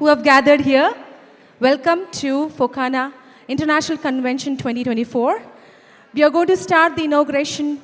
who have gathered here. Welcome to Fokana International Convention 2024. We are going to start the inauguration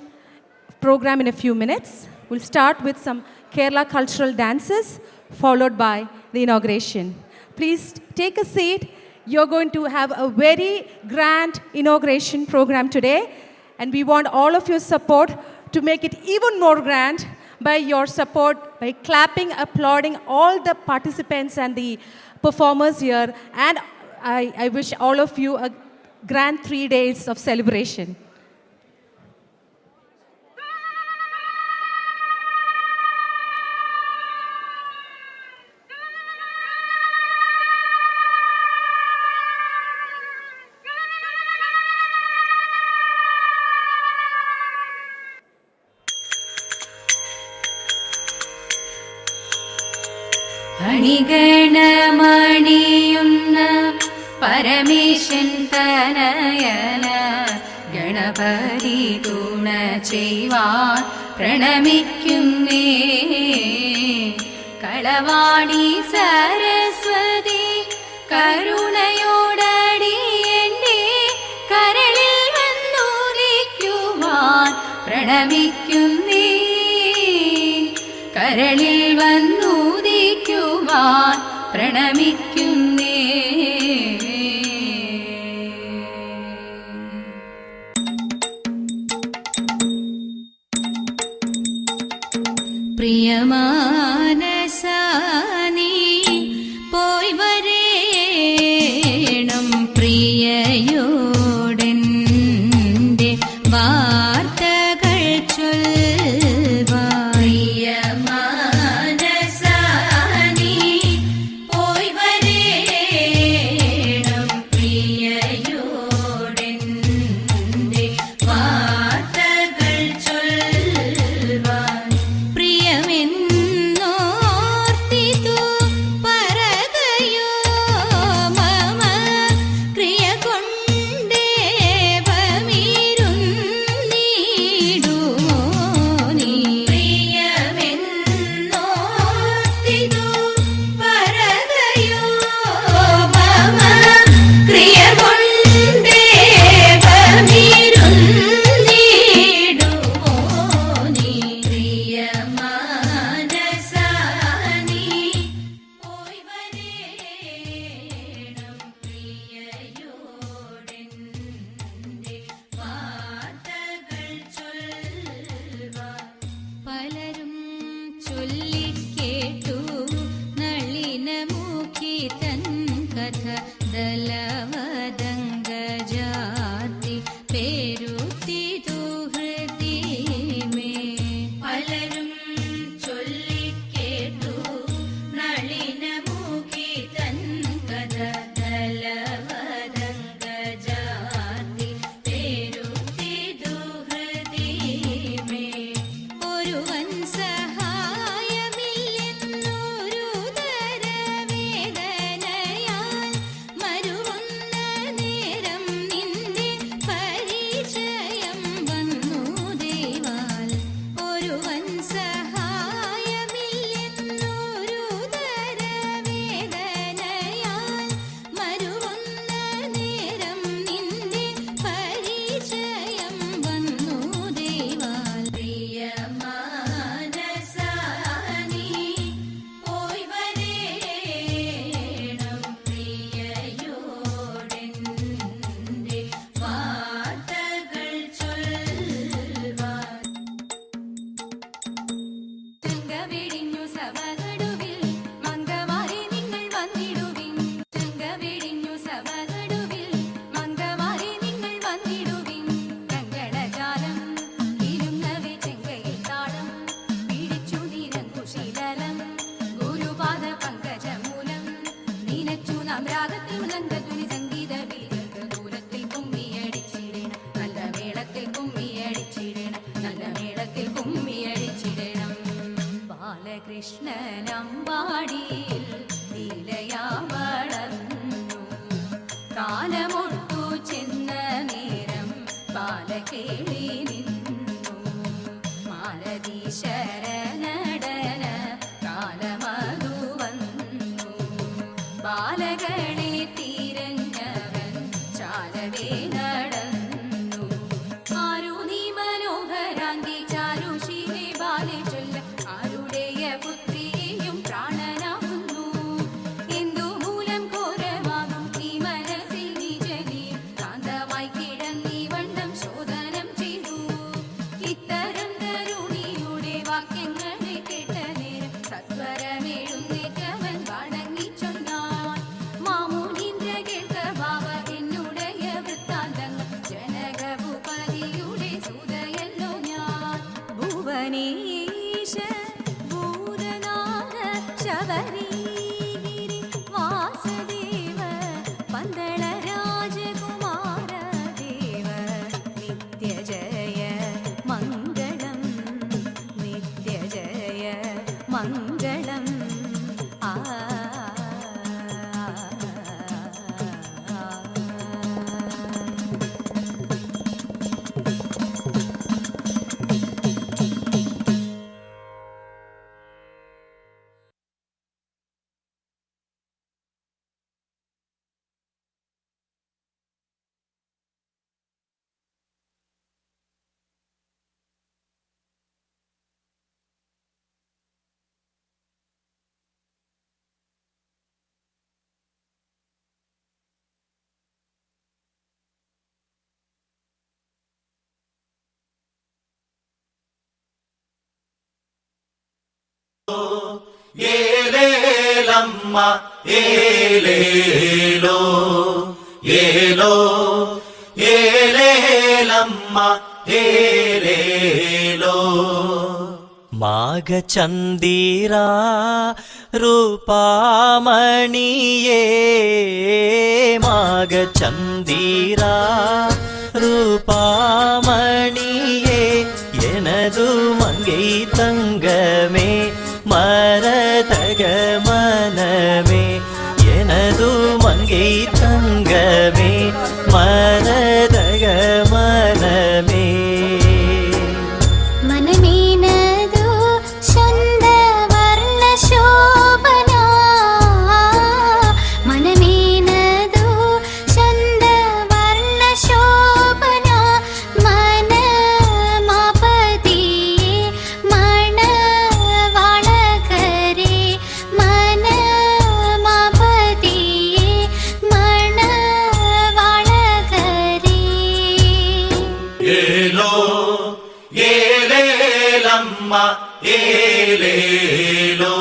program in a few minutes. We'll start with some Kerala cultural dances, followed by the inauguration. Please take a seat. You're going to have a very grand inauguration program today, and we want all of your support to make it even more grand by your support, by clapping, applauding all the participants and the performers here. And I wish all of you a grand 3 days of celebration. അണിഗണമണിയുന്ന Parameshan തനയന Ganapathi തുണ ചെയ്യുവാൻ പ്രണമിക്കുന്നേ. കളവാണി സരസ്വതി കരുണയോടടിയന്റെ കരളിൽ വന്നുദിക്കുവാൻ പ്രണമിക്കുന്നേ. കരളിൽ വന്നുദിക്കുവാൻ പ്രണമിക്കുന്നേ. പ്രിയമാനസാനി പോയി വരേണം പ്രിയയോടെന്റെ വാർത്തകൾ ചൊൽവാൻ. കൃഷ്ണനമ്പാടിയിൽ ലീലയാം വളർന്നു കാലമൊട്ടു ചെന്ന നേരം ബാലകേളി നിന്നു മാലതീശ്വര നടന കാലമതു വന്നു ഏലേലമ്മ ഏലേലോ ഏലോ ഏലേലമ്മ ഏലേലോ മാഘചന്ദിര ರೂಪಾಮಣಿಯೇ ಮಾಘಚಂದಿರ ರೂಪಾಮಣಿಯೇ எனது மங்கை தங்கமே மரதக மனமே எனது மங்கை தங்கமே மரதக மனமே ഏലേലോ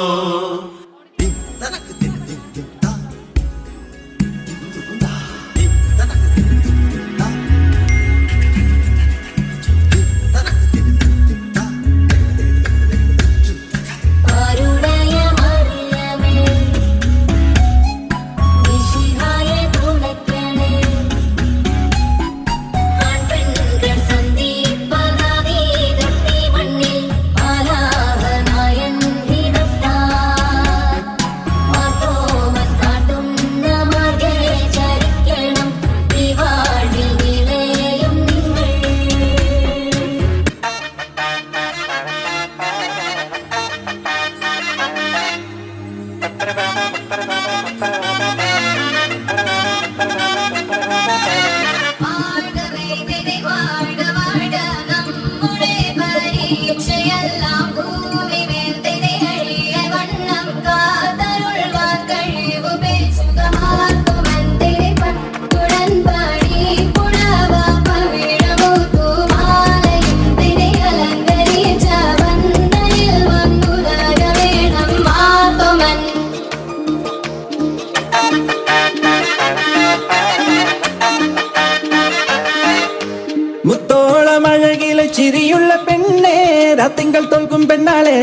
ചിരിയുള്ള പെണ്ണേ രാത്തിങ്കൾ തോൽക്കും പെണ്ണാളെ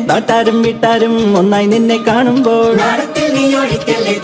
നാട്ടാരും വീട്ടാരും ഒന്നായി നിന്നെ കാണുമ്പോൾ നീ ഒഴിക്കല്ലേ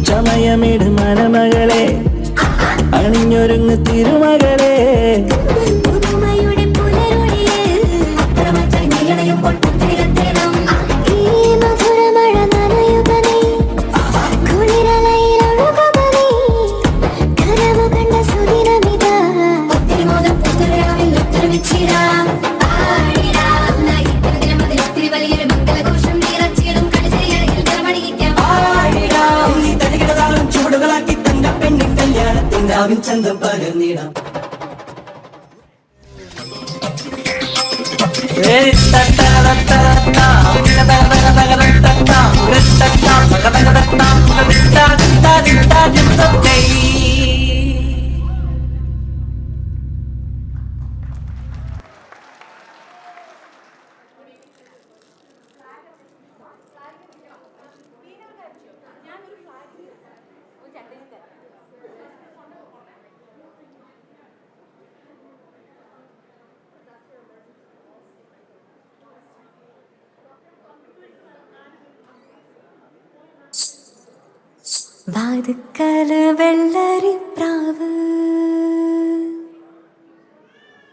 ചമയമിട് മനമകളെ അണിഞ്ഞൊരുങ്ങ് തിരുമകളെ ചന്തം പകർന്നിടാം വാതുക്കല് വെള്ളരിപ്രാവ്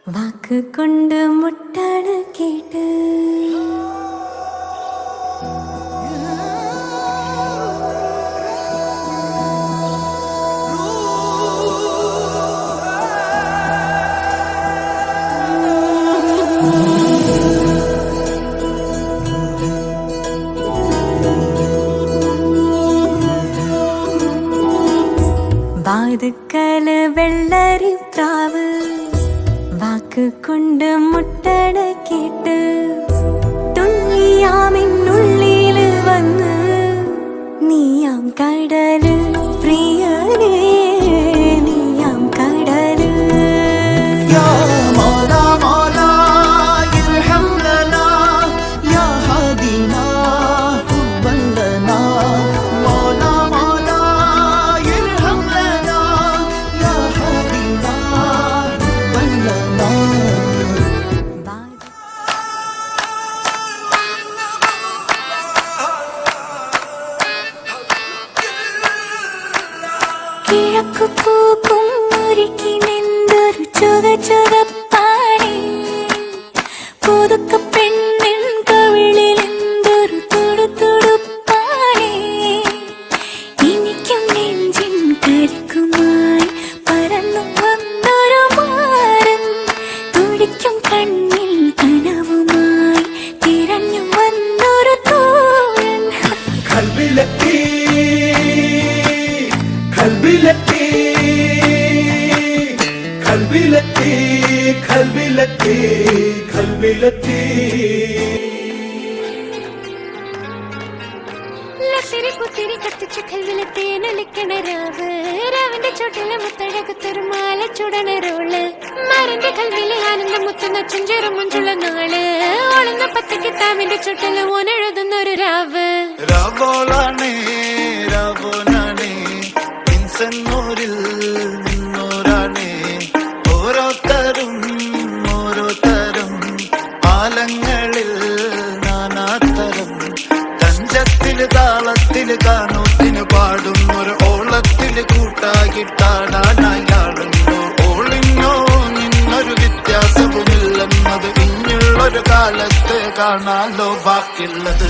വാക്ക് കൊണ്ട് മുട്ടാണ് കേട്ട് വാതുക്കല് വെള്ളരി പ്രാവ് വാക്ക് കൊണ്ട് മുട്ടട കേട്ട് തുള്ളിയാമിനുള്ളില് വന്ന് നീയാം കടല് പ്രിയനേ നീയാം കടല് കിഴക്കു പൂക്കും ഒരുക്കിനെന്തൊരു ചുവപ്പാണേ പുതുക്ക പെണ്ണിൻ കവിളിലെന്തൊരു തുടുതുടുപ്പാണേ എനിക്കും നെഞ്ചിൻ കരുക്കുമായി പറന്നു വന്നൊരു മാരൻ തുടിക്കും കണ്ണിൽ കനവുമായി തിരഞ്ഞു വന്നൊരു തോഴൻ കൽവിലെത്തി ലക്ഷ്മിപുത്തിരി കത്തിച്ച കൽവിലെത്തേനൊലിക്കണ രാവിന്റെ ചോട്ടിലെ മുത്തഴകത്തൊരു മാല ചുടണ റോള് മരന്റെ കൽവിലെ ആനന്ദം മുത്തുന്ന ചെഞ്ചേറും മുഞ്ചുള്ള നാള് ഓളുന്ന പത്തക്ക് താവിന്റെ ചുട്ടില് ഓനെഴുതുന്നൊരു രാവ് ിൽ നിന്നോരാണേ ഓരോരുത്തരും ആലങ്ങളിൽ നാനാത്തരം തഞ്ചത്തില് താളത്തില് കാനൂത്തിന് പാടുന്നൊരു ഓളത്തില് കൂട്ടാകിട്ടാടാനായാളുണ്ടോ ഓളിന്നോ നിന്നൊരു വ്യത്യാസവുമില്ലെന്നത് ഇനിയുള്ളൊരു കാലത്ത് കാണാലോ ബാക്കിയുള്ളത്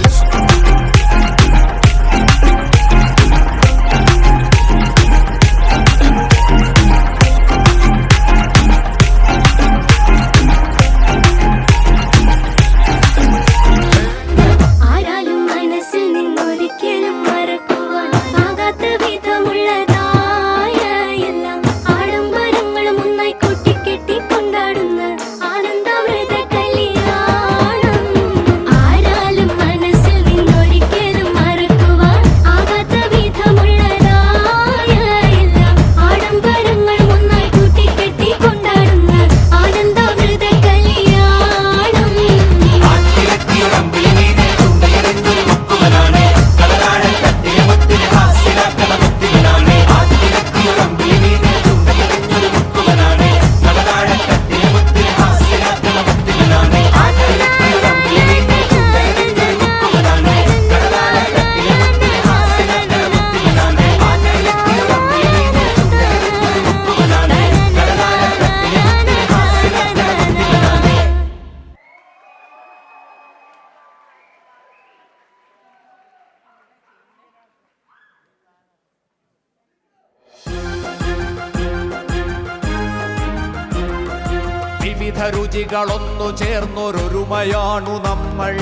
വിവിധ രുചികളൊന്നു ചേർന്നൊരൊരുമയാണു നമ്മൾ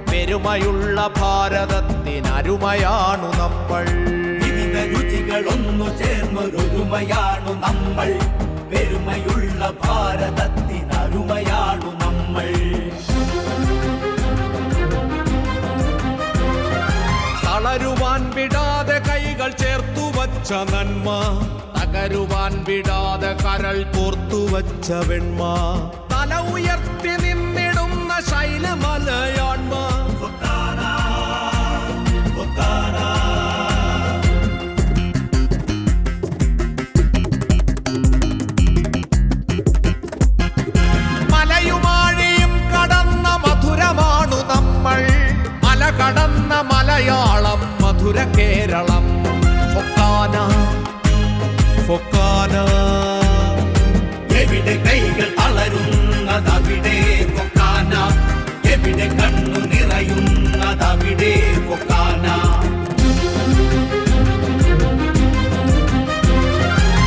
പെരുമയുള്ള ഭാരതത്തിനരുമയാണു നമ്മൾ വിവിധ രുചികളൊന്നു ചേർന്നൊരുമയാണു നമ്മൾ പെരുമയുള്ള ഭാരതത്തിനരുമയാണു നമ്മൾ തളരുവാൻ വിടാതെ കൈകൾ ചേർത്തു വച്ച നന്മ തകരുവാൻ വിടാതെ കരൾ കോർത്തുവച്ച വെണ്മ തല ഉയർത്തി നിന്നിടുന്ന ശൈലമലയാൺമ മലയുമാഴിയും കടന്ന മധുരമാണു നമ്മൾ മല കടന്ന മലയാളം മധുര കേരളം ഫൊക്കാന ഫൊക്കാന എവിടെ കൈകൾ തളരുന്നതവിടെ ഫൊക്കാന എവിടെ കണ്ണു നിറയുന്നതവിടെ ഫൊക്കാന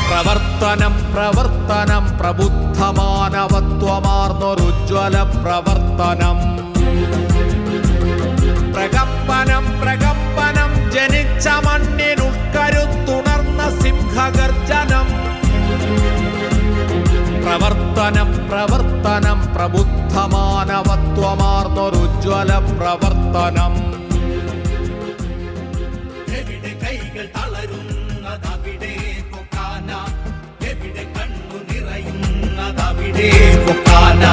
പ്രവർത്തനം പ്രവർത്തനം പ്രബുദ്ധമാനവത്വമാർന്നൊരുജ്വല പ്രവർത്തനം പ്രകമ്പനം പ്രകമ്പനം ജനിച്ച മണ്ണിനുൾക്കരുത്തുണർന്ന സിംഹ സിംഹഗർജനം. പ്രവർത്തനം പ്രവർത്തനം പ്രബുദ്ധമാനവത്വമാർന്നൊരുജ്വല പ്രവർത്തനം. എവിടെ കൈകൾ തളരുന്നതവിടെ ഫൊക്കാന, എവിടെ കണ്ണു നിറയുന്നതവിടെ ഫൊക്കാന.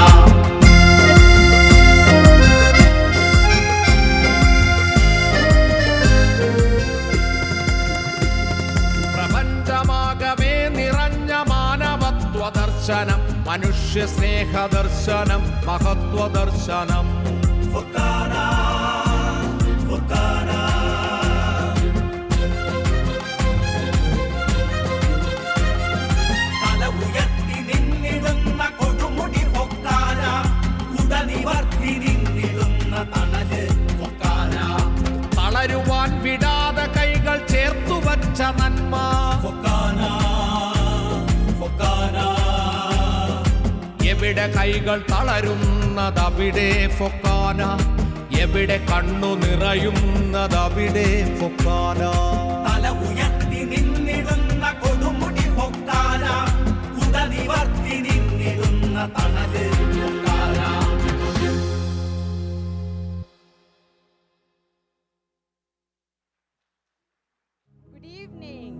പ്രപഞ്ചമാകവേ നിറഞ്ഞ മാനവത്വദർശനം, മനുഷ്യ സ്നേഹദർശനം, മഹത്വദർശനം. ഫൊക്കാന, ഫൊക്കാന. തല ഉയർത്തി നിന്നിടുന്ന കൊടുമുടി ഫൊക്കാന, ഉടനിവർത്തി നിന്നിടുന്ന തണല് ഫൊക്കാന. തളരുവാൻ വിടാതെ കൈകൾ ചേർത്തു വച്ച നന്മ ഫൊക്കാന, ഫൊക്കാന. എവിടെ കൈകൾ തളരുന്നതവിടെ ഫൊക്കാന, എവിടെ കണ്ണു നിറയുന്നതവിടെ ഫൊക്കാന. തല ഉയർത്തി നിന്നിടുന്ന കൊടുമുടി ഫൊക്കാന, കുടനിവർത്തി നിന്നിടുന്ന തണല് FOKANA. Good evening.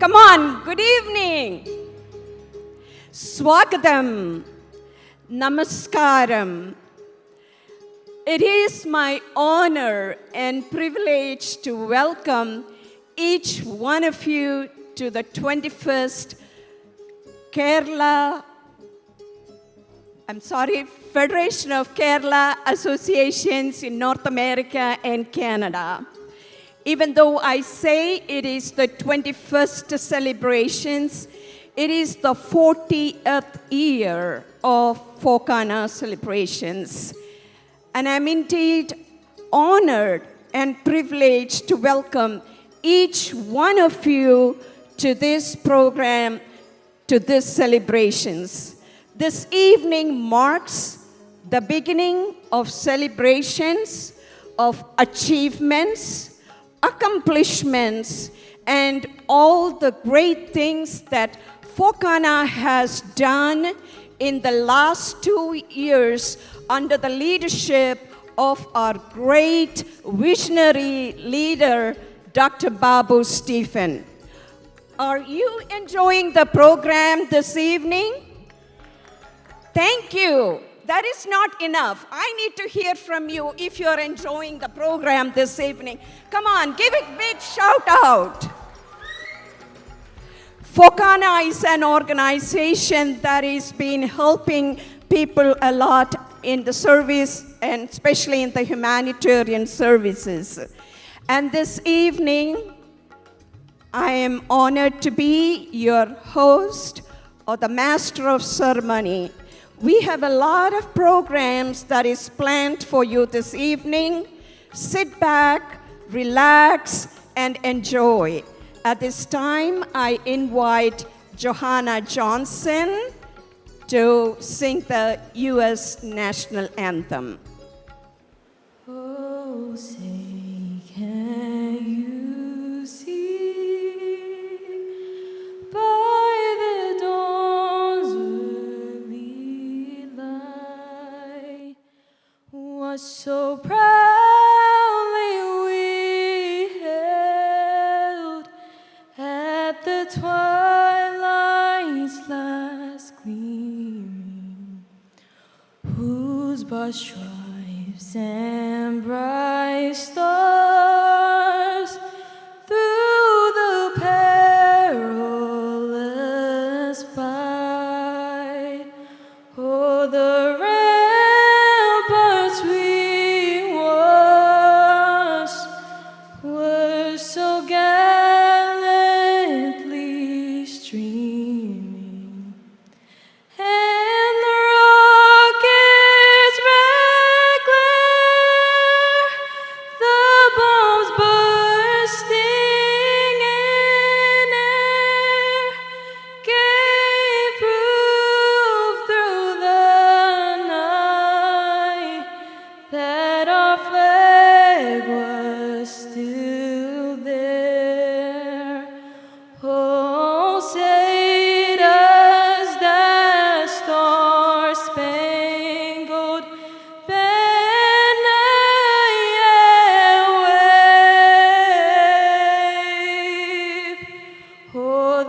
Come on, good evening. Swagatam, Namaskaram. It is my honor and privilege to welcome each one of you to the 21st Federation of Kerala Associations in North America and Canada. Even though I say it is the 21st celebrations, it is the 40th year of Focana celebrations. And I'm indeed honored and privileged to welcome each one of you to this program, to this celebrations. This evening marks the beginning of celebrations, of achievements, accomplishments, and all the great things that Focana has done in the last 2 years under the leadership of our great visionary leader, Dr. Babu Stephen. Are you enjoying the program this evening? Thank you. That is not enough. I need to hear from you if you're enjoying the program this evening. Come on, give a big shout out. Focana is an organization that has been helping people a lot in the service and especially in the humanitarian services. And this evening, I am honored to be your host or the master of ceremony. We have a lot of programs that is planned for you this evening. Sit back, relax, and enjoy. At this time, I invite Johanna Johnson to sing the U.S. national anthem. Oh, say, can you see by the dawn's early light what so proudly we held at the twilight's last gleaming, whose broad stripes and bright stars through the perilous fight, oh, the ramparts we watched were so gallantly streaming, and the rockets ran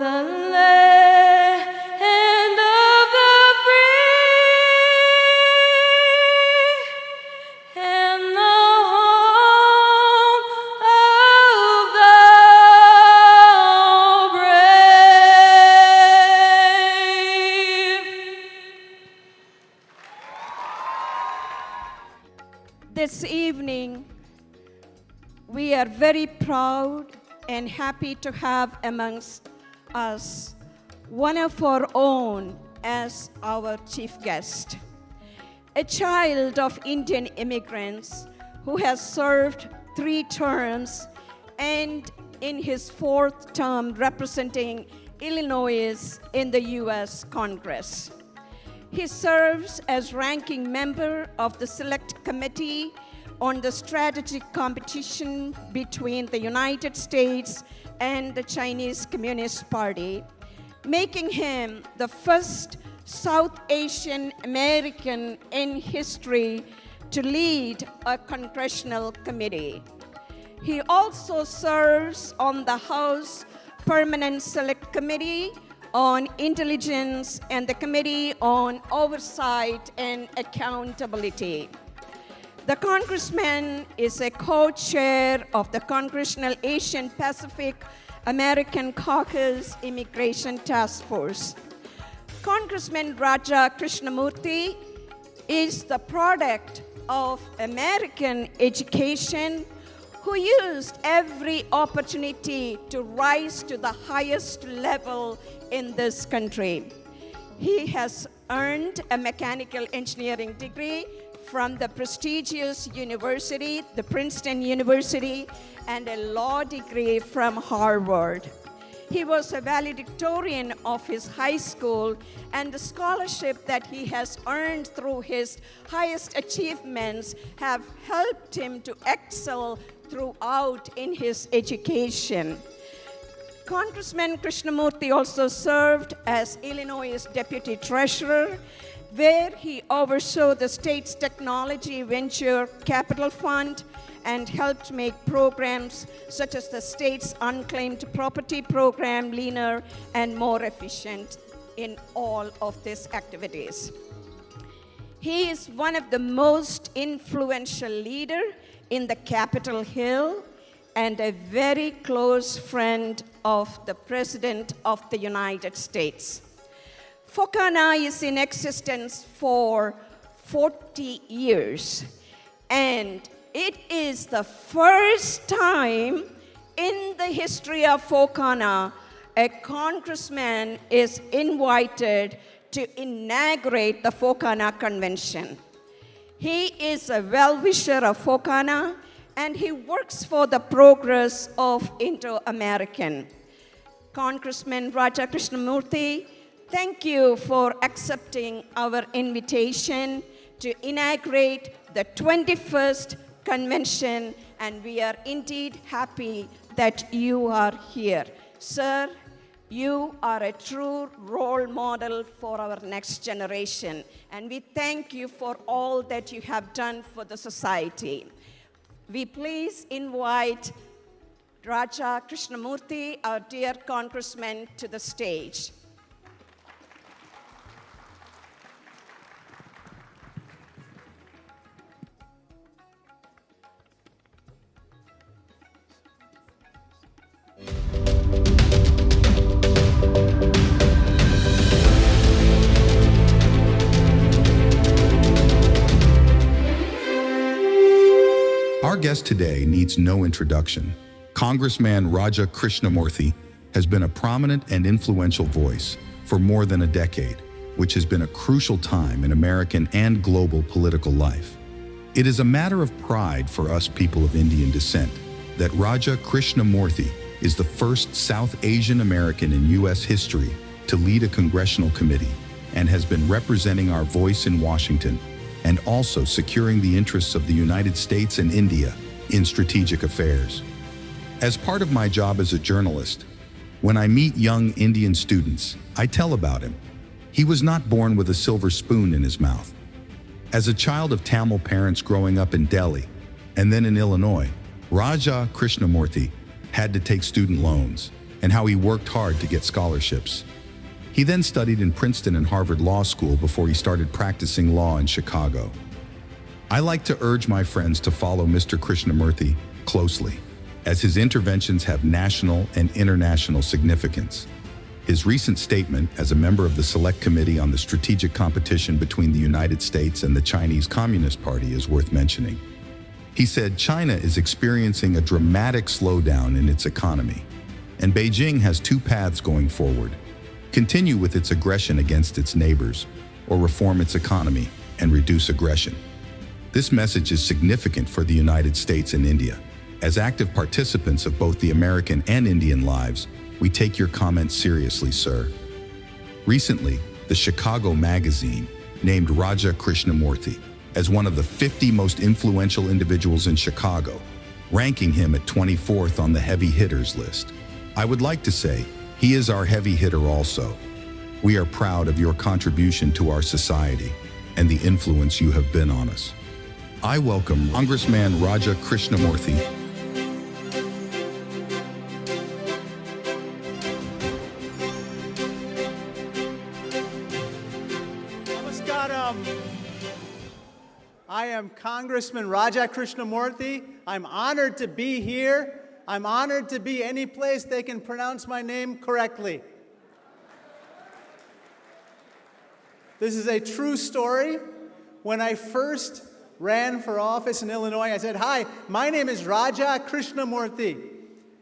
the land of the free and the home of the brave. This evening, we are very proud and happy to have amongst us one of our own as our chief guest, a child of Indian immigrants who has served 3 terms and in his 4th term representing Illinois in the US Congress. He serves as ranking member of the Select Committee on the strategic competition between the United States and the Chinese Communist Party, making him the first South Asian American in history to lead a congressional committee. He also serves on the House Permanent Select Committee on Intelligence and the Committee on Oversight and Accountability. The congressman is a co-chair of the Congressional Asian Pacific American Caucus Immigration Task Force. Congressman Raja Krishnamurthy is the product of American education who used every opportunity to rise to the highest level in this country. He has earned a mechanical engineering degree from the prestigious university, the Princeton University, and a law degree from Harvard. He was a valedictorian of his high school, and the scholarship that he has earned through his highest achievements have helped him to excel throughout in his education. Congressman Krishnamurthy also served as Illinois Deputy Treasurer, where he oversaw the state's technology venture capital fund and helped make programs such as the state's unclaimed property program leaner and more efficient in all of these activities. He is one of the most influential leaders in the Capitol Hill and a very close friend of the President of the United States. FOCANA is in existence for 40 years, and it is the first time in the history of FOCANA a congressman is invited to inaugurate the FOCANA convention. He is a well-wisher of FOCANA, and he works for the progress of Indo-American. Congressman Raja Krishnamurthy, thank you for accepting our invitation to inaugurate the 21st convention, and we are indeed happy that you are here. Sir, you are a true role model for our next generation, and we thank you for all that you have done for the society. We please invite Raja Krishnamurthy, our dear congressman, to the stage. Our guest today needs no introduction. Congressman Raja Krishnamurthy has been a prominent and influential voice for more than a decade, which has been a crucial time in American and global political life. It is a matter of pride for us people of Indian descent that Raja Krishnamurthy is the first South Asian American in U.S. history to lead a congressional committee and has been representing our voice in Washington and also securing the interests of the United States and India in strategic affairs. As part of my job as a journalist, when I meet young Indian students, I tell about him. He was not born with a silver spoon in his mouth. As a child of Tamil parents growing up in Delhi and then in Illinois, Raja Krishnamurthy had to take student loans and how he worked hard to get scholarships. He then studied in Princeton and Harvard Law School before he started practicing law in Chicago. I like to urge my friends to follow Mr. Krishnamurthy closely, as his interventions have national and international significance. His recent statement as a member of the Select Committee on the strategic competition between the United States and the Chinese Communist Party is worth mentioning. He said China is experiencing a dramatic slowdown in its economy, and Beijing has two paths going forward: continue with its aggression against its neighbors, or reform its economy and reduce aggression. This message is significant for the United States and India. As active participants of both the American and Indian lives, we take your comments seriously, sir. Recently, the Chicago Magazine named Raja Krishnamurthy as one of the 50 most influential individuals in Chicago, ranking him at 24th on the heavy hitters list. I would like to say, he is our heavy hitter also. We are proud of your contribution to our society and the influence you have been on us. I welcome Congressman Raja Krishnamurthy. Namaskaram. I am Congressman Raja Krishnamurthy. I'm honored to be here. I'm honored to be any place they can pronounce my name correctly. This is a true story. When I first ran for office in Illinois, I said, "Hi, my name is Raja Krishnamurthy."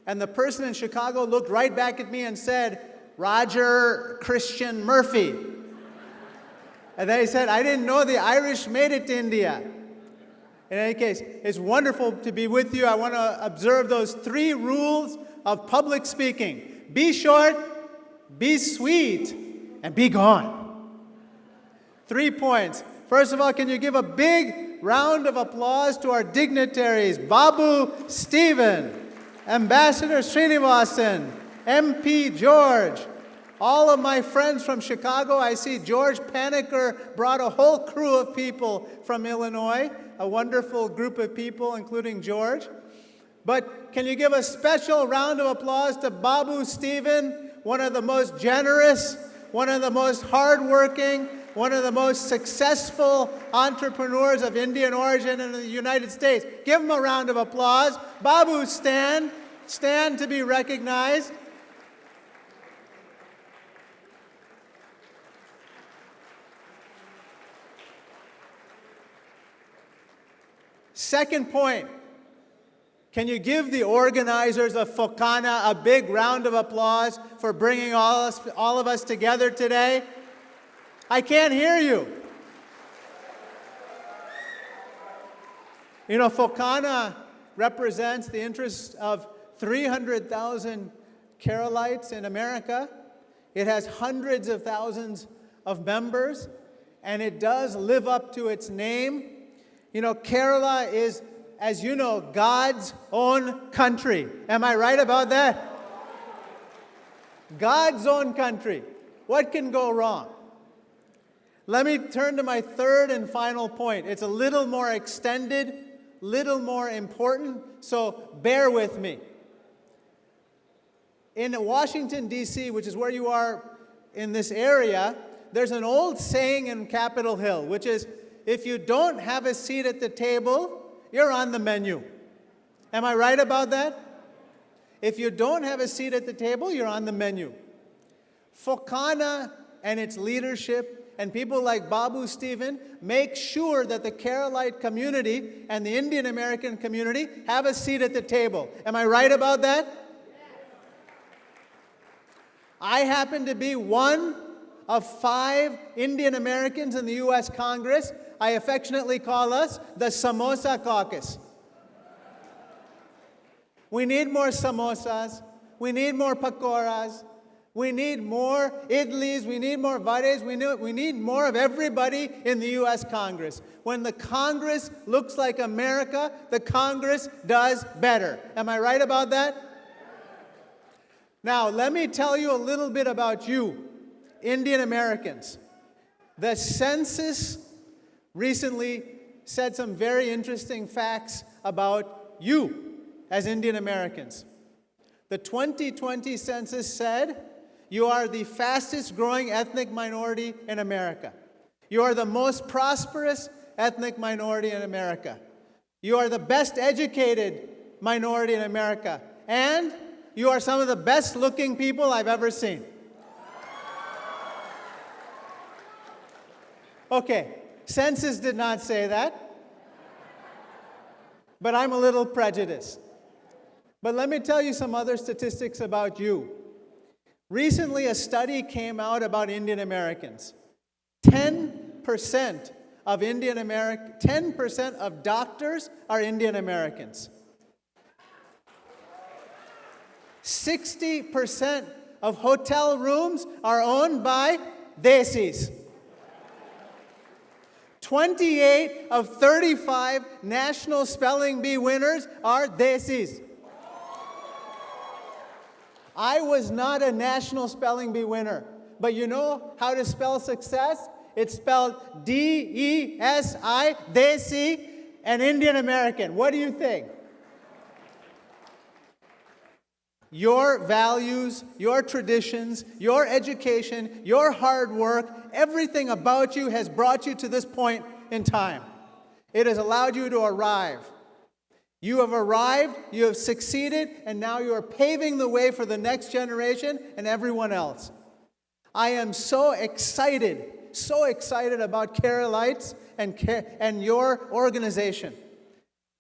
And the person in Chicago looked right back at me and said, "Roger Christian Murphy." And then he said, "I didn't know the Irish made it to India." In any case, it's wonderful to be with you. I want to observe those 3 rules of public speaking. Be short, be sweet, and be gone. 3 points. First of all, can you give a big round of applause to our dignitaries? Babu Stephen, Ambassador Srinivasan, MP George. All of my friends from Chicago. I see George Paniker brought a whole crew of people from Illinois, a wonderful group of people, including George. But can you give a special round of applause to Babu Stephen, one of the most generous, one of the most hardworking, one of the most successful entrepreneurs of Indian origin in the United States. Give him a round of applause. Babu, stand. Stand to be recognized. Second point, can you give the organizers of Fokana a big round of applause for bringing all of us together today? I can't hear you. You know, Fokana represents the interests of 300,000 Keralites in America. It has hundreds of thousands of members, and it does live up to its name. You know, Kerala is, as you know, God's own country. Am I right about that? God's own country. What can go wrong? Let me turn to my third and final point. It's a little more extended, little more important, so bear with me. In Washington, D.C., which is where you are in this area, there's an old saying in Capitol Hill, which is, if you don't have a seat at the table, you're on the menu. Am I right about that? If you don't have a seat at the table, you're on the menu. Fokana and its leadership and people like Babu Stephen make sure that the Keralite community and the Indian American community have a seat at the table. Am I right about that? I happen to be one of 5 Indian Americans in the U.S. Congress. I affectionately call us the Samosa Caucus. We need more samosas. We need more pakoras. We need more idlis. We need more vades. We need more of everybody in the U.S. Congress. When the Congress looks like America, the Congress does better. Am I right about that? Now, let me tell you a little bit about you, Indian Americans. The census recently said some very interesting facts about you as Indian Americans. The 2020 census said you are the fastest growing ethnic minority in America. You are the most prosperous ethnic minority in America. You are the best educated minority in America. And you are some of the best looking people I've ever seen. Okay, census did not say that, but I'm a little prejudiced. But let me tell you some other statistics about you. Recently, a study came out about Indian Americans. 10% of doctors are Indian Americans. 60% of hotel rooms are owned by Desis. 28 of 35 National Spelling Bee winners are Desis. I was not a National Spelling Bee winner, but you know how to spell success? It's spelled D-E-S-I, Desi, and Indian American. What do you think? Your values, your traditions, your education, your hard work, everything about you has brought you to this point in time. It has allowed you to arrive. You have arrived, you have succeeded, and now you are paving the way for the next generation and everyone else. I am so excited about Keralites and your organization.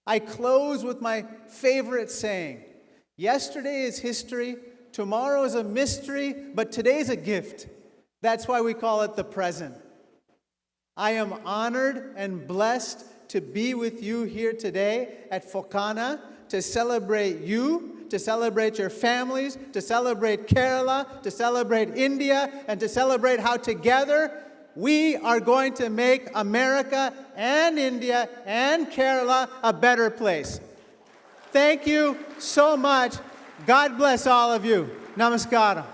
I close with my favorite saying. Yesterday is history, tomorrow is a mystery, but today's a gift. That's why we call it the present. I am honored and blessed to be with you here today at Fokana to celebrate you, to celebrate your families, to celebrate Kerala, to celebrate India, and to celebrate how together we are going to make America and India and Kerala a better place. Thank you so much. God bless all of you. Namaskaram.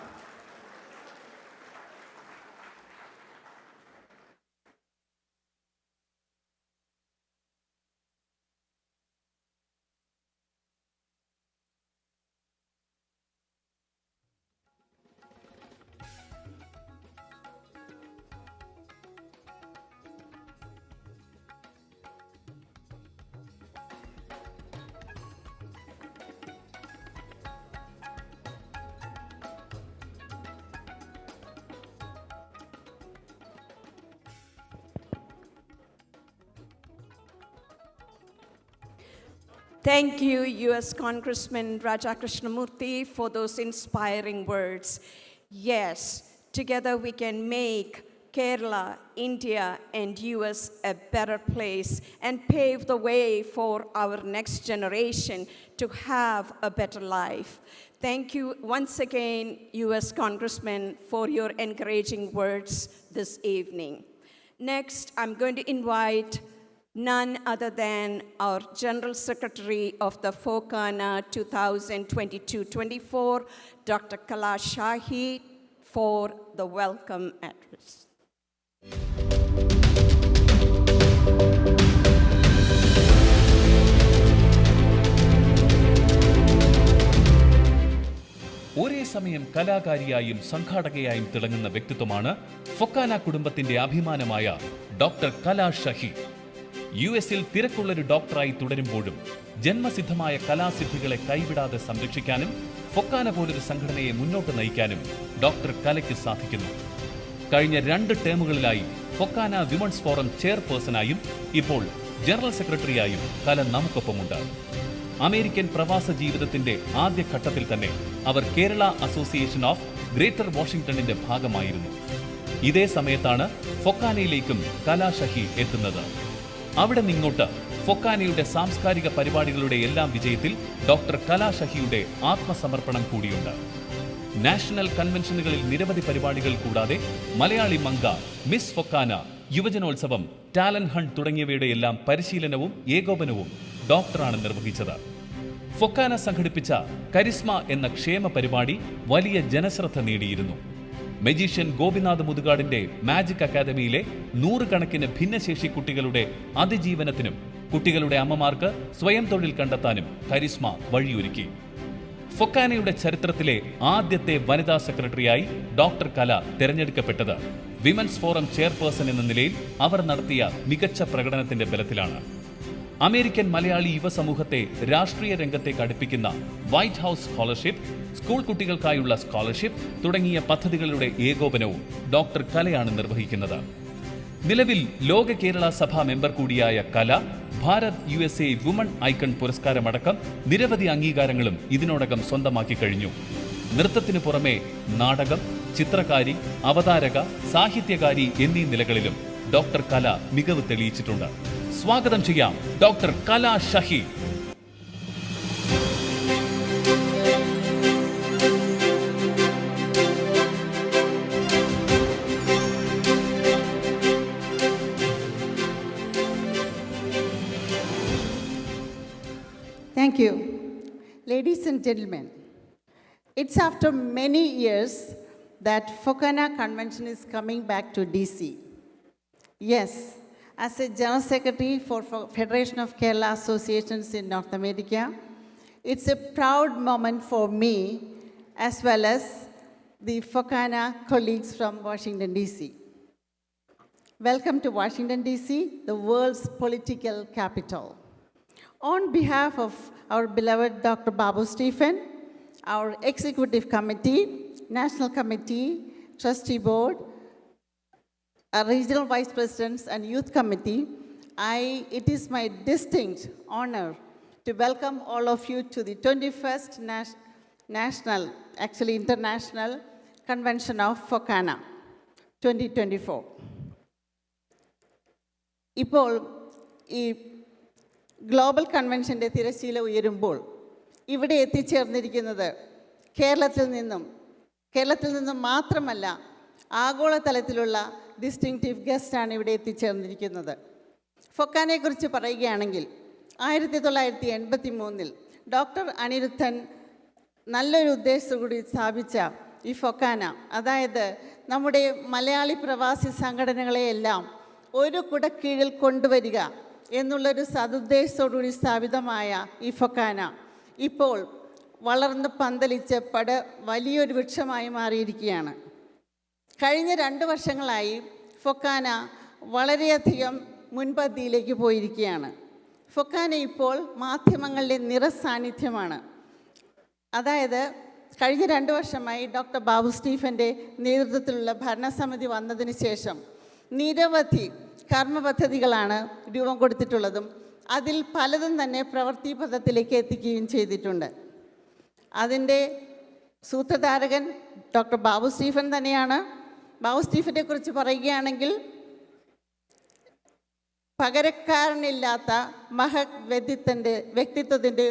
Thank you, U.S. Congressman Raja Krishnamurthy, for those inspiring words. Yes, together we can make Kerala, India, and U.S. a better place and pave the way for our next generation to have a better life. Thank you once again, U.S. Congressman, for your encouraging words this evening. Next, I'm going to invite none other than our General Secretary of the Fokana 2022-24, Dr. Kala Shahi, for the welcome address. ഒരേ സമയം കലാകാരിയായും സംഘാടകയായും തിളങ്ങുന്ന വ്യക്തിത്വമാണ് ഫൊക്കാന കുടുംബത്തിന്റെ അഭിമാനമായ doctor കല ഷഹി. യുഎസിൽ തിരക്കുള്ളൊരു ഡോക്ടറായി തുടരുമ്പോഴും ജന്മസിദ്ധമായ കലാസിദ്ധികളെ കൈവിടാതെ സംരക്ഷിക്കാനും ഫൊക്കാന പോലൊരു സംഘടനയെ മുന്നോട്ട് നയിക്കാനും ഡോക്ടർ കലയ്ക്ക് സാധിക്കുന്നു. കഴിഞ്ഞ 2 ടേമുകളിലായി ഫൊക്കാന വിമൺസ് ഫോറം ചെയർപേഴ്സണായും ഇപ്പോൾ ജനറൽ സെക്രട്ടറിയായും കല നമുക്കൊപ്പമുണ്ട്. അമേരിക്കൻ പ്രവാസ ജീവിതത്തിന്റെ ആദ്യഘട്ടത്തിൽ തന്നെ അവർ കേരള അസോസിയേഷൻ ഓഫ് ഗ്രേറ്റർ വാഷിംഗ്ടണിന്റെ ഭാഗമായിരുന്നു. ഇതേ സമയത്താണ് ഫൊക്കാനയിലേക്കും കലാ ഷഹി എത്തുന്നത്. അവിടെ നിങ്ങോട്ട് ഫൊക്കാനയുടെ സാംസ്കാരിക പരിപാടികളുടെ എല്ലാം വിജയത്തിൽ ഡോക്ടർ കലാ ഷഹിയുടെ ആത്മസമർപ്പണം കൂടിയുണ്ട്. നാഷണൽ കൺവെൻഷനുകളിൽ നിരവധി പരിപാടികൾ കൂടാതെ മലയാളി മങ്ക, മിസ് ഫൊക്കാന, യുവജനോത്സവം, ടാലന്റ് ഹണ്ട് തുടങ്ങിയവയുടെ എല്ലാം പരിശീലനവും ഏകോപനവും ഡോക്ടറാണ് നിർവഹിച്ചത്. ഫൊക്കാന സംഘടിപ്പിച്ച കരിസ്മ എന്ന ക്ഷേമ പരിപാടി വലിയ ജനശ്രദ്ധ നേടിയിരുന്നു. മജീഷ്യൻ ഗോപിനാഥ് മുതുകാടിന്റെ മാജിക് അക്കാദമിയിലെ 100 കണക്കിന് ഭിന്നശേഷി കുട്ടികളുടെ അതിജീവനത്തിനും കുട്ടികളുടെ അമ്മമാർക്ക് സ്വയം തൊഴിൽ കണ്ടെത്താനും കരിസ്മ വഴിയൊരുക്കി. ഫൊക്കാനയുടെ ചരിത്രത്തിലെ ആദ്യത്തെ വനിതാ സെക്രട്ടറിയായി ഡോക്ടർ കല തെരഞ്ഞെടുക്കപ്പെട്ടത് വിമൻസ് ഫോറം ചെയർപേഴ്സൺ എന്ന നിലയിൽ അവർ നടത്തിയ മികച്ച പ്രകടനത്തിന്റെ ബലത്തിലാണ്. അമേരിക്കൻ മലയാളി യുവസമൂഹത്തെ രാഷ്ട്രീയ രംഗത്തേക്ക് അടുപ്പിക്കുന്ന വൈറ്റ് ഹൗസ് സ്കോളർഷിപ്പ്, സ്കൂൾ കുട്ടികൾക്കായുള്ള സ്കോളർഷിപ്പ് തുടങ്ങിയ പദ്ധതികളുടെ ഏകോപനവും ഡോക്ടർ കലയാണ് നിർവഹിക്കുന്നത്. നിലവിൽ ലോക കേരള സഭ മെമ്പർ കൂടിയായ കല ഭാരത് USA വുമൺ ഐക്കൺ പുരസ്കാരമടക്കം നിരവധി അംഗീകാരങ്ങളും ഇതിനോടകം സ്വന്തമാക്കി കഴിഞ്ഞു. നൃത്തത്തിനു പുറമെ നാടകം, ചിത്രകാരി, അവതാരക, സാഹിത്യകാരി എന്നീ നിലകളിലും ഡോക്ടർ കല മികവ് തെളിയിച്ചിട്ടുണ്ട്. സ്വാഗതം ചെയ്യാം ഡോക്ടർ കല Shahi. Thank you. Ladies and gentlemen, it's after many years that Focana Convention is coming back to DC. Yes, as a General Secretary for Federation of Kerala Associations in North America, it's a proud moment for me as well as the Focana colleagues from Washington, DC. Welcome to Washington, DC, the world's political capital. On behalf of our beloved Dr. Babu Stephen, our Executive Committee, National Committee, Trustee Board, our Regional Vice Presidents and Youth Committee, it is my distinct honor to welcome all of you to the 21st International Convention of Focana 2024. ഇപ്പോൾ ഈ global കൺവെൻഷൻ്റെ തിരശ്ശീല ഉയരുമ്പോൾ ഇവിടെ എത്തിച്ചേർന്നിരിക്കുന്നത് കേരളത്തിൽ നിന്നും മാത്രമല്ല ആഗോളതലത്തിലുള്ള distinctive ഗസ്റ്റാണ് ഇവിടെ എത്തിച്ചേർന്നിരിക്കുന്നത്. ഫൊക്കാനയെക്കുറിച്ച് പറയുകയാണെങ്കിൽ 1983 ഡോക്ടർ അനിരുദ്ധൻ നല്ലൊരു ഉദ്ദേശത്തോടുകൂടി സ്ഥാപിച്ച ഈ ഫൊക്കാന, അതായത് നമ്മുടെ മലയാളി പ്രവാസി സംഘടനകളെയെല്ലാം ഒരു കുടക്കീഴിൽ കൊണ്ടുവരിക എന്നുള്ളൊരു സതുദ്ദേശത്തോടുകൂടി സ്ഥാപിതമായ ഈ ഫൊക്കാന ഇപ്പോൾ വളർന്ന് പന്തലിച്ച് വലിയൊരു വൃക്ഷമായി മാറിയിരിക്കുകയാണ്. കഴിഞ്ഞ 2 വർഷങ്ങളായി ഫൊക്കാന വളരെയധികം മുൻപന്തിയിലേക്ക് പോയിരിക്കുകയാണ്. ഫൊക്കാന ഇപ്പോൾ മാധ്യമങ്ങളുടെ നിറസാന്നിധ്യമാണ്. അതായത് കഴിഞ്ഞ 2 വർഷമായി ഡോക്ടർ ബാബു സ്റ്റീഫൻ്റെ നേതൃത്വത്തിലുള്ള ഭരണസമിതി വന്നതിന് ശേഷം നിരവധി കർമ്മ പദ്ധതികളാണ് രൂപം കൊടുത്തിട്ടുള്ളതും അതിൽ പലതും തന്നെ പ്രവൃത്തി പദത്തിലേക്ക് എത്തിക്കുകയും ചെയ്തിട്ടുണ്ട്. അതിൻ്റെ സൂത്രധാരകൻ ഡോക്ടർ ബാബു സ്റ്റീഫൻ തന്നെയാണ്. ബാബു സ്റ്റീഫനെ കുറിച്ച് പറയുകയാണെങ്കിൽ പകരക്കാരനില്ലാത്ത മഹത് വ്യക്തിത്വത്തിൻ്റെ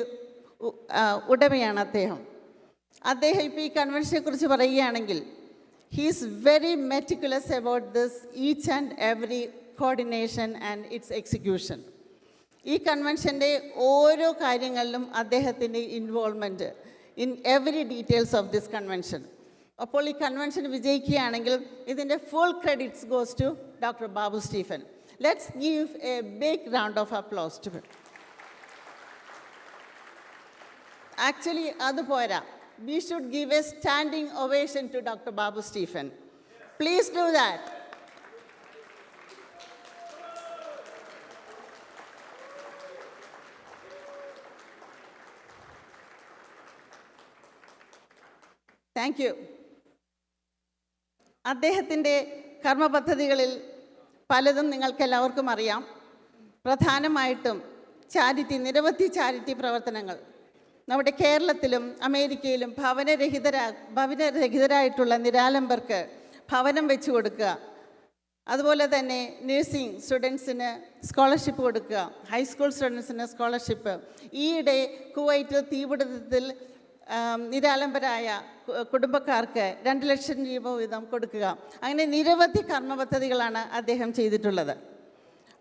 ഉടമയാണ് അദ്ദേഹം. ഇപ്പോൾ ഈ കൺവെൻഷനെ കുറിച്ച് പറയുകയാണെങ്കിൽ he is very meticulous about this each and every coordination and its execution. ഈ കൺവെൻഷൻ്റെ ഓരോ കാര്യങ്ങളിലും അദ്ദേഹത്തിൻ്റെ involvement in every details of this convention. അപ്പോൾ ഈ കൺവെൻഷൻ വിജയിക്കുകയാണെങ്കിൽ ഇതിൻ്റെ full credits goes to doctor Babu Stephen. Let's give a big round of applause to him. Actually അത് പോരാ, we should give a standing ovation to Dr. Babu Stephen. Please do that. Thank you. അദ്ദേഹത്തിൻ്റെ കർമ്മപദ്ധതികളിൽ പലതും നിങ്ങൾക്കെല്ലാവർക്കും അറിയാം. പ്രധാനമായിട്ടും നിരവധി charity പ്രവർത്തനങ്ങൾ നമ്മുടെ കേരളത്തിലും അമേരിക്കയിലും ഭവനരഹിതരായിട്ടുള്ള നിരാലംബർക്ക് ഭവനം വെച്ച് കൊടുക്കുക, അതുപോലെ തന്നെ നഴ്സിംഗ് സ്റ്റുഡൻസിന് സ്കോളർഷിപ്പ് കൊടുക്കുക, ഹൈസ്കൂൾ സ്റ്റുഡൻസിന് സ്കോളർഷിപ്പ്, ഈയിടെ കുവൈറ്റിൽ തീപിടുത്തത്തിൽ നിരാലംബരായ കുടുംബക്കാർക്ക് 2 ലക്ഷം രൂപ വീതം കൊടുക്കുക. അങ്ങനെ നിരവധി കർമ്മ പദ്ധതികളാണ് അദ്ദേഹം ചെയ്തിട്ടുള്ളത്.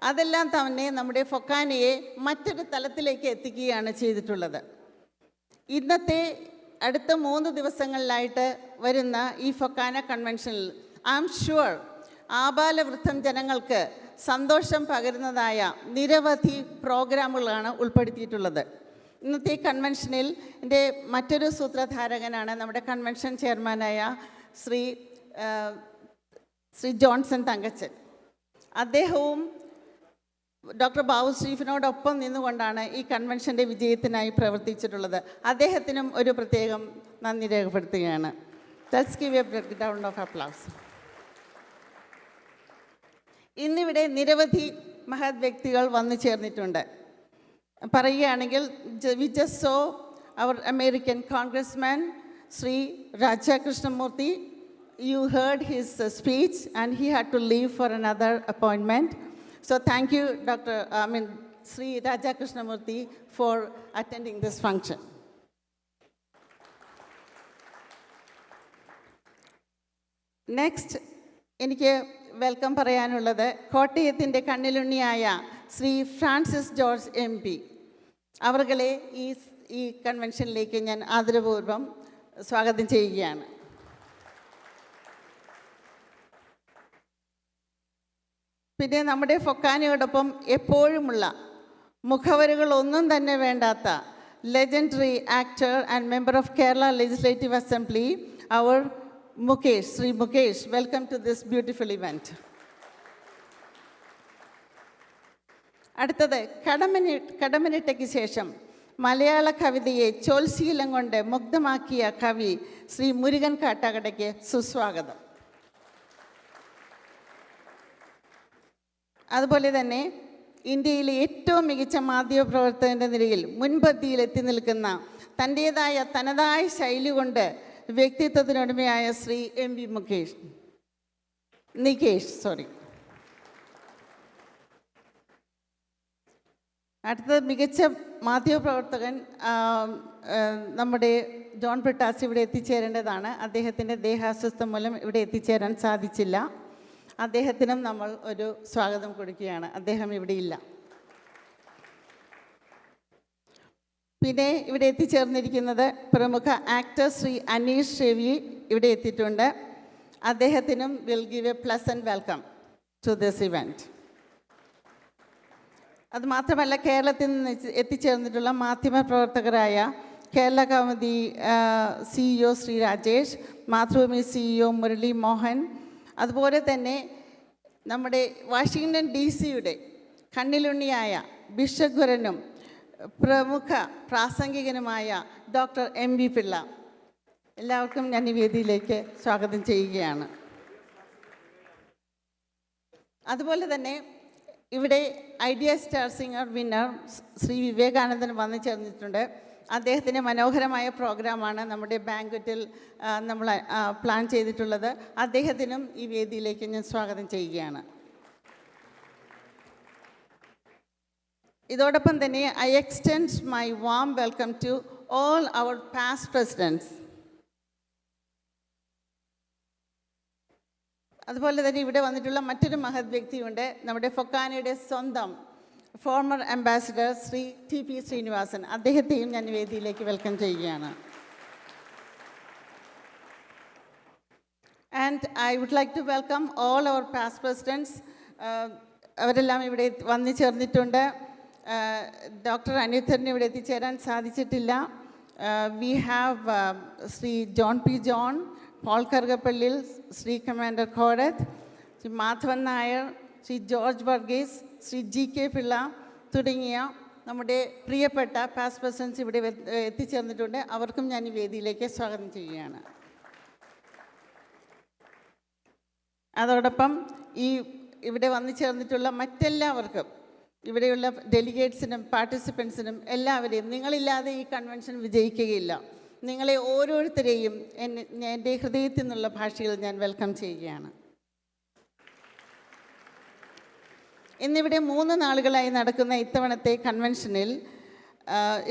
അതെല്ലാം തന്നെ നമ്മുടെ ഫൊക്കാനയെ മറ്റൊരു തലത്തിലേക്ക് എത്തിക്കുകയാണ് ചെയ്തിട്ടുള്ളത്. അടുത്ത 3 ദിവസങ്ങളിലായിട്ട് വരുന്ന ഈ ഫൊക്കാന കൺവെൻഷനിൽ ഐ ആം ഷുവർ ആബാലവൃദ്ധം ജനങ്ങൾക്ക് സന്തോഷം പകരുന്നതായ നിരവധി പ്രോഗ്രാമുകളാണ് ഉൾപ്പെടുത്തിയിട്ടുള്ളത്. ഇന്നത്തെ ഈ കൺവെൻഷനിൽ എൻ്റെ മറ്റൊരു സൂത്രധാരകനാണ് നമ്മുടെ കൺവെൻഷൻ ചെയർമാനായ ശ്രീ ജോൺസൺ തങ്കച്ചൻ. അദ്ദേഹവും ഡോക്ടർ ബാബു സ്റ്റീഫനോടൊപ്പം നിന്നുകൊണ്ടാണ് ഈ കൺവെൻഷൻ്റെ വിജയത്തിനായി പ്രവർത്തിച്ചിട്ടുള്ളത്. അദ്ദേഹത്തിനും ഒരു പ്രത്യേകം നന്ദി രേഖപ്പെടുത്തുകയാണ്. Let's give a round of applause. ഇന്നിവിടെ നിരവധി മഹത് വ്യക്തികൾ വന്നു ചേർന്നിട്ടുണ്ട്. പറയുകയാണെങ്കിൽ we just saw our American congressman Shri Raja Krishnamoorthi. You heard his speech and he had to leave for another appointment. So thank you, Sri Raja Krishnamurthy, for attending this function. Next, എനിക്ക് welcome പറയാനുള്ളത് കോട്ടയത്തിൻ്റെ കണ്ണിലുണ്ണിയായ Shri Francis George MP. അവർകളെ ഈ കൺവെൻഷനിലേക്ക് ഞാൻ ആദരപൂർവ്വം സ്വാഗതം ചെയ്യുകയാണ്. പിന്നെ നമ്മുടെ ഫൊക്കാനയോടൊപ്പം എപ്പോഴുമുള്ള മുഖവരുകളൊന്നും തന്നെ വേണ്ടാത്ത legendary actor and member of Kerala legislative assembly our Mukesh, Shri Mukesh, welcome to this beautiful event. അടുത്തത് കടമ്മനിട്ടയ്ക്ക് ശേഷം മലയാള കവിതയെ ചോൽശീലം കൊണ്ട് മുഗ്ധമാക്കിയ കവി ശ്രീ മുരുകൻ കാട്ടാക്കടയ്ക്ക് സുസ്വാഗതം. അതുപോലെ തന്നെ ഇന്ത്യയിലെ ഏറ്റവും മികച്ച മാധ്യമപ്രവർത്തകൻ്റെ നിലയിൽ മുൻപന്തിയിൽ എത്തി നിൽക്കുന്ന തനതായ ശൈലി കൊണ്ട് വ്യക്തിത്വത്തിനുടമയായ ശ്രീ MP നികേഷ്. അടുത്തത് മികച്ച മാധ്യമപ്രവർത്തകൻ നമ്മുടെ ജോൺ ബ്രിട്ടാസ് ഇവിടെ എത്തിച്ചേരേണ്ടതാണ്. അദ്ദേഹത്തിൻ്റെ ദേഹാസ്വസ്ഥം മൂലം ഇവിടെ എത്തിച്ചേരാൻ സാധിച്ചില്ല. അദ്ദേഹത്തിനും നമ്മൾ ഒരു സ്വാഗതം കൊടുക്കുകയാണ്. അദ്ദേഹം ഇവിടെ ഇല്ല. പിന്നെ ഇവിടെ എത്തിച്ചേർന്നിരിക്കുന്നത് പ്രമുഖ ആക്ടർ ശ്രീ അനീഷ് രവി ഇവിടെ എത്തിയിട്ടുണ്ട്. അദ്ദേഹത്തിനും will give a pleasant welcome to this event. അതുമാത്രമല്ല, കേരളത്തിൽ നിന്ന് എത്തിച്ചേർന്നിട്ടുള്ള മാധ്യമപ്രവർത്തകരായ കേരള കൗമുദി CEO ശ്രീ രാജേഷ്, മാതൃഭൂമി CEO മുരളി മോഹൻ, അതുപോലെ തന്നെ നമ്മുടെ വാഷിങ്ടൺ DC കണ്ണിലുണ്ണിയായ ബിഷഗ്വരനും പ്രമുഖ പ്രാസംഗികനുമായ ഡോക്ടർ MV പിള്ള, എല്ലാവർക്കും ഞാൻ ഈ വേദിയിലേക്ക് സ്വാഗതം ചെയ്യുകയാണ്. അതുപോലെ തന്നെ ഇവിടെ Idea Star Singer winner Shri Vivekanandan വന്നു ചേർന്നിട്ടുണ്ട്. അദ്ദേഹത്തിൻ്റെ മനോഹരമായ പ്രോഗ്രാമാണ് നമ്മുടെ ബാങ്ക്വറ്റിൽ നമ്മൾ പ്ലാൻ ചെയ്തിട്ടുള്ളത്. അദ്ദേഹത്തിനും ഈ വേദിയിലേക്ക് ഞാൻ സ്വാഗതം ചെയ്യുകയാണ്. ഇതോടൊപ്പം തന്നെ I extend my warm welcome to all our past presidents. അതുപോലെ തന്നെ ഇവിടെ വന്നിട്ടുള്ള മറ്റൊരു മഹത് വ്യക്തിയുണ്ട്, നമ്മുടെ ഫൊക്കാനയുടെ സ്വന്തം former ambassador Shri TP Srinivasan. അദ്ദേഹത്തെയും ഞാൻ വേദിയിലേക്ക് വെൽക്കം ചെയ്യുകയാണ്. And I would like to welcome all our past presidents. അവരെല്ലാം ഇവിടെ വന്നു ചേർന്നിട്ടുണ്ട്. ഡോക്ടർ അനിരുദ്ധന് ഇവിടെ എത്തിച്ചേരാൻ സാധിച്ചിട്ടില്ല. We have Shri John P. John, Paul Karukappallil, Shri commander Korath, Shri Madhavan Nair, Shri George Varghese, Shri GK Pillai തുടങ്ങിയ നമ്മുടെ പ്രിയപ്പെട്ട പാസ്റ്റ് പ്രസിഡൻസ് ഇവിടെ എത്തിച്ചേർന്നിട്ടുണ്ട്. അവർക്കും ഞാൻ ഈ വേദിയിലേക്ക് സ്വാഗതം ചെയ്യുകയാണ്. അതോടൊപ്പം ഇവിടെ വന്നു ചേർന്നിട്ടുള്ള മറ്റെല്ലാവർക്കും, ഇവിടെയുള്ള ഡെലിഗേറ്റ്സിനും പാർട്ടിസിപ്പൻസിനും എല്ലാവരെയും, നിങ്ങളില്ലാതെ ഈ കൺവെൻഷൻ വിജയിക്കുകയില്ല. നിങ്ങളെ ഓരോരുത്തരെയും എൻ്റെ ഹൃദയത്തിൽ നിന്നുള്ള ഭാഷയിൽ ഞാൻ വെൽക്കം ചെയ്യുകയാണ്. ഇന്നിവിടെ 3 നാളുകളായി നടക്കുന്ന ഇത്തവണത്തെ കൺവെൻഷനിൽ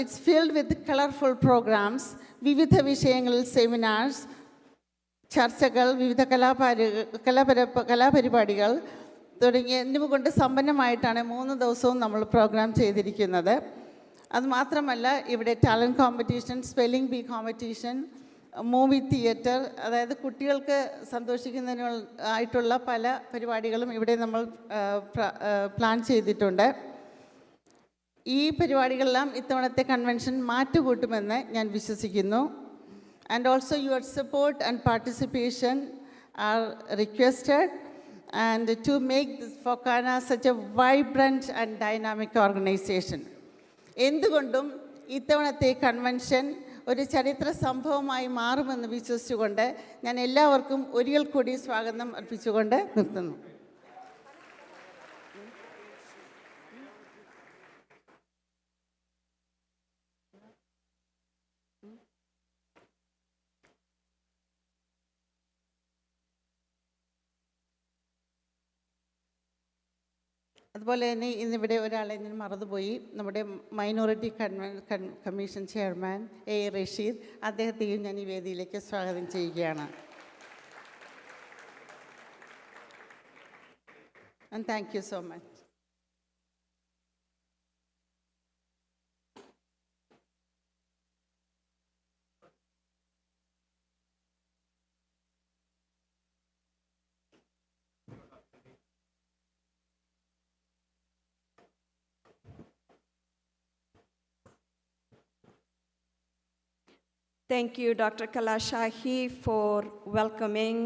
it's filled with colourful programmes, വിവിധ വിഷയങ്ങളിൽ സെമിനാർസ്, ചർച്ചകൾ, വിവിധ കലാപരിപാടികൾ എന്നിവ കൊണ്ട് സമ്പന്നമായിട്ടാണ് 3 ദിവസവും നമ്മൾ പ്രോഗ്രാം ചെയ്തിരിക്കുന്നത്. അതുമാത്രമല്ല, ഇവിടെ talent competition, spelling B competition, movie theatre, അതായത് കുട്ടികൾക്ക് സന്തോഷിക്കുന്നതിനായിട്ടുള്ള പല പരിപാടികളും ഇവിടെ നമ്മൾ പ്ലാൻ ചെയ്തിട്ടുണ്ട്. ഈ പരിപാടികളെല്ലാം ഇത്തവണത്തെ കൺവെൻഷൻ മാറ്റുകൂട്ടുമെന്ന് ഞാൻ വിശ്വസിക്കുന്നു. And also your support and participation R requested and to make this Fokana such a vibrant and dynamic organization. എന്തുകൊണ്ടും ഇത്തവണത്തെ കൺവെൻഷൻ ഒരു ചരിത്ര സംഭവമായി മാറുമെന്ന് വിശ്വസിച്ചുകൊണ്ട് ഞാൻ എല്ലാവർക്കും ഒരിക്കൽ കൂടി സ്വാഗതം അർപ്പിച്ചുകൊണ്ട് നിർത്തുന്നു. അതുപോലെ തന്നെ ഇന്നിവിടെ ഒരാളെ ഞാൻ മറന്നുപോയി, നമ്മുടെ minority commission chairman A Rasheed, അദ്ദേഹത്തെയും ഞാൻ ഈ വേദിയിലേക്ക് സ്വാഗതം ചെയ്യുകയാണ്. And thank you so much. Thank you, Dr. Kalashahi, for welcoming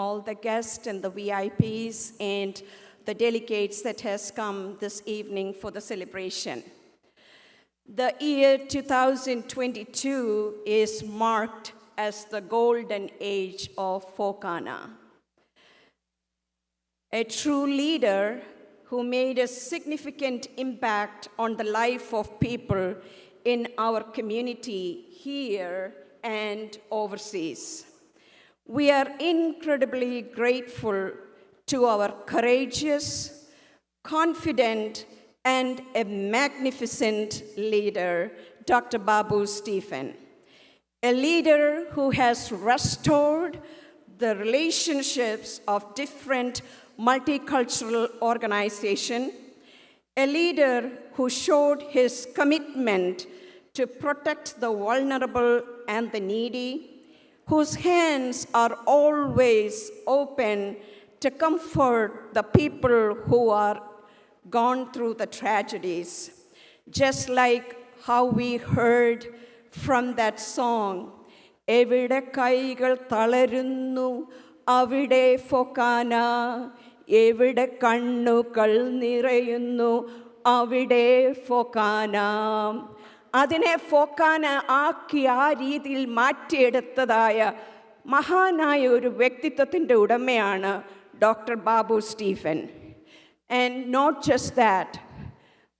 all the guests and the VIPs and the delegates that has come this evening for the celebration. The year 2022 is marked as the golden age of Fokana. A true leader who made a significant impact on the life of people in our community here and overseas. We are incredibly grateful to our courageous, confident, and a magnificent leader, Dr. Babu Stephen, a leader who has restored the relationships of different multicultural organizations, a leader who showed his commitment to protect the vulnerable and the needy, whose hands are always open to comfort the people who are gone through the tragedies. Just like how we heard from that song, "Evide kaigal talarunnu avide Fokana, evide kannukal nirayunnu avide Fokana." അതിനെ ഫോക്കാന ആക്കി ആ രീതിയിൽ മാറ്റിയെടുത്തതായ മഹാനായ ഒരു വ്യക്തിത്വത്തിൻ്റെ ഉടമയാണ് doctor Babu Stephen. And not just that,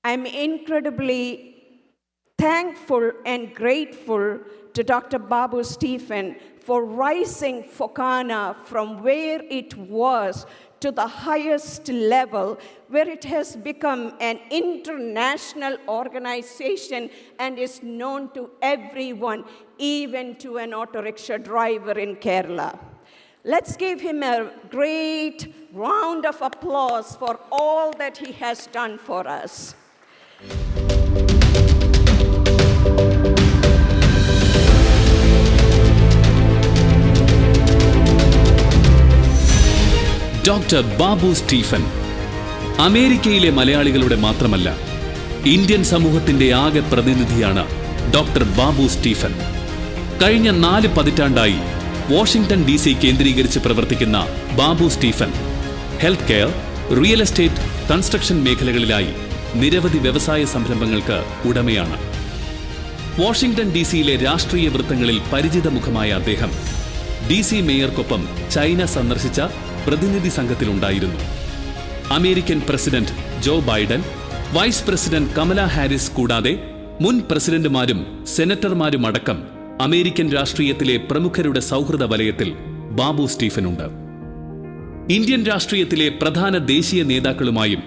I'm incredibly thankful and grateful to Dr. Babu Stephen for rising Fokana from where it was to the highest level, where it has become an international organization and is known to everyone, even to an auto rickshaw driver in Kerala. Let's give him a great round of applause for all that he has done for us. Doctor Babu Stephen അമേരിക്കയിലെ മലയാളികളുടെ മാത്രമല്ല, Indian സമൂഹത്തിന്റെ ആകെ പ്രതിനിധിയാണ് doctor Babu Stephen. കഴിഞ്ഞ 4 പതിറ്റാണ്ടായി Washington DC കേന്ദ്രീകരിച്ച് പ്രവർത്തിക്കുന്ന Babu Stephen health care, real estate, construction മേഖലകളിലായി നിരവധി വ്യവസായ സംരംഭങ്ങൾക്ക് ഉടമയാണ്. വാഷിംഗ്ടൺ DCയിലെ രാഷ്ട്രീയ വൃത്തങ്ങളിൽ പരിചിത മുഖമായ അദ്ദേഹം DC മേയർക്കൊപ്പം ചൈന സന്ദർശിച്ച പ്രതിനിധി സംഘത്തിലുണ്ടായിരുന്നു. American president Joe Biden, vice president Kamala Harris കൂടാതെ മുൻ പ്രസിഡന്റുമാരും സെനറ്റർമാരും അടക്കം അമേരിക്കൻ രാഷ്ട്രീയത്തിലെ പ്രമുഖരുടെ സൗഹൃദ വലയത്തിൽ ബാബു സ്റ്റീഫനുണ്ട്. ഇന്ത്യൻ രാഷ്ട്രീയത്തിലെ പ്രധാന ദേശീയ നേതാക്കളുമായും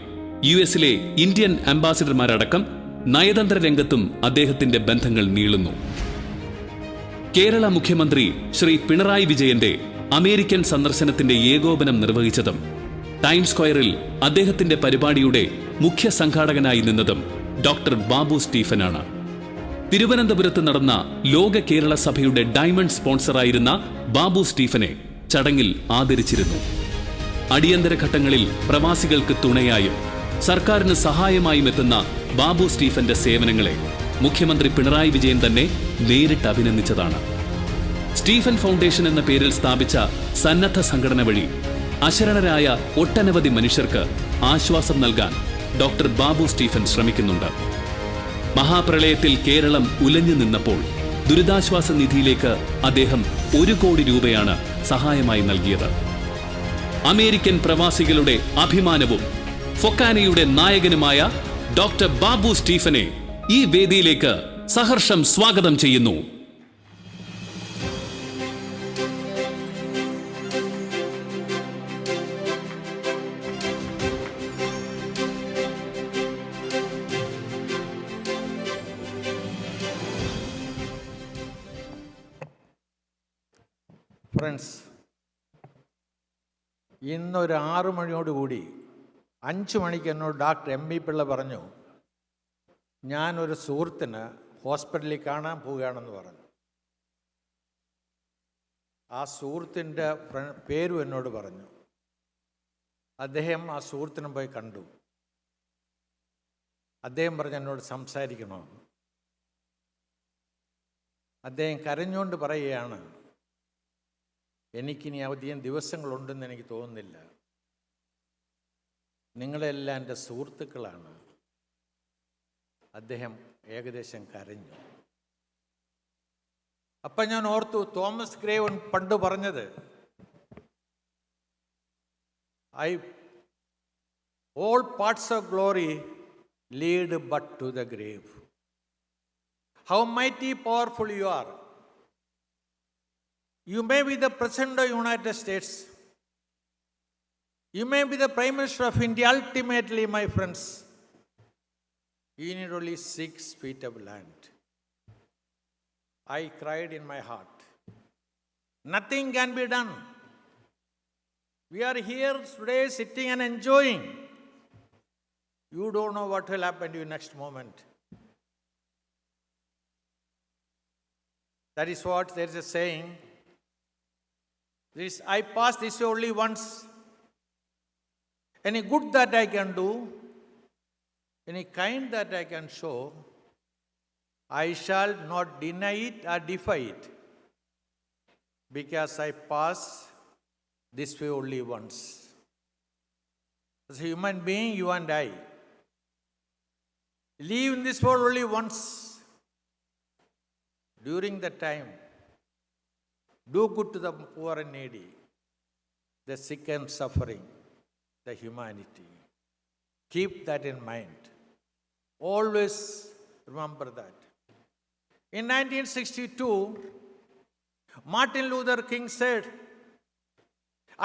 US-ലെ ഇന്ത്യൻ അംബാസിഡർമാരടക്കം നയതന്ത്ര രംഗത്തും അദ്ദേഹത്തിന്റെ ബന്ധങ്ങൾ നീളുന്നു. കേരള മുഖ്യമന്ത്രി ശ്രീ പിണറായി വിജയന്റെ അമേരിക്കൻ സന്ദർശനത്തിന്റെ ഏകോപനം നിർവഹിച്ചതും ടൈം സ്ക്വയറിൽ അദ്ദേഹത്തിന്റെ പരിപാടിയുടെ മുഖ്യ സംഘാടകനായി നിന്നതും ഡോക്ടർ ബാബു സ്റ്റീഫനാണ്. തിരുവനന്തപുരത്ത് നടന്ന ലോക കേരള സഭയുടെ ഡയമണ്ട് സ്പോൺസറായിരുന്ന ബാബു സ്റ്റീഫനെ ചടങ്ങിൽ ആദരിച്ചിരുന്നു. അടിയന്തര ഘട്ടങ്ങളിൽ പ്രവാസികൾക്ക് തുണയായും സർക്കാരിന് സഹായമായും എത്തുന്ന ബാബു സ്റ്റീഫന്റെ സേവനങ്ങളെ മുഖ്യമന്ത്രി പിണറായി വിജയൻ തന്നെ നേരിട്ട് അഭിനന്ദിച്ചതാണ്. സ്റ്റീഫൻ ഫൗണ്ടേഷൻ എന്ന പേരിൽ സ്ഥാപിച്ച സന്നദ്ധ സംഘടന വഴി അശരണരായ ഒട്ടനവധി മനുഷ്യർക്ക് ആശ്വാസം നൽകാൻ ഡോക്ടർ ബാബു സ്റ്റീഫൻ ശ്രമിക്കുന്നുണ്ട്. മഹാപ്രളയത്തിൽ കേരളം ഉലഞ്ഞു നിന്നപ്പോൾ ദുരിതാശ്വാസ നിധിയിലേക്ക് അദ്ദേഹം 1 കോടി രൂപയാണ് സഹായമായി നൽകിയത്. അമേരിക്കൻ പ്രവാസികളുടെ അഭിമാനവും ഫൊക്കാനയുടെ നായകനുമായ ഡോക്ടർ ബാബു സ്റ്റീഫനെ ഈ വേദിയിലേക്ക് സഹർഷം സ്വാഗതം ചെയ്യുന്നു. ഫ്രണ്ട്സ്, ഇന്നൊരു 6 മണിയോടുകൂടി 5 മണിക്ക് എന്നോട് ഡോക്ടർ എം ബി പിള്ള പറഞ്ഞു, ഞാനൊരു സുഹൃത്തിന് ഹോസ്പിറ്റലിൽ കാണാൻ പോവുകയാണെന്ന് പറഞ്ഞു. ആ സുഹൃത്തിൻ്റെ പേരും എന്നോട് പറഞ്ഞു. അദ്ദേഹം ആ സുഹൃത്തിനും പോയി കണ്ടു. അദ്ദേഹം പറഞ്ഞു എന്നോട് സംസാരിക്കണമെന്ന്. അദ്ദേഹം കരഞ്ഞുകൊണ്ട് പറയുകയാണ്, എനിക്കിനി അധികം ദിവസങ്ങളുണ്ടെന്ന് എനിക്ക് തോന്നുന്നില്ല. നിങ്ങളെല്ലാം എൻ്റെ സുഹൃത്തുക്കളാണ്. അദ്ദേഹം ഏകദേശം കരഞ്ഞു. അപ്പം ഞാൻ ഓർത്തു, തോമസ് ഗ്രേവൻ പണ്ട് പറഞ്ഞത്, all parts of glory lead but to the grave. How mighty powerful you are. You may be the President of the United States. You may be the Prime Minister of India. Ultimately, my friends, you need only 6 feet of land. I cried in my heart. Nothing can be done. We are here today sitting and enjoying. You don't know what will happen to you next moment. That is what there is a saying. I pass this way only once. Any good that I can do, any kind that I can show, I shall not deny it or defy it, because I pass this way only once. As a human being, you and I live in this world only once. During that time, do good to the poor and needy, the sick and suffering, the humanity. Keep that in mind. Always remember that. In 1962, Martin Luther King said,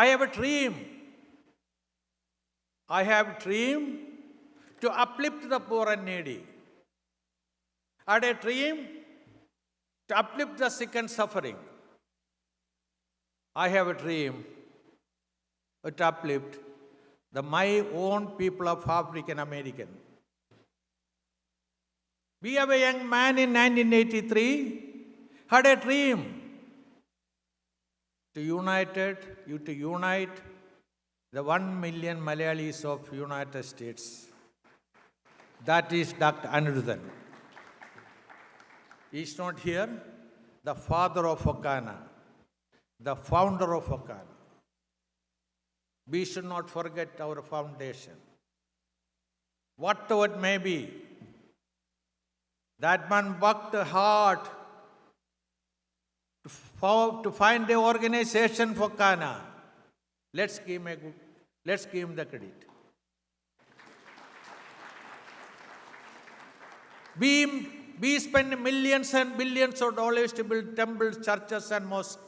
I have a dream. I have a dream to uplift the poor and needy. I had a dream to uplift the sick and suffering. I have a dream to uplift my own people of African American. We have a young man in 1983 had a dream to unite the 1 million Malayalis of United States. That is Dr. Anirudhan. He is not here, the father of Focana, the founder of Focana. We should not forget our foundation. Whatever it may be, that man worked hard to find the organization Focana. Let's give him the credit. We spend millions and billions of dollars to build temples, churches, and mosques.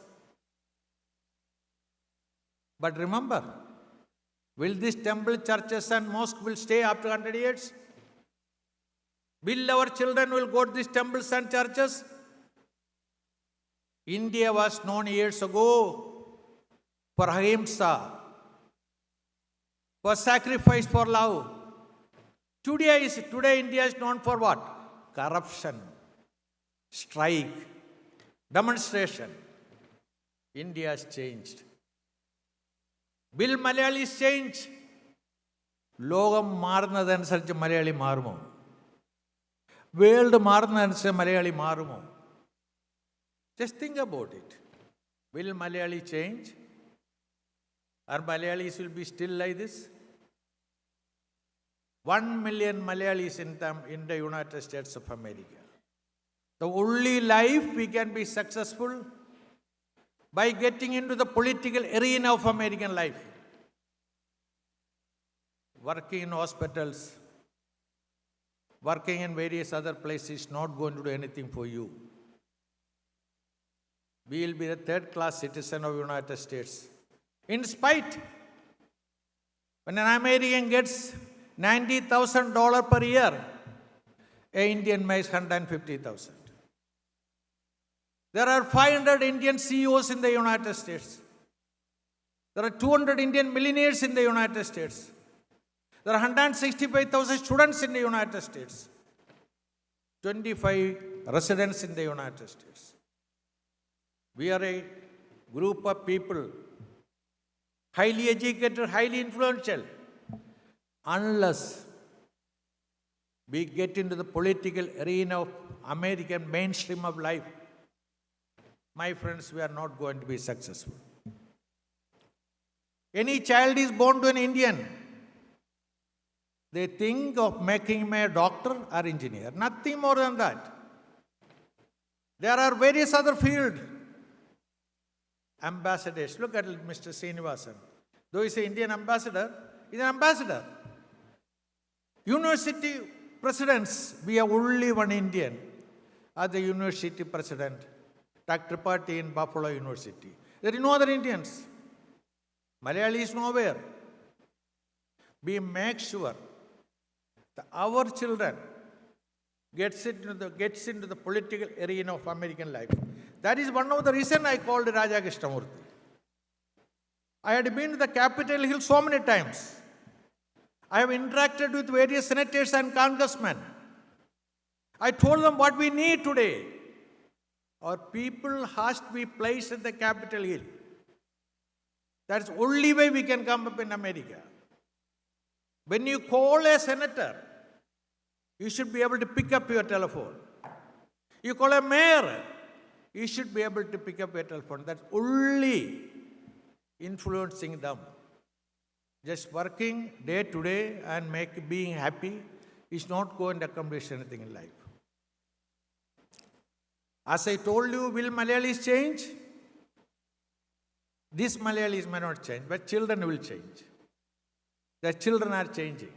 But remember, will these temple, churches, and mosques will stay after 100 years? Will our children will go to these temples and churches? India was known years ago for ahimsa, for sacrifice for love. Today India is known for what? Corruption, strike, demonstration. India has changed. Will Malayalis change? ലോകം മാറുന്നതനുസരിച്ച് മലയാളി മാറുമോ? World മാറുന്നതനുസരിച്ച് Malayali മാറുമോ? Just think about it. Will Malayali change? Or Malayalis will be still like this? 1 million Malayalis in the United States of America. The only life we can be successful by getting into the political arena of American life. Working in hospitals, working in various other places is not going to do anything for you. We will be a third-class citizen of the United States. In spite, when an American gets $90,000 per year, an Indian makes $150,000. There are 500 Indian CEOs in the United States. There are 200 Indian millionaires in the United States. There are 165,000 students in the United States. 25 residents in the United States. We are a group of people, highly educated, highly influential. Unless we get into the political arena of American mainstream of life, my friends, we are not going to be successful. Any child is born to an Indian, they think of making him a doctor or engineer. Nothing more than that. There are various other fields. Ambassadors. Look at Mr. Srinivasan. Though he's an Indian ambassador, he's an ambassador. University presidents, we have only one Indian as the university president, Dr. Tripathi in Buffalo University. There are no other Indians. Malayali is nowhere. We make sure that our children gets into the political arena of American life. That is one of the reasons I called Raja Krishnamurthy. I had been to the Capitol Hill so many times. I have interacted with various senators and congressmen. I told them what we need today. Our people has to be placed at the Capitol Hill. That's the only way we can come up in America. When you call a senator, you should be able to pick up your telephone. You call a mayor, you should be able to pick up your telephone. That's only influencing them. Just working day to day and being happy is not going to accomplish anything in life. As I told you, will Malayalis change? These Malayalis may not change, but children will change. The children are changing.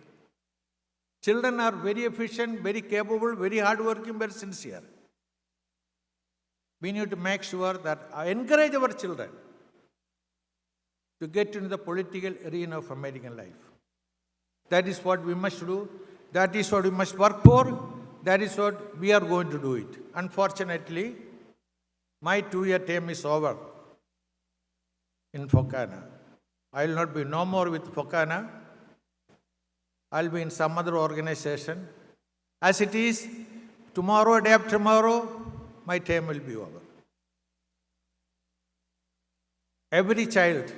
Children are very efficient, very capable, very hardworking, very sincere. We need to make sure that I encourage our children to get into the political arena of American life. That is what we must do. That is what we must work for. That is what we are going to do it. Unfortunately, my 2-year term is over in Fokana. I will not be no more with Fokana. I will be in some other organization. As it is, tomorrow, day after tomorrow, my term will be over. Every child,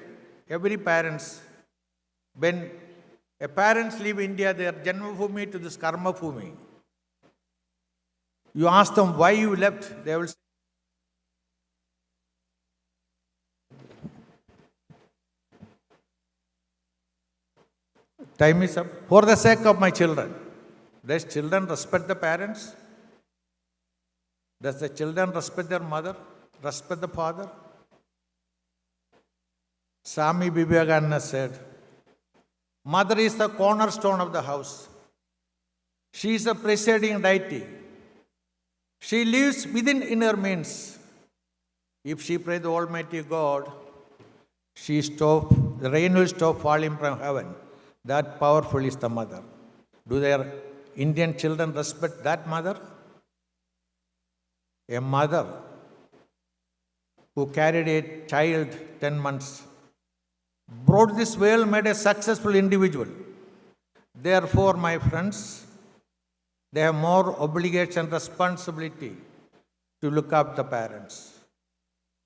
every parents, when a parents leave India, their Janmabhoomi to this Karma Bhoomi, you ask them why you left, they will say, time is up. For the sake of my children. Does children respect the parents? Does the children respect their mother? Respect the father? Swami Vivekananda said, mother is the cornerstone of the house. She is the presiding deity. She lives within inner means. If she pray the Almighty God, the rain will stop falling from heaven. That powerful is the mother. Do their Indian children respect that mother? A mother who carried a child 10 months, brought this world, made a successful individual. Therefore, my friends, they have more obligation and responsibility to look up the parents.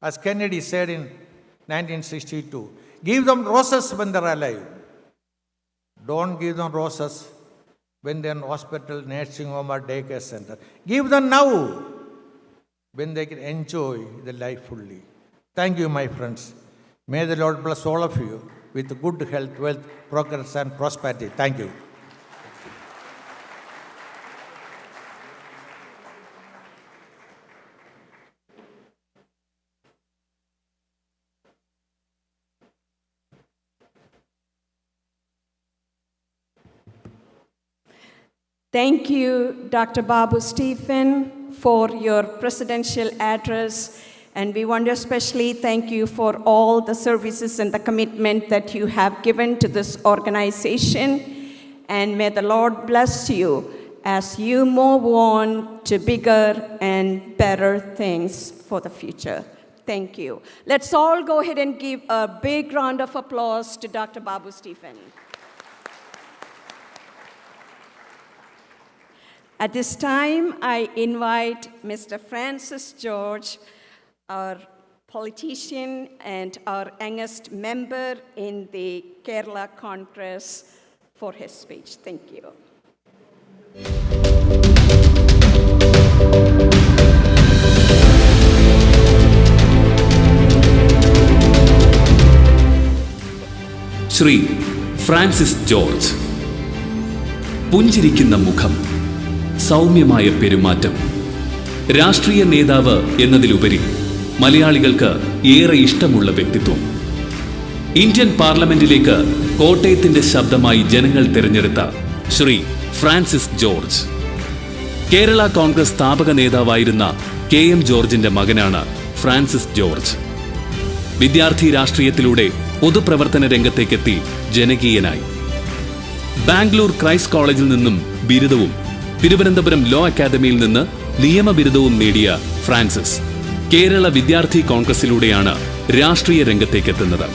As Kennedy said in 1962, give them roses when they're alive. Don't give them roses when they're in hospital, nursing home, or daycare center. Give them now, when they can enjoy the life fully. Thank you, my friends. May the Lord bless all of you with good health, wealth, progress, and prosperity. Thank you. Thank you, Dr. Babu Stephen, for your presidential address. And we want to especially thank you for all the services and the commitment that you have given to this organization. And may the Lord bless you as you move on to bigger and better things for the future. Thank you. Let's all go ahead and give a big round of applause to Dr. Babu Stephen. At this time, I invite Mr. Francis George, our politician and our youngest member in the Kerala Congress, for his speech. Thank you. Shri Francis George. പുഞ്ചിരിക്കുന്ന മുഖം, സൗമ്യമായ പെരുമാറ്റം, രാഷ്ട്രീയ നേതാവ് എന്നതിലുപരി മലയാളികൾക്ക് ഏറെ ഇഷ്ടമുള്ള വ്യക്തിത്വം. ഇന്ത്യൻ പാർലമെന്റിലേക്ക് കോട്ടയത്തിന്റെ ശബ്ദമായി ജനങ്ങൾ തിരഞ്ഞെടുത്ത ശ്രീ ഫ്രാൻസിസ് ജോർജ്. കേരള കോൺഗ്രസ് സ്ഥാപക നേതാവായിരുന്ന KM ജോർജിന്റെ മകനാണ് ഫ്രാൻസിസ് ജോർജ്. വിദ്യാർത്ഥി രാഷ്ട്രീയത്തിലൂടെ പൊതുപ്രവർത്തന രംഗത്തേക്കെത്തി ജനകീയനായി. ബാംഗ്ലൂർ ക്രൈസ്റ്റ് കോളേജിൽ നിന്നും ബിരുദവും തിരുവനന്തപുരം ലോ അക്കാദമിയിൽ നിന്ന് നിയമബിരുദവും നേടിയ ഫ്രാൻസിസ് കേരള വിദ്യാർത്ഥി കോൺഗ്രസിലൂടെയാണ് രാഷ്ട്രീയ രംഗത്തേക്കെത്തുന്നത്.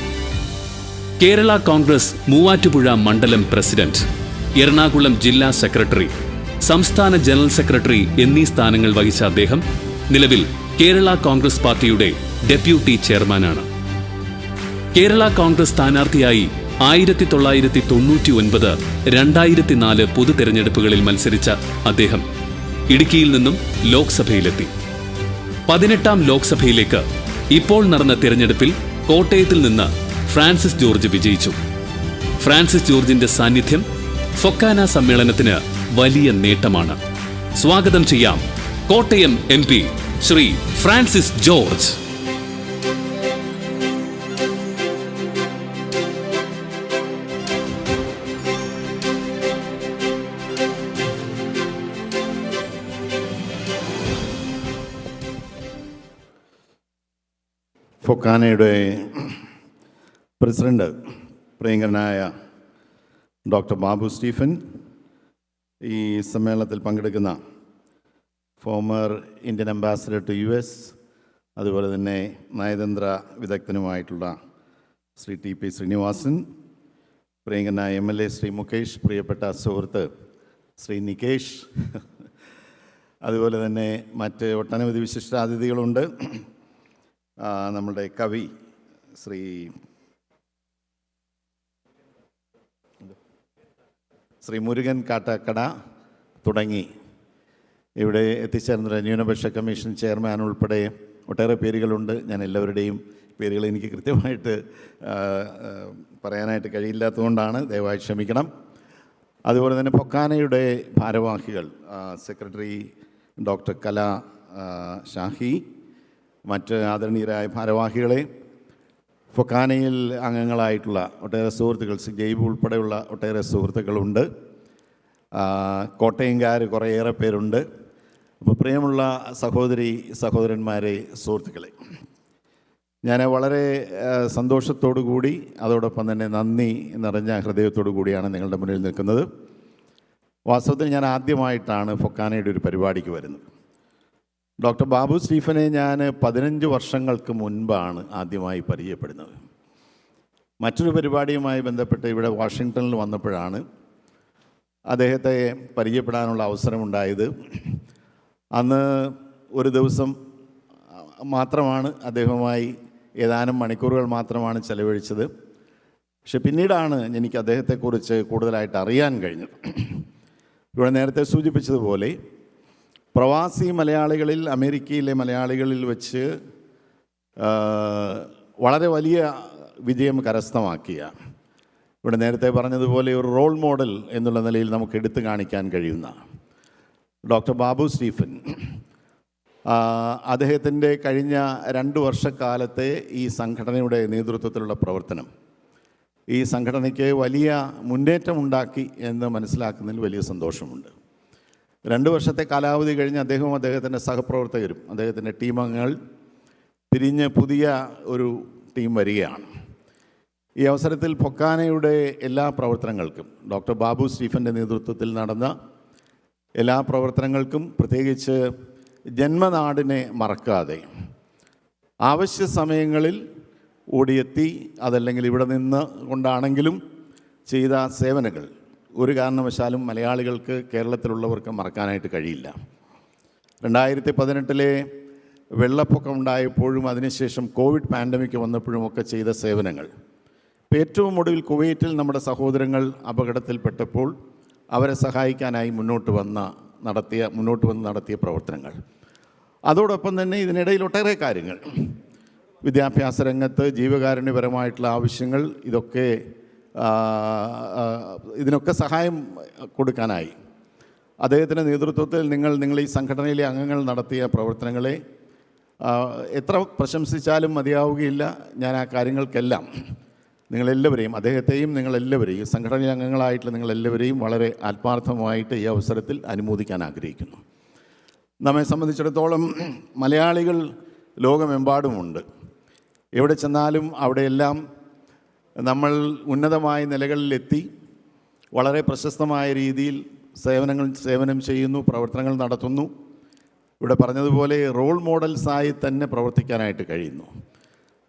കേരള കോൺഗ്രസ് മൂവാറ്റുപുഴ മണ്ഡലം പ്രസിഡന്റ്, എറണാകുളം ജില്ലാ സെക്രട്ടറി, സംസ്ഥാന ജനറൽ സെക്രട്ടറി എന്നീ സ്ഥാനങ്ങൾ വഹിച്ച അദ്ദേഹം നിലവിൽ കേരള കോൺഗ്രസ് പാർട്ടിയുടെ ഡെപ്യൂട്ടി ചെയർമാനാണ്. കേരള കോൺഗ്രസ് സ്ഥാനാർത്ഥിയായി 1999, 2004 പൊതു തെരഞ്ഞെടുപ്പുകളിൽ മത്സരിച്ച അദ്ദേഹം ഇടുക്കിയിൽ നിന്നും ലോക്സഭയിലെത്തി. 18ാം ലോക്സഭയിലേക്ക് ഇപ്പോൾ നടന്ന തിരഞ്ഞെടുപ്പിൽ കോട്ടയത്തിൽ നിന്ന് ഫ്രാൻസിസ് ജോർജ് വിജയിച്ചു. ഫ്രാൻസിസ് ജോർജിന്റെ സാന്നിധ്യം ഫൊക്കാന സമ്മേളനത്തിന് വലിയ നേട്ടമാണ്. സ്വാഗതം ചെയ്യാം Kottayam MP Shri Francis George. ഫൊക്കാനയുടെ പ്രസിഡന്റ് പ്രിയങ്കരനായ ഡോക്ടർ ബാബു സ്റ്റീഫൻ, ഈ സമ്മേളനത്തിൽ പങ്കെടുക്കുന്ന former Indian ambassador to US, അതുപോലെ തന്നെ നയതന്ത്ര വിദഗ്ധനുമായിട്ടുള്ള ശ്രീ TP ശ്രീനിവാസൻ, പ്രിയങ്കരനായ MLA ശ്രീ മുകേഷ്, പ്രിയപ്പെട്ട സുഹൃത്ത് ശ്രീ നികേഷ്, അതുപോലെ തന്നെ മറ്റ് ഒട്ടനവധി വിശിഷ്ടാതിഥികളുണ്ട്. നമ്മുടെ കവി ശ്രീ മുരുകൻ കാട്ടാക്കട തുടങ്ങി ഇവിടെ എത്തിച്ചേർന്ന ന്യൂനപക്ഷ കമ്മീഷൻ ചെയർമാൻ ഉൾപ്പെടെ ഒട്ടേറെ പേരുകളുണ്ട്. ഞാൻ എല്ലാവരുടെയും പേരുകൾ എനിക്ക് കൃത്യമായിട്ട് പറയാനായിട്ട് കഴിയില്ലാത്തതുകൊണ്ടാണ്, ദയവായി ക്ഷമിക്കണം. അതുപോലെ തന്നെ ഫൊക്കാനയുടെ ഭാരവാഹികൾ, സെക്രട്ടറി ഡോക്ടർ കല ഷാഹി, മറ്റ് ആദരണീയരായ ഭാരവാഹികളെ, ഫൊക്കാനയിൽ അംഗങ്ങളായിട്ടുള്ള ഒട്ടേറെ സുഹൃത്തുക്കൾ, ജൈബ് ഉൾപ്പെടെയുള്ള ഒട്ടേറെ സുഹൃത്തുക്കളുണ്ട്. കോട്ടയംകാർ കുറേയേറെ പേരുണ്ട്. അപ്പോൾ പ്രിയമുള്ള സഹോദരന്മാരെ, സുഹൃത്തുക്കളെ, ഞാൻ വളരെ സന്തോഷത്തോടു കൂടി അതോടൊപ്പം തന്നെ നന്ദി നിറഞ്ഞ ഹൃദയത്തോടു കൂടിയാണ് നിങ്ങളുടെ മുന്നിൽ നിൽക്കുന്നത്. വാസ്തവത്തിൽ ഞാൻ ആദ്യമായിട്ടാണ് ഫൊക്കാനയുടെ ഒരു പരിപാടിക്ക് വരുന്നത്. ഡോക്ടർ ബാബു സ്റ്റീഫനെ ഞാൻ 15 വർഷങ്ങൾക്ക് മുൻപാണ് ആദ്യമായി പരിചയപ്പെടുന്നത്. മറ്റൊരു പരിപാടിയുമായി ബന്ധപ്പെട്ട് ഇവിടെ വാഷിങ്ടണിൽ വന്നപ്പോഴാണ് അദ്ദേഹത്തെ പരിചയപ്പെടാനുള്ള അവസരമുണ്ടായത്. അന്ന് ഒരു ദിവസം മാത്രമാണ് അദ്ദേഹവുമായി ഏതാനും മണിക്കൂറുകൾ മാത്രമാണ് ചെലവഴിച്ചത്. പക്ഷെ പിന്നീടാണ് എനിക്ക് അദ്ദേഹത്തെക്കുറിച്ച് കൂടുതലായിട്ട് അറിയാൻ കഴിഞ്ഞത്. ഇവിടെ നേരത്തെ സൂചിപ്പിച്ചതുപോലെ പ്രവാസി മലയാളികളിൽ, അമേരിക്കയിലെ മലയാളികളിൽ വെച്ച് വളരെ വലിയ വിജയം കരസ്ഥമാക്കിയ, ഇവിടെ നേരത്തെ പറഞ്ഞതുപോലെ ഒരു റോൾ മോഡൽ എന്നുള്ള നിലയിൽ നമുക്ക് എടുത്തു കാണിക്കാൻ കഴിയുന്ന ഡോക്ടർ ബാബു സ്റ്റീഫൻ, അദ്ദേഹത്തിൻ്റെ കഴിഞ്ഞ 2 വർഷക്കാലത്തെ ഈ സംഘടനയുടെ നേതൃത്വത്തിലുള്ള പ്രവർത്തനം ഈ സംഘടനയ്ക്ക് വലിയ മുന്നേറ്റമുണ്ടാക്കി എന്ന് മനസ്സിലാക്കുന്നതിൽ വലിയ സന്തോഷമുണ്ട്. 2 വർഷത്തെ കാലാവധി കഴിഞ്ഞ് അദ്ദേഹവും അദ്ദേഹത്തിൻ്റെ സഹപ്രവർത്തകരും അദ്ദേഹത്തിൻ്റെ ടീമംഗങ്ങൾ പിരിഞ്ഞ് പുതിയ ഒരു ടീം വരികയാണ്. ഈ അവസരത്തിൽ ഫൊക്കാനയുടെ എല്ലാ പ്രവർത്തനങ്ങൾക്കും, ഡോക്ടർ ബാബു സ്റ്റീഫൻ്റെ നേതൃത്വത്തിൽ നടന്ന എല്ലാ പ്രവർത്തനങ്ങൾക്കും, പ്രത്യേകിച്ച് ജന്മനാടിനെ മറക്കാതെ ആവശ്യ സമയങ്ങളിൽ ഓടിയെത്തി, അതല്ലെങ്കിൽ ഇവിടെ നിന്ന് കൊണ്ടാണെങ്കിലും ചെയ്ത സേവനങ്ങൾ ഒരു കാരണവശാലും മലയാളികൾക്ക്, കേരളത്തിലുള്ളവർക്ക് മറക്കാനായിട്ട് കഴിയില്ല. 2018 വെള്ളപ്പൊക്കം ഉണ്ടായപ്പോഴും അതിനുശേഷം കോവിഡ് പാൻഡമിക് വന്നപ്പോഴും ഒക്കെ ചെയ്ത സേവനങ്ങൾ, ഏറ്റവും ഒടുവിൽ കുവൈറ്റിൽ നമ്മുടെ സഹോദരങ്ങൾ അപകടത്തിൽപ്പെട്ടപ്പോൾ അവരെ സഹായിക്കാനായി മുന്നോട്ട് വന്ന് നടത്തിയ പ്രവർത്തനങ്ങൾ, അതോടൊപ്പം തന്നെ ഇതിനിടയിൽ ഒട്ടേറെ കാര്യങ്ങൾ, വിദ്യാഭ്യാസ രംഗത്ത് ജീവകാരുണ്യപരമായിട്ടുള്ള ആവശ്യങ്ങൾ, ഇതിനൊക്കെ സഹായം കൊടുക്കാനായി അദ്ദേഹത്തിൻ്റെ നേതൃത്വത്തിൽ നിങ്ങൾ ഈ സംഘടനയിലെ അംഗങ്ങൾ നടത്തിയ പ്രവർത്തനങ്ങളെ എത്ര പ്രശംസിച്ചാലും മതിയാവുകയില്ല. ഞാൻ ആ കാര്യങ്ങൾക്കെല്ലാം നിങ്ങളെല്ലാവരെയും, അദ്ദേഹത്തെയും നിങ്ങളെല്ലാവരെയും, സംഘടനയിലെ അംഗങ്ങളായിട്ടുള്ള നിങ്ങളെല്ലാവരെയും വളരെ ആത്മാർത്ഥമായിട്ട് ഈ അവസരത്തിൽ അനുമോദിക്കാൻ ആഗ്രഹിക്കുന്നു. നമ്മെ സംബന്ധിച്ചിടത്തോളം മലയാളികൾ ലോകമെമ്പാടുമുണ്ട്. എവിടെ ചെന്നാലും അവിടെയെല്ലാം നമ്മൾ ഉന്നതമായ നിലകളിലെത്തി വളരെ പ്രശസ്തമായ രീതിയിൽ സേവനം ചെയ്യുന്നു, പ്രവർത്തനങ്ങൾ നടത്തുന്നു. ഇവിടെ പറഞ്ഞതുപോലെ റോൾ മോഡൽസായി തന്നെ പ്രവർത്തിക്കാനായിട്ട് കഴിയുന്നു.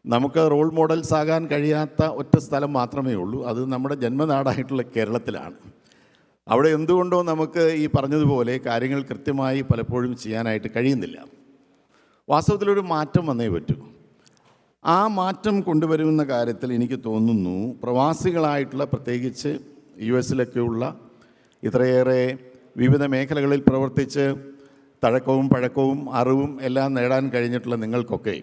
നമുക്ക് റോൾ മോഡൽസ് ആകാൻ കഴിയാത്ത ഒറ്റ സ്ഥലം മാത്രമേ ഉള്ളൂ, അത് നമ്മുടെ ജന്മനാടായിട്ടുള്ള കേരളത്തിലാണ്. അവിടെ എന്തുകൊണ്ടോ നമുക്ക് ഈ പറഞ്ഞതുപോലെ കാര്യങ്ങൾ കൃത്യമായി പലപ്പോഴും ചെയ്യാനായിട്ട് കഴിയുന്നില്ല. വാസ്തവത്തിലൊരു മാറ്റം വന്നേ പറ്റൂ. ആ മാറ്റം കൊണ്ടുവരുന്ന കാര്യത്തിൽ എനിക്ക് തോന്നുന്നു പ്രവാസികളായിട്ടുള്ള, പ്രത്യേകിച്ച് US-ലൊക്കെയുള്ള ഇത്രയേറെ വിവിധ മേഖലകളിൽ പ്രവർത്തിച്ച് തഴക്കവും പഴക്കവും അറിവും എല്ലാം നേടാൻ കഴിഞ്ഞിട്ടുള്ള നിങ്ങൾക്കൊക്കെ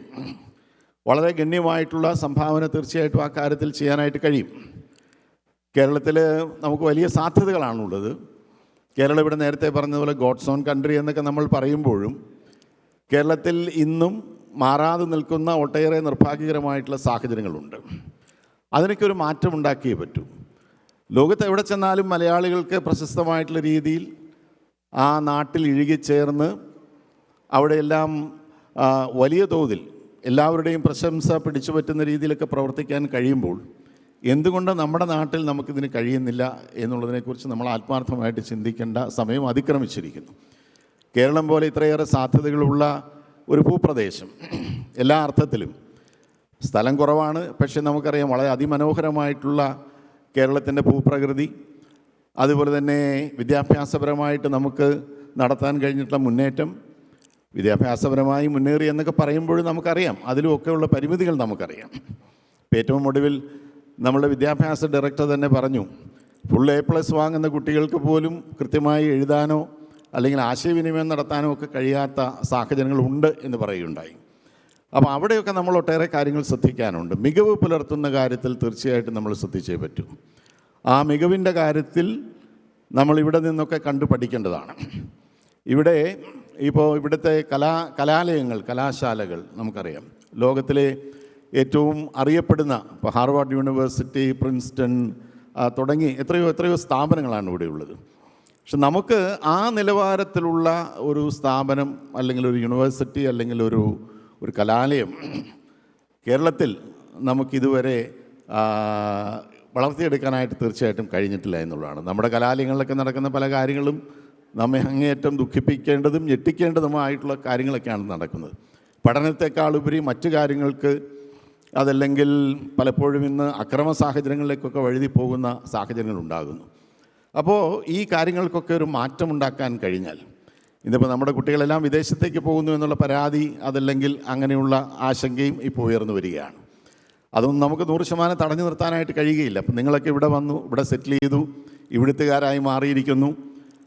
വളരെ ഗണ്യമായിട്ടുള്ള സംഭാവന തീർച്ചയായിട്ടും ആ കാര്യത്തിൽ ചെയ്യാനായിട്ട് കഴിയും. കേരളത്തിൽ നമുക്ക് വലിയ സാധ്യതകളാണുള്ളത്. കേരളം ഇവിടെ നേരത്തെ പറഞ്ഞതുപോലെ ഗോഡ്സ് ഓൺ കൺട്രി എന്നൊക്കെ നമ്മൾ പറയുമ്പോഴും കേരളത്തിൽ ഇന്നും മാറാതെ നിൽക്കുന്ന ഒട്ടേറെ നിർഭാഗ്യകരമായിട്ടുള്ള സാഹചര്യങ്ങളുണ്ട്. അതിനൊക്കെ ഒരു മാറ്റം ഉണ്ടാക്കിയേ പറ്റൂ. ലോകത്ത് എവിടെ ചെന്നാലും മലയാളികൾക്ക് പ്രശസ്തമായിട്ടുള്ള രീതിയിൽ ആ നാട്ടിൽ ഇഴുകിച്ചേർന്ന് അവിടെയെല്ലാം വലിയ തോതിൽ എല്ലാവരുടെയും പ്രശംസ പിടിച്ചു പറ്റുന്ന രീതിയിലൊക്കെ പ്രവർത്തിക്കാൻ കഴിയുമ്പോൾ എന്തുകൊണ്ട് നമ്മുടെ നാട്ടിൽ നമുക്കിതിന് കഴിയുന്നില്ല എന്നുള്ളതിനെക്കുറിച്ച് നമ്മൾ ആത്മാർത്ഥമായിട്ട് ചിന്തിക്കേണ്ട സമയം അതിക്രമിച്ചിരിക്കുന്നു. കേരളം പോലെ ഇത്രയേറെ സാധ്യതകളുള്ള ഒരു ഭൂപ്രദേശം, എല്ലാ അർത്ഥത്തിലും സ്ഥലം കുറവാണ്, പക്ഷേ നമുക്കറിയാം വളരെ അതിമനോഹരമായിട്ടുള്ള കേരളത്തിൻ്റെ ഭൂപ്രകൃതി, അതുപോലെ തന്നെ വിദ്യാഭ്യാസപരമായിട്ട് നമുക്ക് നടത്താൻ കഴിഞ്ഞിട്ടുള്ള മുന്നേറ്റം, വിദ്യാഭ്യാസപരമായി മുന്നേറി എന്നൊക്കെ പറയുമ്പോഴും നമുക്കറിയാം അതിലുമൊക്കെയുള്ള പരിമിതികൾ നമുക്കറിയാം. ഏറ്റവും ഒടുവിൽ നമ്മളുടെ വിദ്യാഭ്യാസ ഡയറക്ടർ തന്നെ പറഞ്ഞു, ഫുൾ A+ വാങ്ങുന്ന കുട്ടികൾക്ക് പോലും കൃത്യമായി എഴുതാനോ അല്ലെങ്കിൽ ആശയവിനിമയം നടത്താനോ ഒക്കെ കഴിയാത്ത സാഹചര്യങ്ങളുണ്ട് എന്ന് പറയുകയുണ്ടായി. അപ്പോൾ അവിടെയൊക്കെ നമ്മൾ ഒട്ടേറെ കാര്യങ്ങൾ ശ്രദ്ധിക്കാനുണ്ട്. മികവ് പുലർത്തുന്ന കാര്യത്തിൽ തീർച്ചയായിട്ടും നമ്മൾ ശ്രദ്ധിച്ചേ പറ്റൂ. ആ മികവിൻ്റെ കാര്യത്തിൽ നമ്മൾ ഇവിടെ നിന്നൊക്കെ കണ്ടു പഠിക്കേണ്ടതാണ്. ഇവിടെ ഇവിടുത്തെ കലാലയങ്ങൾ, കലാശാലകൾ നമുക്കറിയാം. ലോകത്തിലെ ഏറ്റവും അറിയപ്പെടുന്ന ഇപ്പോൾ ഹാർവാർഡ് യൂണിവേഴ്സിറ്റി, പ്രിൻസ്റ്റൺ തുടങ്ങി എത്രയോ സ്ഥാപനങ്ങളാണ് ഇവിടെയുള്ളത്. പക്ഷെ നമുക്ക് ആ നിലവാരത്തിലുള്ള ഒരു സ്ഥാപനം അല്ലെങ്കിൽ ഒരു യൂണിവേഴ്സിറ്റി അല്ലെങ്കിൽ ഒരു കലാലയം കേരളത്തിൽ നമുക്കിതുവരെ വളർത്തിയെടുക്കാനായിട്ട് തീർച്ചയായിട്ടും കഴിഞ്ഞിട്ടില്ല എന്നുള്ളതാണ്. നമ്മുടെ കലാലയങ്ങളിലൊക്കെ നടക്കുന്ന പല കാര്യങ്ങളും നമ്മെ അങ്ങേയറ്റം ദുഃഖിപ്പിക്കേണ്ടതും ഞെട്ടിക്കേണ്ടതുമായിട്ടുള്ള കാര്യങ്ങളൊക്കെയാണ് നടക്കുന്നത്. പഠനത്തെക്കാളുപരി മറ്റു കാര്യങ്ങൾക്ക്, അതല്ലെങ്കിൽ പലപ്പോഴും ഇന്ന് അക്രമ സാഹചര്യങ്ങളിലേക്കൊക്കെ വഴുതി പോകുന്ന സാഹചര്യങ്ങളുണ്ടാകുന്നു. അപ്പോൾ ഈ കാര്യങ്ങൾക്കൊക്കെ ഒരു മാറ്റമുണ്ടാക്കാൻ കഴിഞ്ഞാൽ, ഇതിപ്പോൾ നമ്മുടെ കുട്ടികളെല്ലാം വിദേശത്തേക്ക് പോകുന്നു എന്നുള്ള പരാതി, അതല്ലെങ്കിൽ അങ്ങനെയുള്ള ആശങ്കയും ഇപ്പോൾ ഉയർന്നു വരികയാണ്. അതൊന്നും നമുക്ക് 100% തടഞ്ഞു നിർത്താനായിട്ട് കഴിയുകയില്ല. അപ്പം നിങ്ങളൊക്കെ ഇവിടെ വന്നു, ഇവിടെ സെറ്റിൽ ചെയ്തു, ഇവിടുത്തുകാരായി മാറിയിരിക്കുന്നു.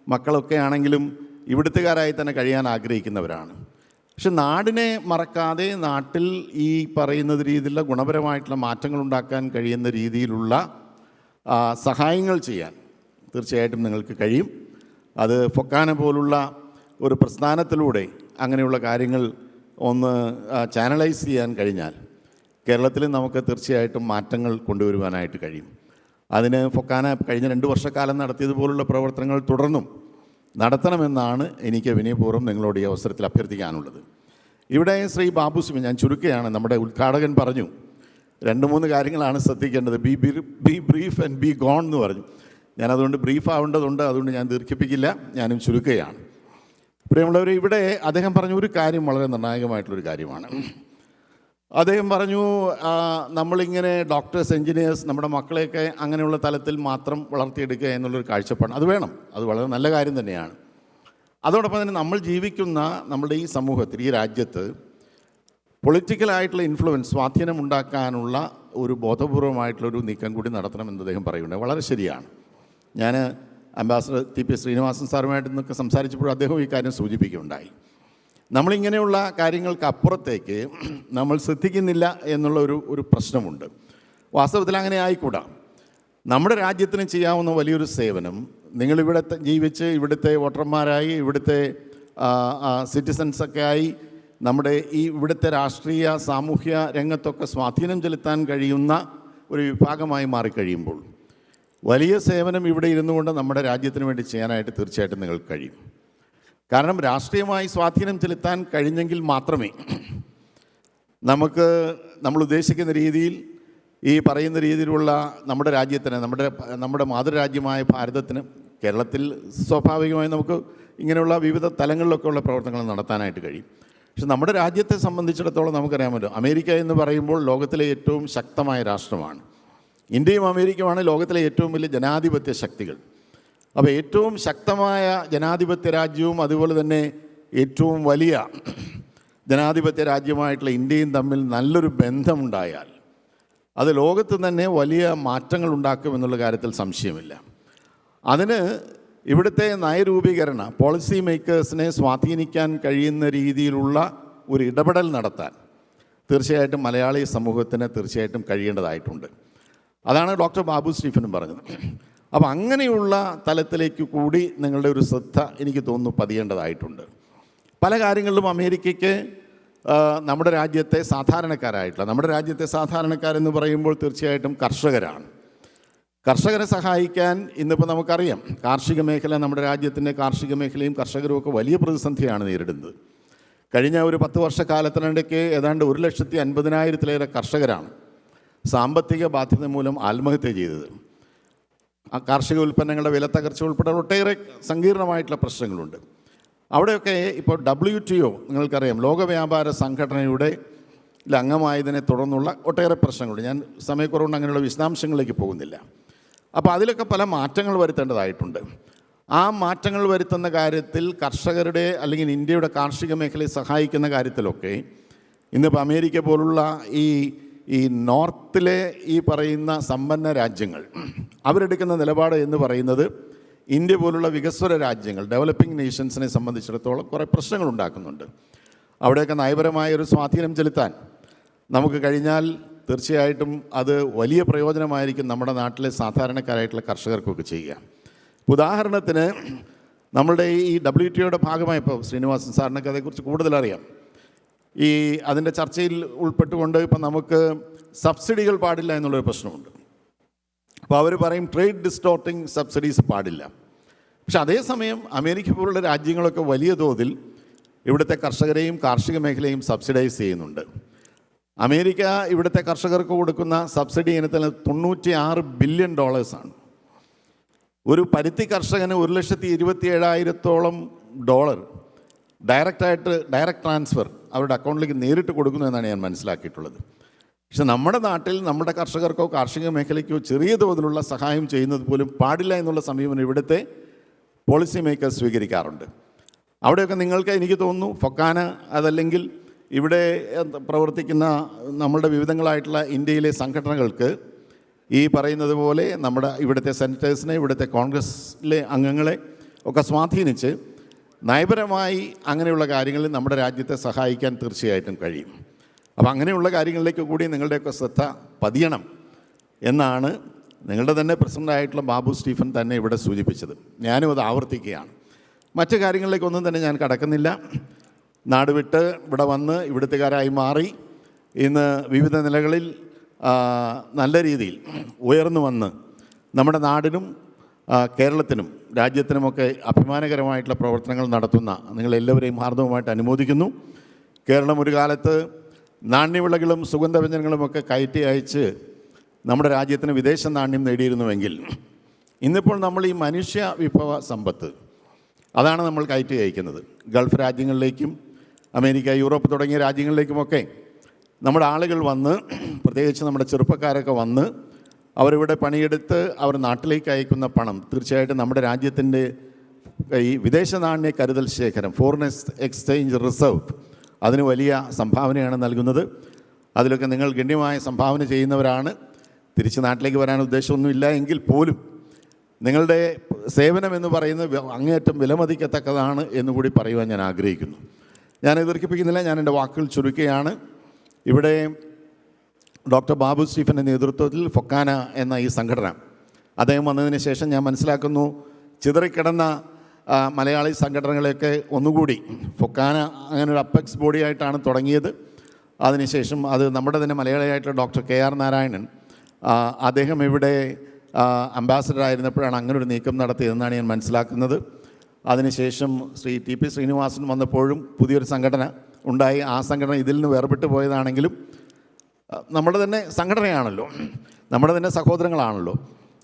മക്കളൊക്കെ ആണെങ്കിലും ഇവിടുത്തുകാരായി തന്നെ കഴിയാൻ ആഗ്രഹിക്കുന്നവരാണ്. പക്ഷെ നാടിനെ മറക്കാതെ നാട്ടിൽ ഈ പറയുന്ന രീതിയിലുള്ള ഗുണപരമായിട്ടുള്ള മാറ്റങ്ങൾ ഉണ്ടാക്കാൻ കഴിയുന്ന രീതിയിലുള്ള സഹായങ്ങൾ ചെയ്യാൻ തീർച്ചയായിട്ടും നിങ്ങൾക്ക് കഴിയും. അത് ഫൊക്കാന പോലുള്ള ഒരു പ്രസ്ഥാനത്തിലൂടെ അങ്ങനെയുള്ള കാര്യങ്ങൾ ഒന്ന് ചാനലൈസ് ചെയ്യാൻ കഴിഞ്ഞാൽ കേരളത്തിൽ നമുക്ക് തീർച്ചയായിട്ടും മാറ്റങ്ങൾ കൊണ്ടുവരുവാനായിട്ട് കഴിയും. അതിന് ഫൊക്കാന കഴിഞ്ഞ 2 വർഷക്കാലം നടത്തിയതുപോലുള്ള പ്രവർത്തനങ്ങൾ തുടർന്നും നടത്തണമെന്നാണ് എനിക്ക് വിനയപൂർവ്വം നിങ്ങളോട് ഈ അവസരത്തിൽ അഭ്യർത്ഥിക്കാനുള്ളത്. ഇവിടെ ശ്രീ ബാബു സിമി, ഞാൻ ചുരുക്കുകയാണ്, നമ്മുടെ ഉദ്ഘാടകൻ പറഞ്ഞു 2-3 കാര്യങ്ങളാണ് ശ്രദ്ധിക്കേണ്ടത്. Be brief and be gone എന്ന് പറഞ്ഞു. ഞാനതുകൊണ്ട് ബ്രീഫ് ആവേണ്ടതുണ്ട്, അതുകൊണ്ട് ഞാൻ ദീർഘിപ്പിക്കില്ല, ഞാനും ചുരുക്കുകയാണ്. പ്രിയമുള്ളവർ, ഇവിടെ അദ്ദേഹം പറഞ്ഞ ഒരു കാര്യം വളരെ നിർണായകമായിട്ടുള്ളൊരു കാര്യമാണ്. അദ്ദേഹം പറഞ്ഞു നമ്മളിങ്ങനെ ഡോക്ടേഴ്സ്, എൻജിനീയേഴ്സ്, നമ്മുടെ മക്കളെയൊക്കെ അങ്ങനെയുള്ള തലത്തിൽ മാത്രം വളർത്തിയെടുക്കുക എന്നുള്ളൊരു കാഴ്ചപ്പാട്. അത് വേണം, അത് വളരെ നല്ല കാര്യം തന്നെയാണ്. അതോടൊപ്പം തന്നെ നമ്മൾ ജീവിക്കുന്ന നമ്മുടെ ഈ സമൂഹത്തിൽ, ഈ രാജ്യത്ത് പൊളിറ്റിക്കലായിട്ടുള്ള ഇൻഫ്ലുവൻസ്, സ്വാധീനം ഉണ്ടാക്കാനുള്ള ഒരു ബോധപൂർവമായിട്ടുള്ളൊരു നീക്കം കൂടി നടത്തണമെന്ന് അദ്ദേഹം പറയുന്നുണ്ട്. വളരെ ശരിയാണ്. ഞാൻ അംബാസഡർ TP ശ്രീനിവാസൻ സാറുമായിട്ട് നിന്നൊക്കെ സംസാരിച്ചപ്പോൾ അദ്ദേഹം ഈ കാര്യം സൂചിപ്പിക്കുകയുണ്ടായി. നമ്മളിങ്ങനെയുള്ള കാര്യങ്ങൾക്ക് അപ്പുറത്തേക്ക് നമ്മൾ ശ്രദ്ധിക്കുന്നില്ല എന്നുള്ള ഒരു പ്രശ്നമുണ്ട്. വാസ്തവത്തിൽ അങ്ങനെ ആയിക്കൂടാ. നമ്മുടെ രാജ്യത്തിന് ചെയ്യാവുന്ന വലിയൊരു സേവനം, നിങ്ങളിവിടെ ജീവിച്ച് ഇവിടുത്തെ വോട്ടർമാരായി, ഇവിടുത്തെ സിറ്റിസൺസൊക്കെ ആയി നമ്മുടെ ഇവിടുത്തെ രാഷ്ട്രീയ സാമൂഹ്യ രംഗത്തൊക്കെ സ്വാധീനം ചെലുത്താൻ കഴിയുന്ന ഒരു വിഭാഗമായി മാറിക്കഴിയുമ്പോൾ വലിയ സേവനം ഇവിടെ ഇരുന്നു കൊണ്ട് നമ്മുടെ രാജ്യത്തിന് വേണ്ടി ചെയ്യാനായിട്ട് തീർച്ചയായിട്ടും നിങ്ങൾക്ക് കഴിയും. കാരണം രാഷ്ട്രീയമായി സ്വാധീനം ചെലുത്താൻ കഴിഞ്ഞെങ്കിൽ മാത്രമേ നമുക്ക് നമ്മൾ ഉദ്ദേശിക്കുന്ന രീതിയിൽ, ഈ പറയുന്ന രീതിയിലുള്ള നമ്മുടെ രാജ്യത്തിന്, നമ്മുടെ മാതൃരാജ്യമായ ഭാരതത്തിന്, കേരളത്തിൽ സ്വാഭാവികമായി നമുക്ക് ഇങ്ങനെയുള്ള വിവിധ തലങ്ങളിലൊക്കെ ഉള്ള പ്രവർത്തനങ്ങൾ നടത്താനായിട്ട് കഴിയും. പക്ഷെ നമ്മുടെ രാജ്യത്തെ സംബന്ധിച്ചിടത്തോളം നമുക്കറിയാമല്ലോ, അമേരിക്ക എന്ന് പറയുമ്പോൾ ലോകത്തിലെ ഏറ്റവും ശക്തമായ രാഷ്ട്രമാണ്. ഇന്ത്യയും അമേരിക്കയുമാണ് ലോകത്തിലെ ഏറ്റവും വലിയ ജനാധിപത്യ ശക്തികൾ. അപ്പോൾ ഏറ്റവും ശക്തമായ ജനാധിപത്യ രാജ്യവും അതുപോലെ തന്നെ ഏറ്റവും വലിയ ജനാധിപത്യ രാജ്യമായിട്ടുള്ള ഇന്ത്യയും തമ്മിൽ നല്ലൊരു ബന്ധമുണ്ടായാൽ അത് ലോകത്ത് തന്നെ വലിയ മാറ്റങ്ങൾ ഉണ്ടാക്കുമെന്നുള്ള കാര്യത്തിൽ സംശയമില്ല. അതിന് ഇവിടുത്തെ നയരൂപീകരണ പോളിസി മേക്കേഴ്സിനെ സ്വാധീനിക്കാൻ കഴിയുന്ന രീതിയിലുള്ള ഒരു ഇടപെടൽ നടത്താൻ തീർച്ചയായിട്ടും മലയാളി സമൂഹത്തിന് തീർച്ചയായിട്ടും കഴിയേണ്ടതായിട്ടുണ്ട്. അതാണ് ഡോക്ടർ ബാബു സ്റ്റീഫനും പറഞ്ഞത്. അപ്പോൾ അങ്ങനെയുള്ള തലത്തിലേക്ക് കൂടി നിങ്ങളുടെ ഒരു ശ്രദ്ധ എനിക്ക് തോന്നുന്നു പതിയേണ്ടതായിട്ടുണ്ട്. പല കാര്യങ്ങളിലും അമേരിക്കയ്ക്ക് നമ്മുടെ രാജ്യത്തെ സാധാരണക്കാരായിട്ടുള്ള, നമ്മുടെ രാജ്യത്തെ സാധാരണക്കാരെന്ന് പറയുമ്പോൾ തീർച്ചയായിട്ടും കർഷകരാണ്. കർഷകരെ സഹായിക്കാൻ ഇന്നിപ്പോൾ നമുക്കറിയാം, കാർഷിക മേഖല, നമ്മുടെ രാജ്യത്തിൻ്റെ കാർഷിക മേഖലയും കർഷകരും ഒക്കെ വലിയ പ്രതിസന്ധിയാണ് നേരിടുന്നത്. കഴിഞ്ഞ ഒരു 10 വർഷക്കാലത്തിനിടയ്ക്ക് ഏതാണ്ട് 1,50,000-ലേറെ കർഷകരാണ് സാമ്പത്തിക ബാധ്യത മൂലം ആത്മഹത്യ ചെയ്തത്. ആ കാർഷിക ഉൽപ്പന്നങ്ങളുടെ വില തകർച്ച ഉൾപ്പെടെ ഒട്ടേറെ സങ്കീർണമായിട്ടുള്ള പ്രശ്നങ്ങളുണ്ട്. അവിടെയൊക്കെ ഇപ്പോൾ WTO നിങ്ങൾക്കറിയാം, ലോക വ്യാപാര സംഘടനയുടെ അംഗമായതിനെ തുടർന്നുള്ള ഒട്ടേറെ പ്രശ്നങ്ങളുണ്ട്. ഞാൻ സമയക്കുറവുകൊണ്ട് അങ്ങനെയുള്ള വിശദാംശങ്ങളിലേക്ക് പോകുന്നില്ല. അപ്പോൾ അതിലൊക്കെ പല മാറ്റങ്ങൾ വരുത്തേണ്ടതായിട്ടുണ്ട്. ആ മാറ്റങ്ങൾ വരുത്തുന്ന കാര്യത്തിൽ കർഷകരുടെ അല്ലെങ്കിൽ ഇന്ത്യയുടെ കാർഷിക മേഖലയെ സഹായിക്കുന്ന കാര്യത്തിലൊക്കെ ഇന്നിപ്പോൾ അമേരിക്ക പോലുള്ള ഈ നോർത്തിലെ ഈ പറയുന്ന സമ്പന്ന രാജ്യങ്ങൾ അവരെടുക്കുന്ന നിലപാട് എന്ന് പറയുന്നത് ഇന്ത്യ പോലുള്ള വികസ്വര രാജ്യങ്ങൾ, ഡെവലപ്പിംഗ് നേഷൻസിനെ സംബന്ധിച്ചിടത്തോളം കുറേ പ്രശ്നങ്ങൾ ഉണ്ടാക്കുന്നുണ്ട്. അവിടെയൊക്കെ നയപരമായൊരു സ്വാധീനം ചെലുത്താൻ നമുക്ക് കഴിഞ്ഞാൽ തീർച്ചയായിട്ടും അത് വലിയ പ്രയോജനമായിരിക്കും നമ്മുടെ നാട്ടിലെ സാധാരണക്കാരായിട്ടുള്ള കർഷകർക്കൊക്കെ ചെയ്യുക. ഉദാഹരണത്തിന് നമ്മളുടെ ഈ WTOയുടെ ഭാഗമായപ്പോൾ ശ്രീനിവാസൻ സാറിനൊക്കെ അതേക്കുറിച്ച് കൂടുതൽ അറിയാം. അതിൻ്റെ ചർച്ചയിൽ ഉൾപ്പെട്ടുകൊണ്ട് ഇപ്പം നമുക്ക് സബ്സിഡികൾ പാടില്ല എന്നുള്ളൊരു പ്രശ്നമുണ്ട്. അപ്പോൾ അവർ പറയും ട്രേഡ് ഡിസ്റ്റോർട്ടിങ് സബ്സിഡീസ് പാടില്ല. പക്ഷെ അതേസമയം അമേരിക്ക പോലുള്ള രാജ്യങ്ങളൊക്കെ വലിയ തോതിൽ ഇവിടുത്തെ കർഷകരെയും കാർഷിക മേഖലയും സബ്സിഡൈസ് ചെയ്യുന്നുണ്ട്. അമേരിക്ക ഇവിടുത്തെ കർഷകർക്ക് കൊടുക്കുന്ന സബ്സിഡി ഇനത്തിൽ $96 ബില്യൺ ആണ്. ഒരു പരുത്തി കർഷകന് $1,27,000 ഡയറക്റ്റ് ട്രാൻസ്ഫർ അവരുടെ അക്കൗണ്ടിലേക്ക് നേരിട്ട് കൊടുക്കുന്നു എന്നാണ് ഞാൻ മനസ്സിലാക്കിയിട്ടുള്ളത്. പക്ഷെ നമ്മുടെ നാട്ടിൽ നമ്മുടെ കർഷകർക്കോ കാർഷിക മേഖലയ്ക്കോ ചെറിയ തോതിലുള്ള സഹായം ചെയ്യുന്നത് പോലും പാടില്ല എന്നുള്ള സമീപനം ഇവിടുത്തെ പോളിസി മേക്കേഴ്സ് സ്വീകരിക്കാറുണ്ട്. അവിടെയൊക്കെ നിങ്ങൾക്ക് എനിക്ക് തോന്നുന്നു ഫൊക്കാന അതല്ലെങ്കിൽ ഇവിടെ പ്രവർത്തിക്കുന്ന നമ്മളുടെ വിവിധങ്ങളായിട്ടുള്ള ഇന്ത്യയിലെ സംഘടനകൾക്ക് ഈ പറയുന്നത് പോലെ നമ്മുടെ ഇവിടുത്തെ സെനറ്റേഴ്സിനെ, ഇവിടുത്തെ കോൺഗ്രസ്സിലെ അംഗങ്ങളെ, ഒക്കെ സ്വാധീനിച്ച് നയപരമായി അങ്ങനെയുള്ള കാര്യങ്ങളിൽ നമ്മുടെ രാജ്യത്തെ സഹായിക്കാൻ തീർച്ചയായിട്ടും കഴിയും. അപ്പോൾ അങ്ങനെയുള്ള കാര്യങ്ങളിലേക്ക് കൂടി നിങ്ങളുടെയൊക്കെ ശ്രദ്ധ പതിയണം എന്നാണ് നിങ്ങളുടെ തന്നെ പ്രസിഡൻ്റായിട്ടുള്ള ബാബു സ്റ്റീഫൻ തന്നെ ഇവിടെ സൂചിപ്പിച്ചത്. ഞാനും അത് ആവർത്തിക്കുകയാണ്. മറ്റു കാര്യങ്ങളിലേക്കൊന്നും തന്നെ ഞാൻ കടക്കുന്നില്ല. നാട് വിട്ട് ഇവിടെ വന്ന് ഇവിടുത്തുകാരായി മാറി ഇന്ന് വിവിധ നിലകളിൽ നല്ല രീതിയിൽ ഉയർന്നു വന്ന് നമ്മുടെ നാടിനും കേരളത്തിനും രാജ്യത്തിനുമൊക്കെ അഭിമാനകരമായിട്ടുള്ള പ്രവർത്തനങ്ങൾ നടത്തുന്ന നിങ്ങളെല്ലാവരെയും ഹാർദവമായിട്ട് അനുമോദിക്കുന്നു. കേരളം ഒരു കാലത്ത് നാണ്യവിളകളും സുഗന്ധവ്യഞ്ജനങ്ങളുമൊക്കെ കയറ്റി അയച്ച് നമ്മുടെ രാജ്യത്തിന് വിദേശ നാണ്യം നേടിയിരുന്നുവെങ്കിൽ ഇന്നിപ്പോൾ നമ്മൾ ഈ മനുഷ്യ വിഭവ സമ്പത്ത് അതാണ് നമ്മൾ കയറ്റി അയക്കുന്നത്. ഗൾഫ് രാജ്യങ്ങളിലേക്കും അമേരിക്ക, യൂറോപ്പ് തുടങ്ങിയ രാജ്യങ്ങളിലേക്കുമൊക്കെ നമ്മുടെ ആളുകൾ വന്ന്, പ്രത്യേകിച്ച് നമ്മുടെ ചെറുപ്പക്കാരൊക്കെ വന്ന് അവരിവിടെ പണിയെടുത്ത് അവർ നാട്ടിലേക്ക് അയക്കുന്ന പണം തീർച്ചയായിട്ടും നമ്മുടെ രാജ്യത്തിൻ്റെ ഈ വിദേശ നാണ്യ കരുതൽ ശേഖരം, ഫോറിൻ എക്സ്ചേഞ്ച് റിസർവ്, അതിന് വലിയ സംഭാവനയാണ് നൽകുന്നത്. അതിലൊക്കെ നിങ്ങൾ ഗണ്യമായ സംഭാവന ചെയ്യുന്നവരാണ്. തിരിച്ച് നാട്ടിലേക്ക് വരാൻ ഉദ്ദേശമൊന്നുമില്ല എങ്കിൽ പോലും നിങ്ങളുടെ സേവനം എന്ന് പറയുന്നത് അങ്ങേയറ്റം വിലമതിക്കത്തക്കതാണ് എന്നുകൂടി പറയുവാൻ ഞാൻ ആഗ്രഹിക്കുന്നു. ഞാൻ ദീർഘിപ്പിക്കുന്നില്ല, ഞാൻ എൻ്റെ വാക്കുകൾ ചുരുക്കുകയാണ്. ഇവിടെ ഡോക്ടർ ബാബു സ്റ്റീഫൻ്റെ നേതൃത്വത്തിൽ ഫൊക്കാന എന്ന ഈ സംഘടന, അദ്ദേഹം വന്നതിന് ശേഷം ഞാൻ മനസ്സിലാക്കുന്നു ചിതറിക്കിടന്ന മലയാളി സംഘടനകളെയൊക്കെ ഒന്നുകൂടി ഫൊക്കാന അങ്ങനെ ഒരു അപ്പെക്സ് ബോഡിയായിട്ടാണ് തുടങ്ങിയത്. അതിനുശേഷം അത് നമ്മുടെ തന്നെ മലയാളിയായിട്ടുള്ള ഡോക്ടർ KR നാരായണൻ, അദ്ദേഹം ഇവിടെ അംബാസഡർ ആയിരുന്നപ്പോഴാണ് അങ്ങനൊരു നീക്കം നടത്തിയതെന്നാണ് ഞാൻ മനസ്സിലാക്കുന്നത്. അതിനുശേഷം ശ്രീ TP ശ്രീനിവാസൻ വന്നപ്പോഴും പുതിയൊരു സംഘടന ഉണ്ടായി. ആ സംഘടന ഇതിൽ നിന്ന് വേർപെട്ട് പോയതാണെങ്കിലും നമ്മുടെ തന്നെ സംഘടനയാണല്ലോ, നമ്മുടെ തന്നെ സഹോദരങ്ങളാണല്ലോ.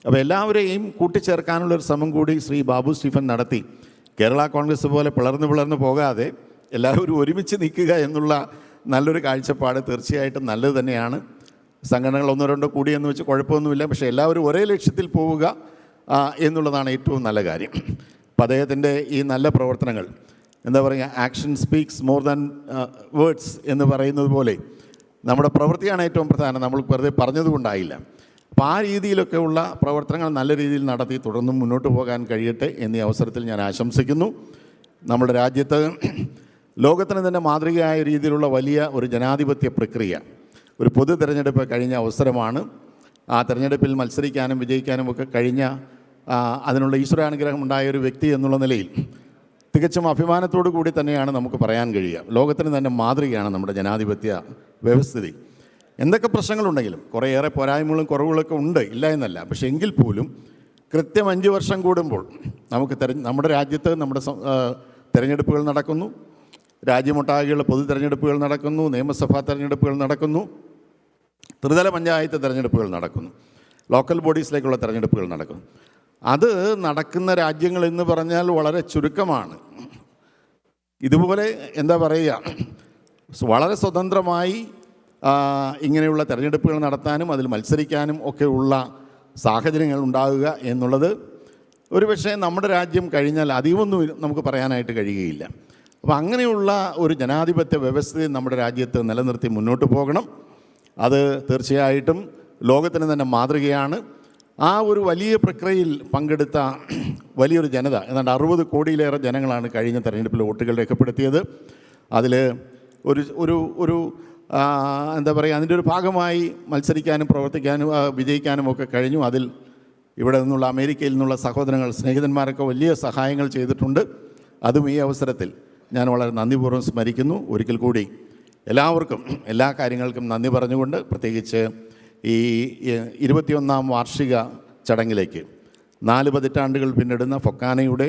അപ്പോൾ എല്ലാവരെയും കൂട്ടിച്ചേർക്കാനുള്ളൊരു ശ്രമം കൂടി ശ്രീ ബാബു സ്റ്റീഫൻ നടത്തി. കേരള കോൺഗ്രസ് പോലെ പിളർന്നു പോകാതെ എല്ലാവരും ഒരുമിച്ച് നിൽക്കുക എന്നുള്ള നല്ലൊരു കാഴ്ചപ്പാട് തീർച്ചയായിട്ടും നല്ലത് തന്നെയാണ്. സംഘടനകൾ ഒന്നോ രണ്ടോ കൂടിയെന്ന് വെച്ച് കുഴപ്പമൊന്നുമില്ല, പക്ഷേ എല്ലാവരും ഒരേ ലക്ഷ്യത്തിൽ പോവുക എന്നുള്ളതാണ് ഏറ്റവും നല്ല കാര്യം. അപ്പം അദ്ദേഹത്തിൻ്റെ ഈ നല്ല പ്രവർത്തനങ്ങൾ, എന്താ പറയുക, action speaks more than words എന്ന് പറയുന്നത് പോലെ നമ്മുടെ പ്രവൃത്തിയാണ് ഏറ്റവും പ്രധാനം. നമ്മൾ വെറുതെ പറഞ്ഞതുകൊണ്ടായില്ല. അപ്പോൾ ആ രീതിയിലൊക്കെ ഉള്ള പ്രവർത്തനങ്ങൾ നല്ല രീതിയിൽ നടത്തി തുടർന്നും മുന്നോട്ട് പോകാൻ കഴിയട്ടെ എന്നീ അവസരത്തിൽ ഞാൻ ആശംസിക്കുന്നു. നമ്മുടെ രാജ്യത്ത് ലോകത്തിന് തന്നെ മാതൃകയായ രീതിയിലുള്ള വലിയ ഒരു ജനാധിപത്യ പ്രക്രിയ, ഒരു പൊതു തിരഞ്ഞെടുപ്പ് കഴിഞ്ഞ അവസരമാണ്. ആ തിരഞ്ഞെടുപ്പിൽ മത്സരിക്കാനും വിജയിക്കാനും ഒക്കെ കഴിഞ്ഞ അതിനുള്ള ഈശ്വരാനുഗ്രഹം ഉണ്ടായ ഒരു വ്യക്തി എന്നുള്ള നിലയിൽ തികച്ചും അഭിമാനത്തോടു കൂടി തന്നെയാണ് നമുക്ക് പറയാൻ കഴിയുക. ലോകത്തിന് തന്നെ മാതൃകയാണ് നമ്മുടെ ജനാധിപത്യ വ്യവസ്ഥിതി. എന്തൊക്കെ പ്രശ്നങ്ങളുണ്ടെങ്കിലും കുറേയേറെ പോരായ്മകളും കുറവുകളൊക്കെ ഉണ്ട്, ഇല്ല എന്നല്ല. പക്ഷേ എങ്കിൽ പോലും കൃത്യം 5 വർഷം കൂടുമ്പോൾ നമുക്ക് നമ്മുടെ രാജ്യത്ത് നമ്മുടെ തിരഞ്ഞെടുപ്പുകൾ നടക്കുന്നു. രാജ്യമൊട്ടാകെയുള്ള പൊതു തിരഞ്ഞെടുപ്പുകൾ നടക്കുന്നു, നിയമസഭാ തിരഞ്ഞെടുപ്പുകൾ നടക്കുന്നു, ത്രിതല പഞ്ചായത്ത് തിരഞ്ഞെടുപ്പുകൾ നടക്കുന്നു, ലോക്കൽ ബോഡീസിലേക്കുള്ള തിരഞ്ഞെടുപ്പുകൾ നടക്കുന്നു. അത് നടക്കുന്ന രാജ്യങ്ങൾ എന്ന് പറഞ്ഞാൽ വളരെ ചുരുക്കമാണ്. ഇതുപോലെ എന്താ പറയുക, വളരെ സ്വതന്ത്രമായി ഇങ്ങനെയുള്ള തിരഞ്ഞെടുപ്പുകൾ നടത്താനും അതിൽ മത്സരിക്കാനും ഒക്കെ ഉള്ള സാഹചര്യങ്ങൾ ഉണ്ടാകുക എന്നുള്ളത് ഒരുപക്ഷെ നമ്മുടെ രാജ്യം കഴിഞ്ഞാൽ അധികമൊന്നും നമുക്ക് പറയാനായിട്ട് കഴിയുകയില്ല. അപ്പോൾ അങ്ങനെയുള്ള ഒരു ജനാധിപത്യ വ്യവസ്ഥയെ നമ്മുടെ രാജ്യത്ത് നിലനിർത്തി മുന്നോട്ട് പോകണം. അത് തീർച്ചയായിട്ടും ലോകത്തിന് തന്നെ മാതൃകയാണ്. ആ ഒരു വലിയ പ്രക്രിയയിൽ പങ്കെടുത്ത വലിയൊരു ജനത, ഏതാണ്ട് 60 കോടിയിലേറെ ജനങ്ങളാണ് കഴിഞ്ഞ തെരഞ്ഞെടുപ്പിൽ വോട്ടുകൾ രേഖപ്പെടുത്തിയത്. അതിൽ ഒരു എന്താ പറയുക, അതിൻ്റെ ഒരു ഭാഗമായി മത്സരിക്കാനും പ്രവർത്തിക്കാനും വിജയിക്കാനും ഒക്കെ കഴിഞ്ഞു. അതിൽ ഇവിടെ നിന്നുള്ള അമേരിക്കയിൽ നിന്നുള്ള സഹോദരങ്ങൾ, സ്നേഹിതന്മാരൊക്കെ വലിയ സഹായങ്ങൾ ചെയ്തിട്ടുണ്ട്. അതും ഈ അവസരത്തിൽ ഞാൻ വളരെ നന്ദിപൂർവ്വം സ്മരിക്കുന്നു. ഒരിക്കൽ കൂടി എല്ലാവർക്കും എല്ലാ കാര്യങ്ങൾക്കും നന്ദി പറഞ്ഞുകൊണ്ട്, പ്രത്യേകിച്ച് ഈ 21ാം വാർഷിക ചടങ്ങിലേക്ക് 4 പതിറ്റാണ്ടുകൾ പിന്നിടുന്ന ഫൊക്കാനയുടെ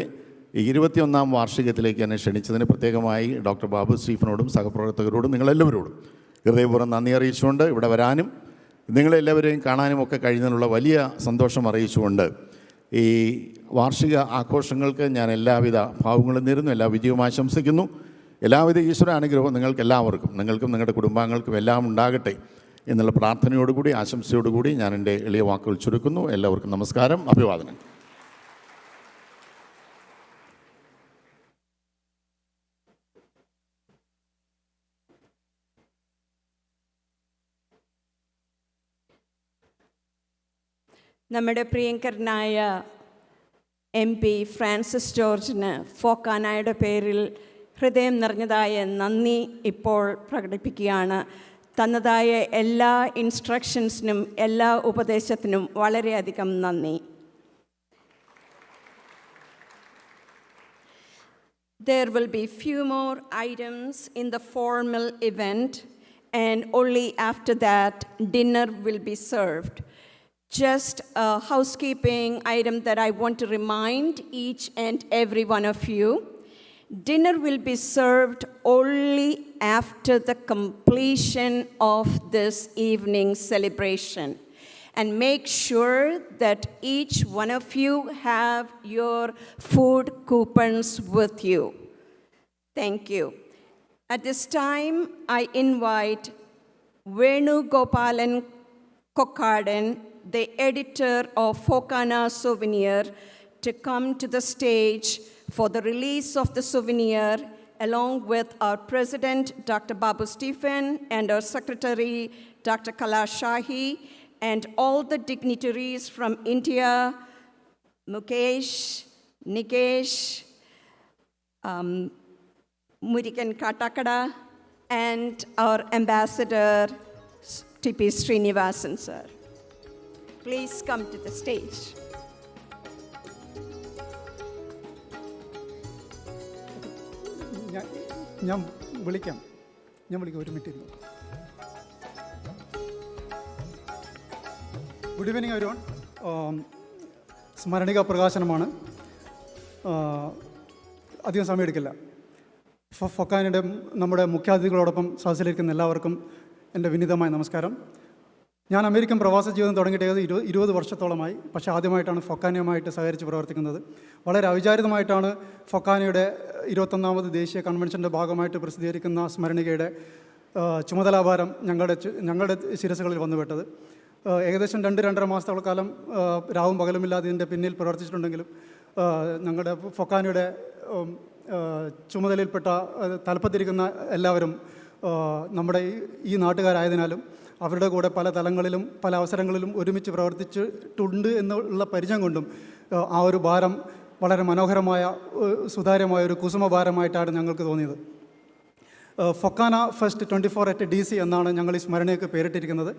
21ാം വാർഷികത്തിലേക്ക് എന്നെ ക്ഷണിച്ചതിന് പ്രത്യേകമായി ഡോക്ടർ ബാബു സ്റ്റീഫനോടും സഹപ്രവർത്തകരോടും നിങ്ങളെല്ലാവരോടും ഹൃദയപൂർവ്വം നന്ദി അറിയിച്ചുകൊണ്ട് ഇവിടെ വരാനും നിങ്ങളെല്ലാവരെയും കാണാനും ഒക്കെ കഴിഞ്ഞതിനുള്ള വലിയ സന്തോഷം അറിയിച്ചുകൊണ്ട് ഈ വാർഷിക ആഘോഷങ്ങൾക്ക് ഞാൻ എല്ലാവിധ ഭാവങ്ങളും നേരുന്നു, എല്ലാ വിജയവും ആശംസിക്കുന്നു. എല്ലാവിധ ഈശ്വര അനുഗ്രഹവും നിങ്ങൾക്കെല്ലാവർക്കും, നിങ്ങൾക്കും നിങ്ങളുടെ കുടുംബാംഗങ്ങൾക്കും എല്ലാം ഉണ്ടാകട്ടെ എന്നുള്ള പ്രാർത്ഥനയോടുകൂടി ആശംസയോടുകൂടി ഞാൻ എൻ്റെ എളിയ വാക്കുകൾ ചുരുക്കുന്നു. എല്ലാവർക്കും നമസ്കാരം, അഭിവാദനം. നമ്മുടെ പ്രിയങ്കരനായ MP ഫ്രാൻസിസ് ജോർജിന് ഫോക്കാനയുടെ പേരിൽ ഹൃദയം നിറഞ്ഞതായ നന്ദി ഇപ്പോൾ പ്രകടിപ്പിക്കുകയാണ്. തന്നതായ എല്ലാ ഇൻസ്ട്രക്ഷൻസിനും എല്ലാ ഉപദേശത്തിനും വളരെയധികം നന്ദി. There will be few more items in the formal event, and only after that dinner will be served. Just a housekeeping item that I want to remind each and every one of you. Dinner will be served only after the completion of this evening's celebration. And make sure that each one of you have your food coupons with you. Thank you. At this time, I invite Venu Gopalan Kokkadan, the editor of Fokana Souvenir, to come to the stage for the release of the souvenir, along with our president, Dr. Babu Stephen, and our secretary, Dr. Kailash Shahi, and all the dignitaries from India, Mukesh, Nikesh, Murikan Katakada, and our ambassador, T.P. Srinivasan, sir. Please come to the stage. ഞാൻ വിളിക്കാം ഒരു minute. Good evening everyone. സ്മരണിക പ്രകാശനമാണ്. അധികം സമയമെടുക്കില്ല. ഫൊക്കാനയുടെ നമ്മുടെ മുഖ്യാതിഥികളോടൊപ്പം സദസ്സിലിരിക്കുന്ന എല്ലാവർക്കും എൻ്റെ വിനീതമായ നമസ്കാരം. ഞാൻ അമേരിക്കൻ പ്രവാസ ജീവിതം തുടങ്ങിയിട്ട് 20 വർഷത്തോളമായി. പക്ഷേ ആദ്യമായിട്ടാണ് ഫൊക്കാനയുമായിട്ട് സഹകരിച്ച് പ്രവർത്തിക്കുന്നത്. വളരെ അവിചാരിതമായിട്ടാണ് ഫൊക്കാനയുടെ 21ാമത് ദേശീയ കൺവെൻഷൻ്റെ ഭാഗമായിട്ട് പ്രസിദ്ധീകരിക്കുന്ന സ്മരണികയുടെ ചുമതലാഭാരം ഞങ്ങളുടെ ശിരസുകളിൽ വന്നുപെട്ടത്. ഏകദേശം 2-2.5 മാസത്തോളം രാവും പകലുമില്ലാതെ ഇതിൻ്റെ പിന്നിൽ പ്രവർത്തിച്ചിട്ടുണ്ടെങ്കിലും ഞങ്ങളുടെ ഫൊക്കാനയുടെ ചുമതലയിൽപ്പെട്ട തലപ്പത്തിരിക്കുന്ന എല്ലാവരും നമ്മുടെ ഈ നാട്ടുകാരായതിനാലും അവരുടെ കൂടെ പല തലങ്ങളിലും പല അവസരങ്ങളിലും ഒരുമിച്ച് പ്രവർത്തിച്ചിട്ടുണ്ട് എന്നുള്ള പരിചയം കൊണ്ടും ആ ഒരു ഭാരം വളരെ മനോഹരമായ സുതാര്യമായ ഒരു കുസുമഭാരമായിട്ടാണ് ഞങ്ങൾക്ക് തോന്നിയത്. ഫൊക്കാന ഫെസ്റ്റ് 24/DC എന്നാണ് ഞങ്ങൾ ഈ സ്മരണയ്ക്ക് പേരിട്ടിരിക്കുന്നത്.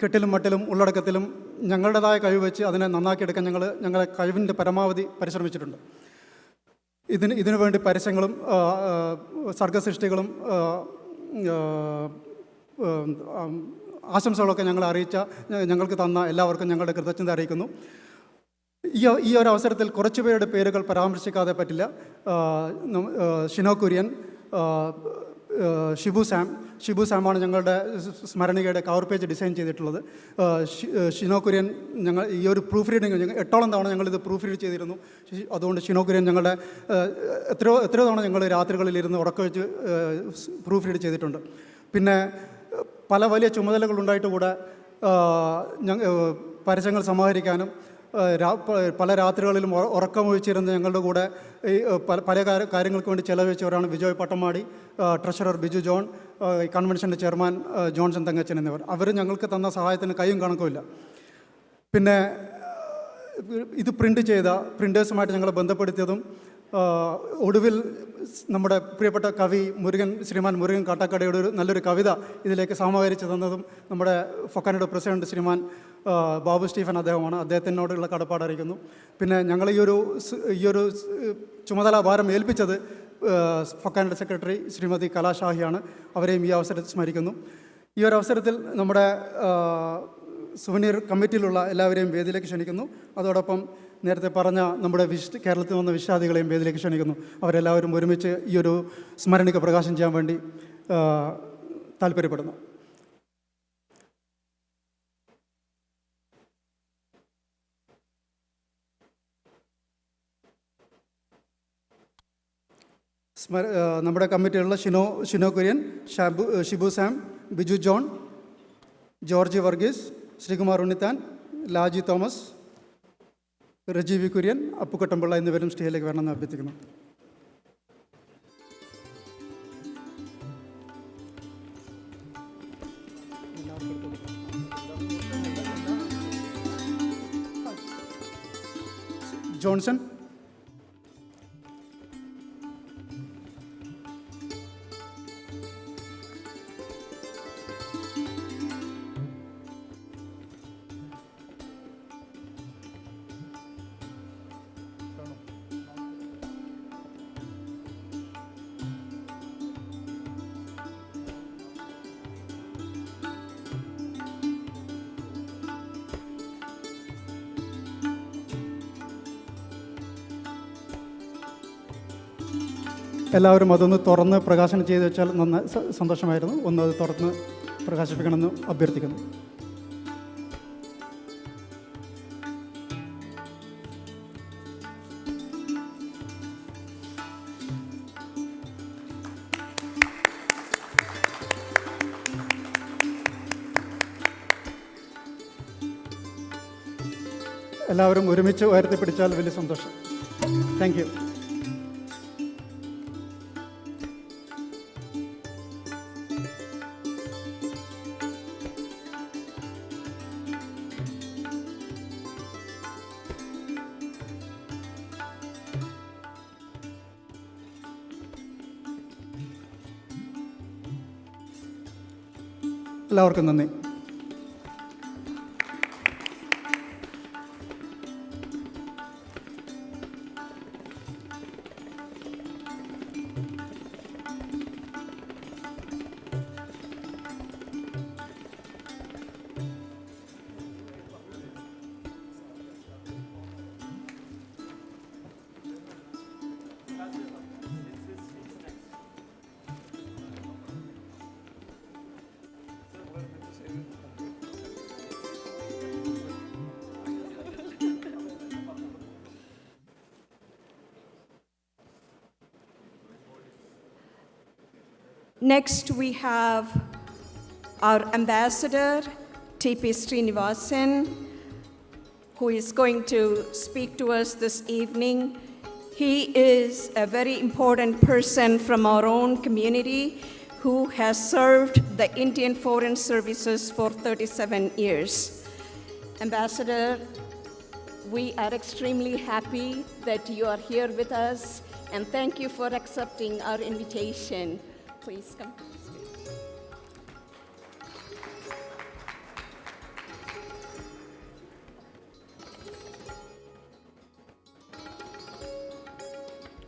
കെട്ടിലും മട്ടിലും ഉള്ളടക്കത്തിലും ഞങ്ങളുടേതായ കഴിവ് വെച്ച് അതിനെ നന്നാക്കിയെടുക്കാൻ ഞങ്ങളെ കഴിവിൻ്റെ പരമാവധി പരിശ്രമിച്ചിട്ടുണ്ട്. ഇതിനു വേണ്ടി പരസ്യങ്ങളും സർഗസൃഷ്ടികളും ആശംസകളൊക്കെ ഞങ്ങളെ ഞങ്ങൾക്ക് തന്ന എല്ലാവർക്കും ഞങ്ങളുടെ കൃതജ്ഞത അറിയിക്കുന്നു. ഈ ഒരു അവസരത്തിൽ കുറച്ച് പേരുടെ പേരുകൾ പരാമർശിക്കാതെ പറ്റില്ല. ഷിനോ കുര്യൻ, ഷിബു സാമാണ് ഞങ്ങളുടെ സ്മരണികയുടെ കവർ പേജ് ഡിസൈൻ ചെയ്തിട്ടുള്ളത്. ഷിനോ കുര്യൻ ഈ ഒരു പ്രൂഫ് റീഡിങ് 8ഓളം തവണ ഞങ്ങളിത് പ്രൂഫ് റീഡ് ചെയ്തിരുന്നു. അതുകൊണ്ട് ഷിനോ കുര്യൻ ഞങ്ങളുടെ എത്രയോ തവണ ഞങ്ങൾ രാത്രികളിലിരുന്ന് ഉറക്കവെച്ച് പ്രൂഫ് റീഡ് ചെയ്തിട്ടുണ്ട്. പിന്നെ പല വലിയ ചുമതലകളുണ്ടായിട്ട് കൂടെ പരസ്യങ്ങൾ സമാഹരിക്കാനും പല രാത്രികളിലും ഉറക്കമൊഴിച്ചിരുന്ന് ഞങ്ങളുടെ കൂടെ പല കാര്യങ്ങൾക്ക് വേണ്ടി ചെലവഴിച്ചവരാണ് വിജയ് പട്ടമാടി, ട്രഷറർ ബിജു ജോൺ, കൺവെൻഷൻ്റെ ചെയർമാൻ ജോൺസൺ തങ്കച്ചൻ എന്നിവർ. അവർ ഞങ്ങൾക്ക് തന്ന സഹായത്തിന് കൈയും കണക്കുമില്ല. പിന്നെ ഇത് പ്രിൻ്റ് ചെയ്ത പ്രിൻറ്റേഴ്സുമായിട്ട് ഞങ്ങളെ ബന്ധപ്പെടുത്തിയതും ഒടുവിൽ നമ്മുടെ പ്രിയപ്പെട്ട കവി ശ്രീമാൻ മുരുകൻ കാട്ടാക്കടയുടെ നല്ലൊരു കവിത ഇതിലേക്ക് സമാഹരിച്ച് തന്നതും നമ്മുടെ ഫൊക്കാനയുടെ പ്രസിഡന്റ് ശ്രീമാൻ ബാബു സ്റ്റീഫൻ അദ്ദേഹമാണ്. അദ്ദേഹത്തിനോടുള്ള കടപ്പാട് അറിയിക്കുന്നു. പിന്നെ ഞങ്ങൾ ഈ ഒരു ചുമതല ഭാരം ഏൽപ്പിച്ചത് ഫൊക്കാനയുടെ സെക്രട്ടറി ശ്രീമതി കൈലാഷ് ഷാഹിയാണ്. അവരെയും ഈ അവസരത്തിൽ സ്മരിക്കുന്നു. ഈ ഒരു അവസരത്തിൽ നമ്മുടെ സുവനീർ കമ്മിറ്റിയിലുള്ള എല്ലാവരെയും വേദിയിലേക്ക് ക്ഷണിക്കുന്നു. അതോടൊപ്പം നേരത്തെ പറഞ്ഞ നമ്മുടെ കേരളത്തിൽ വന്ന വിശ്വാസികളെയും വേദിയിലേക്ക് ക്ഷണിക്കുന്നു. അവരെല്ലാവരും ഒരുമിച്ച് ഈ ഒരു സ്മരണിക പ്രകാശനം ചെയ്യാൻ വേണ്ടി താല്പര്യപ്പെടുന്നു. നമ്മുടെ കമ്മിറ്റിയിലുള്ള Shino Kurian, Shibu Sam, Biju John, George Varghese, Sreekumar Unnithan, Laji Thomas, Reji V Kurian, Appukuttampillai എന്നിവരും സ്റ്റേജിലേക്ക് വരണമെന്ന് അഭ്യർത്ഥിക്കുന്നു. ജോൺസൺ. എല്ലാവരും അതൊന്ന് തുറന്ന് പ്രകാശനം ചെയ്ത് വെച്ചാൽ സന്തോഷമായിരുന്നു. ഒന്ന് അത് തുറന്ന് പ്രകാശിപ്പിക്കണമെന്ന് അഭ്യർത്ഥിക്കുന്നു. എല്ലാവരും ഒരുമിച്ച് ഉയർത്തിപ്പിടിച്ചാൽ വലിയ സന്തോഷം. Thank you. എല്ലാവർക്കും നന്ദി. Next, we have our ambassador, T.P. Srinivasan, who is going to speak to us this evening. He is a very important person from our own community who has served the Indian Foreign Services for 37 years. Ambassador, we are extremely happy that you are here with us, and thank you for accepting our invitation. Please come to the stage.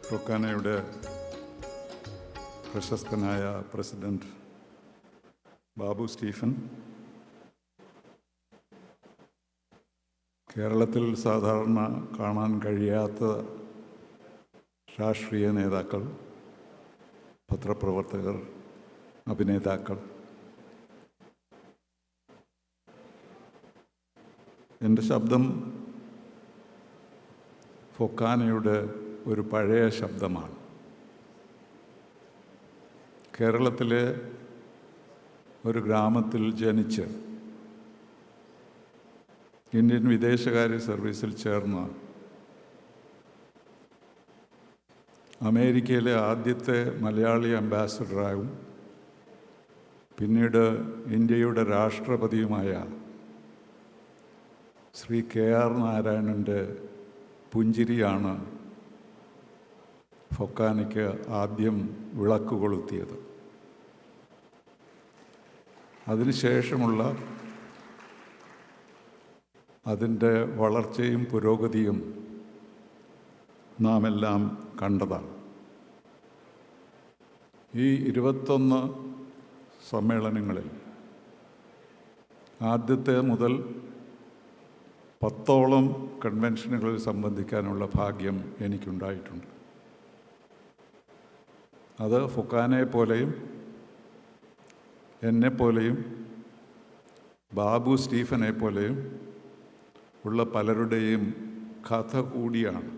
ഫൊക്കാനയുടെ പ്രശസ്തനായ president Babu Stephen, കേരളത്തിൽ സാധാരണ കാണാൻ കഴിയാത്ത രാഷ്ട്രീയ നേതാക്കൾ, പത്രപ്രവർത്തകർ, അഭിനേതാക്കൾ, എൻ്റെ ശബ്ദം ഫൊക്കാനയുടെ ഒരു പഴയ ശബ്ദമാണ്. കേരളത്തിലെ ഒരു ഗ്രാമത്തിൽ ജനിച്ച് ഇന്ത്യൻ വിദേശകാര്യ സർവീസിൽ ചേർന്ന് അമേരിക്കയിലെ ആദ്യത്തെ മലയാളി അംബാസഡറായും പിന്നീട് ഇന്ത്യയുടെ രാഷ്ട്രപതിയുമായ ശ്രീ KR നാരായണൻ്റെ പുഞ്ചിരിയാണ് ഫൊക്കാനയ്ക്ക് ആദ്യം വിളക്ക് കൊളുത്തിയത്. അതിനുശേഷമുള്ള അതിൻ്റെ വളർച്ചയും പുരോഗതിയും നാം എല്ലാം കണ്ടതാണ്. ഈ 21 സമ്മേളനങ്ങളിൽ ആദ്യത്തെ മുതൽ 10ഓളം കൺവെൻഷനുകളിൽ സംബന്ധിക്കാനുള്ള ഭാഗ്യം എനിക്കുണ്ടായിട്ടുണ്ട്. അത് ഫൊക്കാനയെപ്പോലെയും എന്നെപ്പോലെയും ബാബു സ്റ്റീഫനെപ്പോലെയും ഉള്ള പലരുടെയും കഥ കൂടിയാണ്.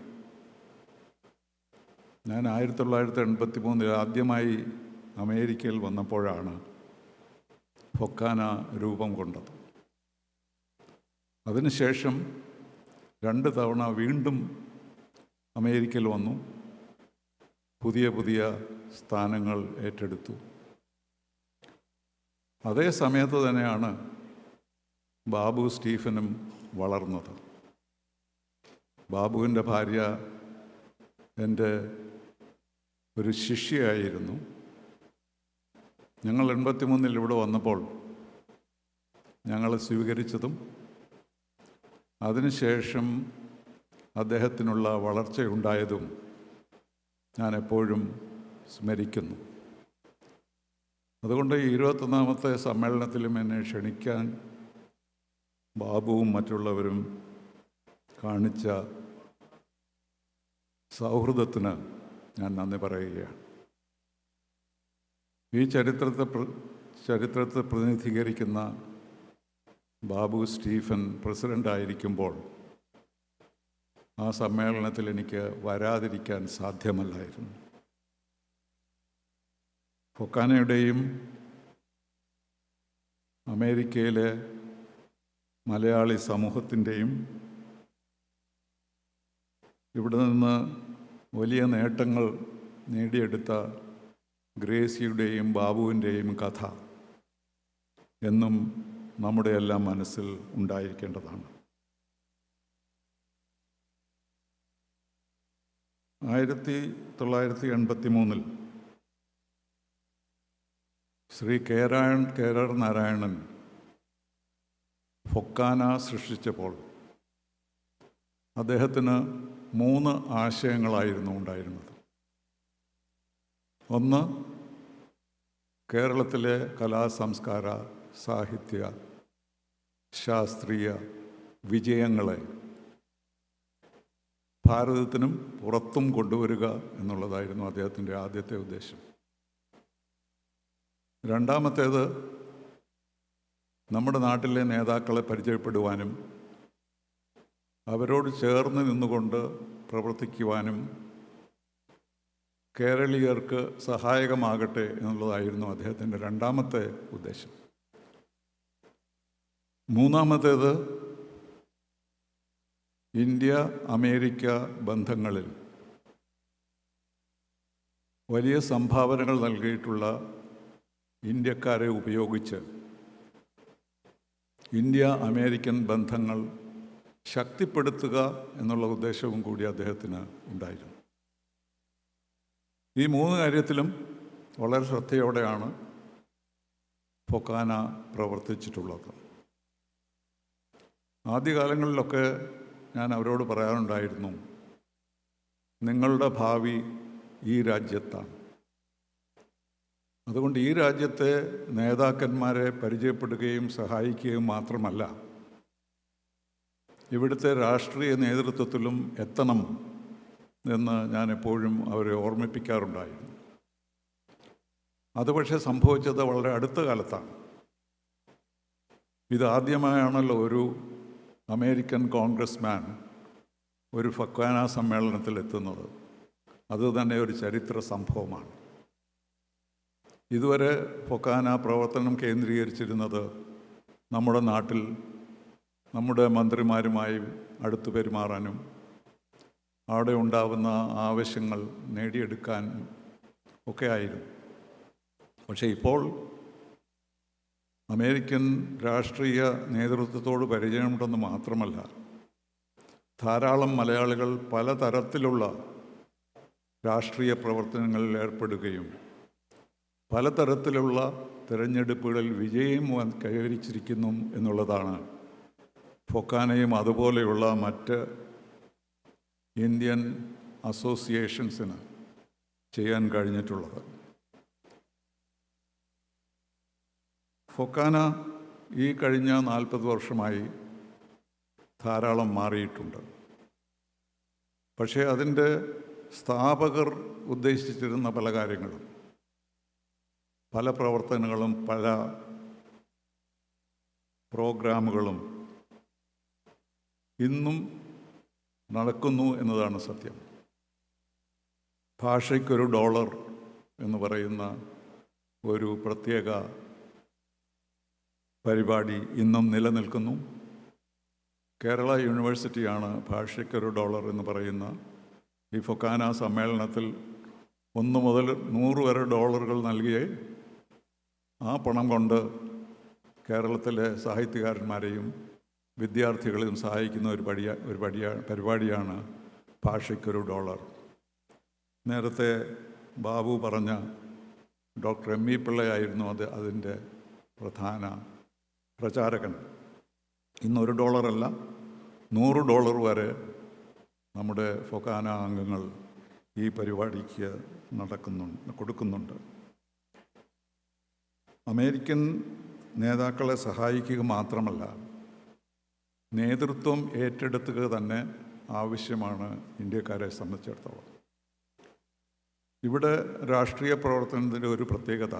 ഞാൻ 1983 ആദ്യമായി അമേരിക്കയിൽ വന്നപ്പോഴാണ് ഫൊക്കാന രൂപം കൊണ്ടത്. അതിനുശേഷം 2 തവണ വീണ്ടും അമേരിക്കയിൽ വന്നു, പുതിയ പുതിയ സ്ഥാനങ്ങൾ ഏറ്റെടുത്തു. അതേ സമയത്ത് തന്നെയാണ് ബാബു സ്റ്റീഫനും വളർന്നത്. ബാബുവിൻ്റെ ഭാര്യ എൻ്റെ ഒരു ശിഷ്യയായിരുന്നു. ഞങ്ങൾ 83 ഇവിടെ വന്നപ്പോൾ ഞങ്ങളെ സ്വീകരിച്ചതും അതിനുശേഷം അദ്ദേഹത്തിനുള്ള വളർച്ചയുണ്ടായതും ഞാൻ എപ്പോഴും സ്മരിക്കുന്നു. അതുകൊണ്ട് ഈ 21ാമത്തെ സമ്മേളനത്തിലും എന്നെ ക്ഷണിക്കാൻ ബാബുവും മറ്റുള്ളവരും കാണിച്ച സൗഹൃദത്തിന് ഞാൻ നന്ദി പറയുകയാണ്. ഈ ചരിത്രത്തെ പ്രതിനിധീകരിക്കുന്ന ബാബു സ്റ്റീഫൻ പ്രസിഡൻ്റായിരിക്കുമ്പോൾ ആ സമ്മേളനത്തിൽ എനിക്ക് വരാതിരിക്കാൻ സാധ്യമല്ലായിരുന്നു. ഫൊക്കാനയുടെയും അമേരിക്കയിലെ മലയാളി സമൂഹത്തിൻ്റെയും ഇവിടെ നിന്ന് വലിയ നേട്ടങ്ങൾ നേടിയെടുത്ത ഗ്രേസിയുടെയും ബാബുവിൻ്റെയും കഥ എന്നും നമ്മുടെ എല്ലാം മനസ്സിൽ ഉണ്ടായിരിക്കേണ്ടതാണ്. 1983 ശ്രീ കേരർ നാരായണൻ ഫൊക്കാന സൃഷ്ടിച്ചപ്പോൾ അദ്ദേഹത്തിന് 3 ആശയങ്ങളായിരുന്നു ഉണ്ടായിരുന്നത്. ഒന്ന്, കേരളത്തിലെ കലാ സംസ്കാര സാഹിത്യ ശാസ്ത്രീയ വിജയങ്ങളെ ഭാരതത്തിനും പുറത്തും കൊണ്ടുവരിക എന്നുള്ളതായിരുന്നു അദ്ദേഹത്തിൻ്റെ ആദ്യത്തെ ഉദ്ദേശം. രണ്ടാമത്തേത്, നമ്മുടെ നാട്ടിലെ നേതാക്കളെ പരിചയപ്പെടുവാനും അവരോട് ചേർന്ന് നിന്നുകൊണ്ട് പ്രവർത്തിക്കുവാനും കേരളീയർക്ക് സഹായകമാകട്ടെ എന്നുള്ളതായിരുന്നു അദ്ദേഹത്തിൻ്റെ രണ്ടാമത്തെ ഉദ്ദേശം. മൂന്നാമത്തേത്, ഇന്ത്യ അമേരിക്ക ബന്ധങ്ങളിൽ വലിയ സംഭാവനകൾ നൽകിയിട്ടുള്ള ഇന്ത്യക്കാരെ ഉപയോഗിച്ച് ഇന്ത്യ അമേരിക്കൻ ബന്ധങ്ങൾ ശക്തിപ്പെടുത്തുക എന്നുള്ള ഉദ്ദേശവും കൂടി അദ്ദേഹത്തിന് ഉണ്ടായിരുന്നു. ഈ 3 കാര്യത്തിലും വളരെ ശ്രദ്ധയോടെയാണ് ഫൊക്കാന പ്രവർത്തിച്ചിട്ടുള്ളത്. ആദ്യകാലങ്ങളിലൊക്കെ ഞാൻ അവരോട് പറയാറുണ്ടായിരുന്നു, നിങ്ങളുടെ ഭാവി ഈ രാജ്യത്താണ്. അതുകൊണ്ട് ഈ രാജ്യത്തെ നേതാക്കന്മാരെ പരിചയപ്പെടുകയും സഹായിക്കുകയും മാത്രമല്ല, ഇവിടുത്തെ രാഷ്ട്രീയ നേതൃത്വത്തിലും എത്തണം എന്ന് ഞാൻ എപ്പോഴും അവരെ ഓർമ്മിപ്പിക്കാറുണ്ടായിരുന്നു. അത് പക്ഷേ സംഭവിച്ചത് വളരെ അടുത്ത കാലത്താണ്. ഇതാദ്യമായാണല്ലോ ഒരു അമേരിക്കൻ കോൺഗ്രസ്മാൻ ഒരു ഫൊക്കാന സമ്മേളനത്തിൽ എത്തുന്നത്. അത് തന്നെ ഒരു ചരിത്ര സംഭവമാണ്. ഇതുവരെ ഫൊക്കാന പ്രവർത്തനം കേന്ദ്രീകരിച്ചിരുന്നത് നമ്മുടെ നാട്ടിൽ നമ്മുടെ മന്ത്രിമാരുമായി അടുത്തു പെരുമാറാനും അവിടെ ഉണ്ടാവുന്ന ആവശ്യങ്ങൾ നേടിയെടുക്കാൻ ഒക്കെ ആയിരുന്നു. പക്ഷേ ഇപ്പോൾ അമേരിക്കൻ രാഷ്ട്രീയ നേതൃത്വത്തോട് പരിചയമുണ്ടെന്ന് മാത്രമല്ല, ധാരാളം മലയാളികൾ പലതരത്തിലുള്ള രാഷ്ട്രീയ പ്രവർത്തനങ്ങളിൽ ഏർപ്പെടുകയും പലതരത്തിലുള്ള തിരഞ്ഞെടുപ്പുകളിൽ വിജയം കൈവരിച്ചിരിക്കുന്നു എന്നുള്ളതാണ് ഫൊക്കാനയും അതുപോലെയുള്ള മറ്റ് ഇന്ത്യൻ അസോസിയേഷൻസിന് ചെയ്യാൻ കഴിഞ്ഞിട്ടുള്ളത്. ഫൊക്കാന ഈ കഴിഞ്ഞ 40 വർഷമായി ധാരാളം മാറിയിട്ടുണ്ട്. പക്ഷേ അതിൻ്റെ സ്ഥാപകർ ഉദ്ദേശിച്ചിരുന്ന പല കാര്യങ്ങളും, പല പ്രവർത്തനങ്ങളും പല പ്രോഗ്രാമുകളും ഇന്നും നടക്കുന്നു എന്നതാണ് സത്യം. ഭാഷയ്ക്കൊരു ഡോളർ എന്ന് പറയുന്ന ഒരു പ്രത്യേക പരിപാടി ഇന്നും നിലനിൽക്കുന്നു. കേരള യൂണിവേഴ്സിറ്റിയാണ് ഭാഷയ്ക്കൊരു ഡോളർ എന്ന് പറയുന്ന ഈ ഫൊക്കാന സമ്മേളനത്തിൽ 1 മുതൽ 100 വരെ ഡോളറുകൾ നൽകിയേ ആ പണം കൊണ്ട് കേരളത്തിലെ സാഹിത്യകാരന്മാരെയും വിദ്യാർത്ഥികളെയും സഹായിക്കുന്ന ഒരു പരിപാടിയാണ് ഭാഷയ്ക്കൊരു ഡോളർ. നേരത്തെ ബാബു പറഞ്ഞ ഡോക്ടർ എം ഇ പിള്ളയായിരുന്നു അതിൻ്റെ പ്രധാന പ്രചാരകൻ. ഇന്ന് $1 $100 വരെ നമ്മുടെ ഫൊക്കാന അംഗങ്ങൾ ഈ പരിപാടിക്ക് കൊടുക്കുന്നുണ്ട്. അമേരിക്കൻ നേതാക്കളെ സഹായിക്കുക മാത്രമല്ല, നേതൃത്വം ഏറ്റെടുക്കുക തന്നെ ആവശ്യമാണ് ഇന്ത്യക്കാരെ സംബന്ധിച്ചിടത്തോളം. ഇവിടെ രാഷ്ട്രീയ പ്രവർത്തനത്തിൻ്റെ ഒരു പ്രത്യേകത,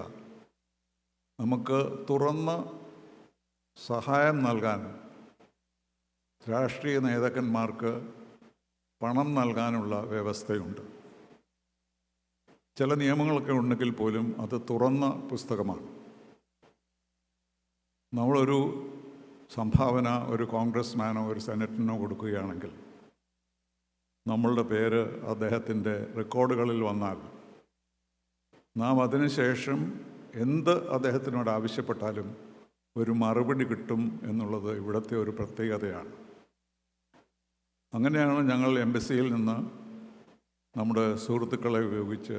നമുക്ക് തുറന്ന സഹായം നൽകാൻ രാഷ്ട്രീയ നേതാക്കന്മാർക്ക് പണം നൽകാനുള്ള വ്യവസ്ഥയുണ്ട്. ചില നിയമങ്ങളൊക്കെ ഉണ്ടെങ്കിൽ പോലും അത് തുറന്ന പുസ്തകമാണ്. നമ്മളൊരു സംഭാവന ഒരു കോൺഗ്രസ്മാനോ ഒരു സെനറ്റിനോ കൊടുക്കുകയാണെങ്കിൽ നമ്മളുടെ പേര് അദ്ദേഹത്തിൻ്റെ റെക്കോർഡുകളിൽ വന്നാൽ നാം അതിനുശേഷം എന്ത് അദ്ദേഹത്തിനോട് ആവശ്യപ്പെട്ടാലും ഒരു മറുപടി കിട്ടും എന്നുള്ളത് ഇവിടുത്തെ ഒരു പ്രത്യേകതയാണ്. അങ്ങനെയാണ് ഞങ്ങൾ എംബസിയിൽ നിന്ന് നമ്മുടെ സുഹൃത്തുക്കളെ ഉപയോഗിച്ച്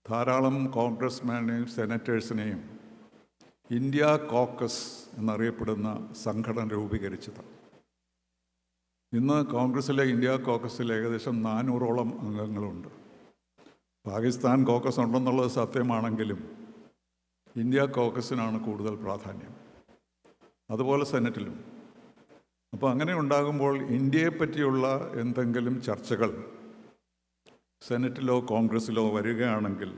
ധാരാളം കോൺഗ്രസ്മാനെയും സെനറ്റേഴ്സിനെയും ഇന്ത്യ കോക്കസ് എന്നറിയപ്പെടുന്ന സംഘടന രൂപീകരിച്ചത്. ഇന്ന് കോൺഗ്രസ്സിലെ ഇന്ത്യ കോക്കസിൽ ഏകദേശം 400ഓളം അംഗങ്ങളുണ്ട്. പാകിസ്ഥാൻ കോക്കസ് ഉണ്ടെന്നുള്ളത് സത്യമാണെങ്കിലും ഇന്ത്യ കോക്കസിനാണ് കൂടുതൽ പ്രാധാന്യം, അതുപോലെ സെനറ്റിലും. അപ്പോൾ അങ്ങനെ ഉണ്ടാകുമ്പോൾ ഇന്ത്യയെ പറ്റിയുള്ള എന്തെങ്കിലും ചർച്ചകൾ സെനറ്റിലോ കോൺഗ്രസ്സിലോ വരികയാണെങ്കിൽ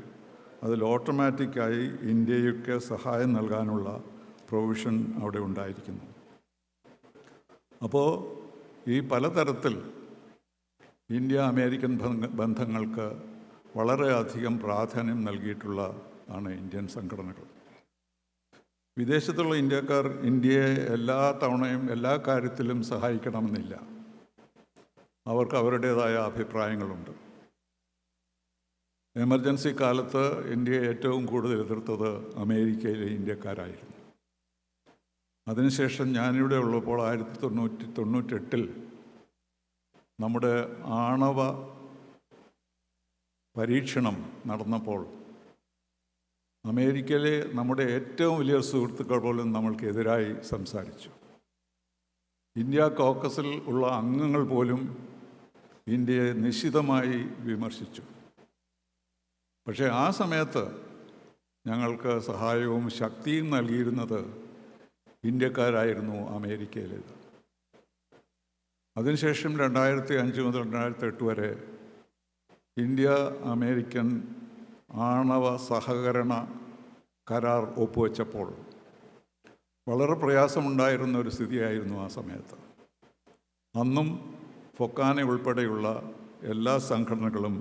അതിൽ ഓട്ടോമാറ്റിക്കായി ഇന്ത്യയ്ക്ക് സഹായം നൽകാനുള്ള പ്രൊവിഷൻ അവിടെ ഉണ്ടായിരിക്കുന്നു. അപ്പോൾ ഈ പലതരത്തിൽ ഇന്ത്യ അമേരിക്കൻ ബന്ധങ്ങൾക്ക് വളരെയധികം പ്രാധാന്യം നൽകിയിട്ടുള്ള ആണ് ഇന്ത്യൻ സംഘടനകൾ. വിദേശത്തുള്ള ഇന്ത്യക്കാർ ഇന്ത്യയെ എല്ലാ തവണയും എല്ലാ കാര്യത്തിലും സഹായിക്കണമെന്നില്ല. അവർക്ക് അവരുടേതായ അഭിപ്രായങ്ങളുണ്ട്. എമർജൻസി കാലത്ത് ഇന്ത്യയെ ഏറ്റവും കൂടുതൽ എതിർത്തത് അമേരിക്കയിലെ ഇന്ത്യക്കാരായിരുന്നു. അതിനുശേഷം ഞാനിവിടെ ഉള്ളപ്പോൾ 1998 നമ്മുടെ ആണവ പരീക്ഷണം നടന്നപ്പോൾ അമേരിക്കയിലെ നമ്മുടെ ഏറ്റവും വലിയ സുഹൃത്തുക്കൾ പോലും നമ്മൾക്കെതിരായി സംസാരിച്ചു. ഇന്ത്യ കോക്കസിൽ ഉള്ള അംഗങ്ങൾ പോലും ഇന്ത്യയെ നിശിതമായി വിമർശിച്ചു. പക്ഷേ ആ സമയത്ത് ഞങ്ങൾക്ക് സഹായവും ശക്തിയും നൽകിയിരുന്നത് ഇന്ത്യക്കാരായിരുന്നു അമേരിക്കയിലേത്. അതിനുശേഷം 2005 മുതൽ 2008 വരെ ഇന്ത്യ അമേരിക്കൻ ആണവ സഹകരണ കരാർ ഒപ്പുവെച്ചപ്പോൾ വളരെ പ്രയാസമുണ്ടായിരുന്ന ഒരു സ്ഥിതിയായിരുന്നു ആ സമയത്ത്. അന്നും ഫൊക്കാന ഉൾപ്പെടെയുള്ള എല്ലാ സംഘടനകളും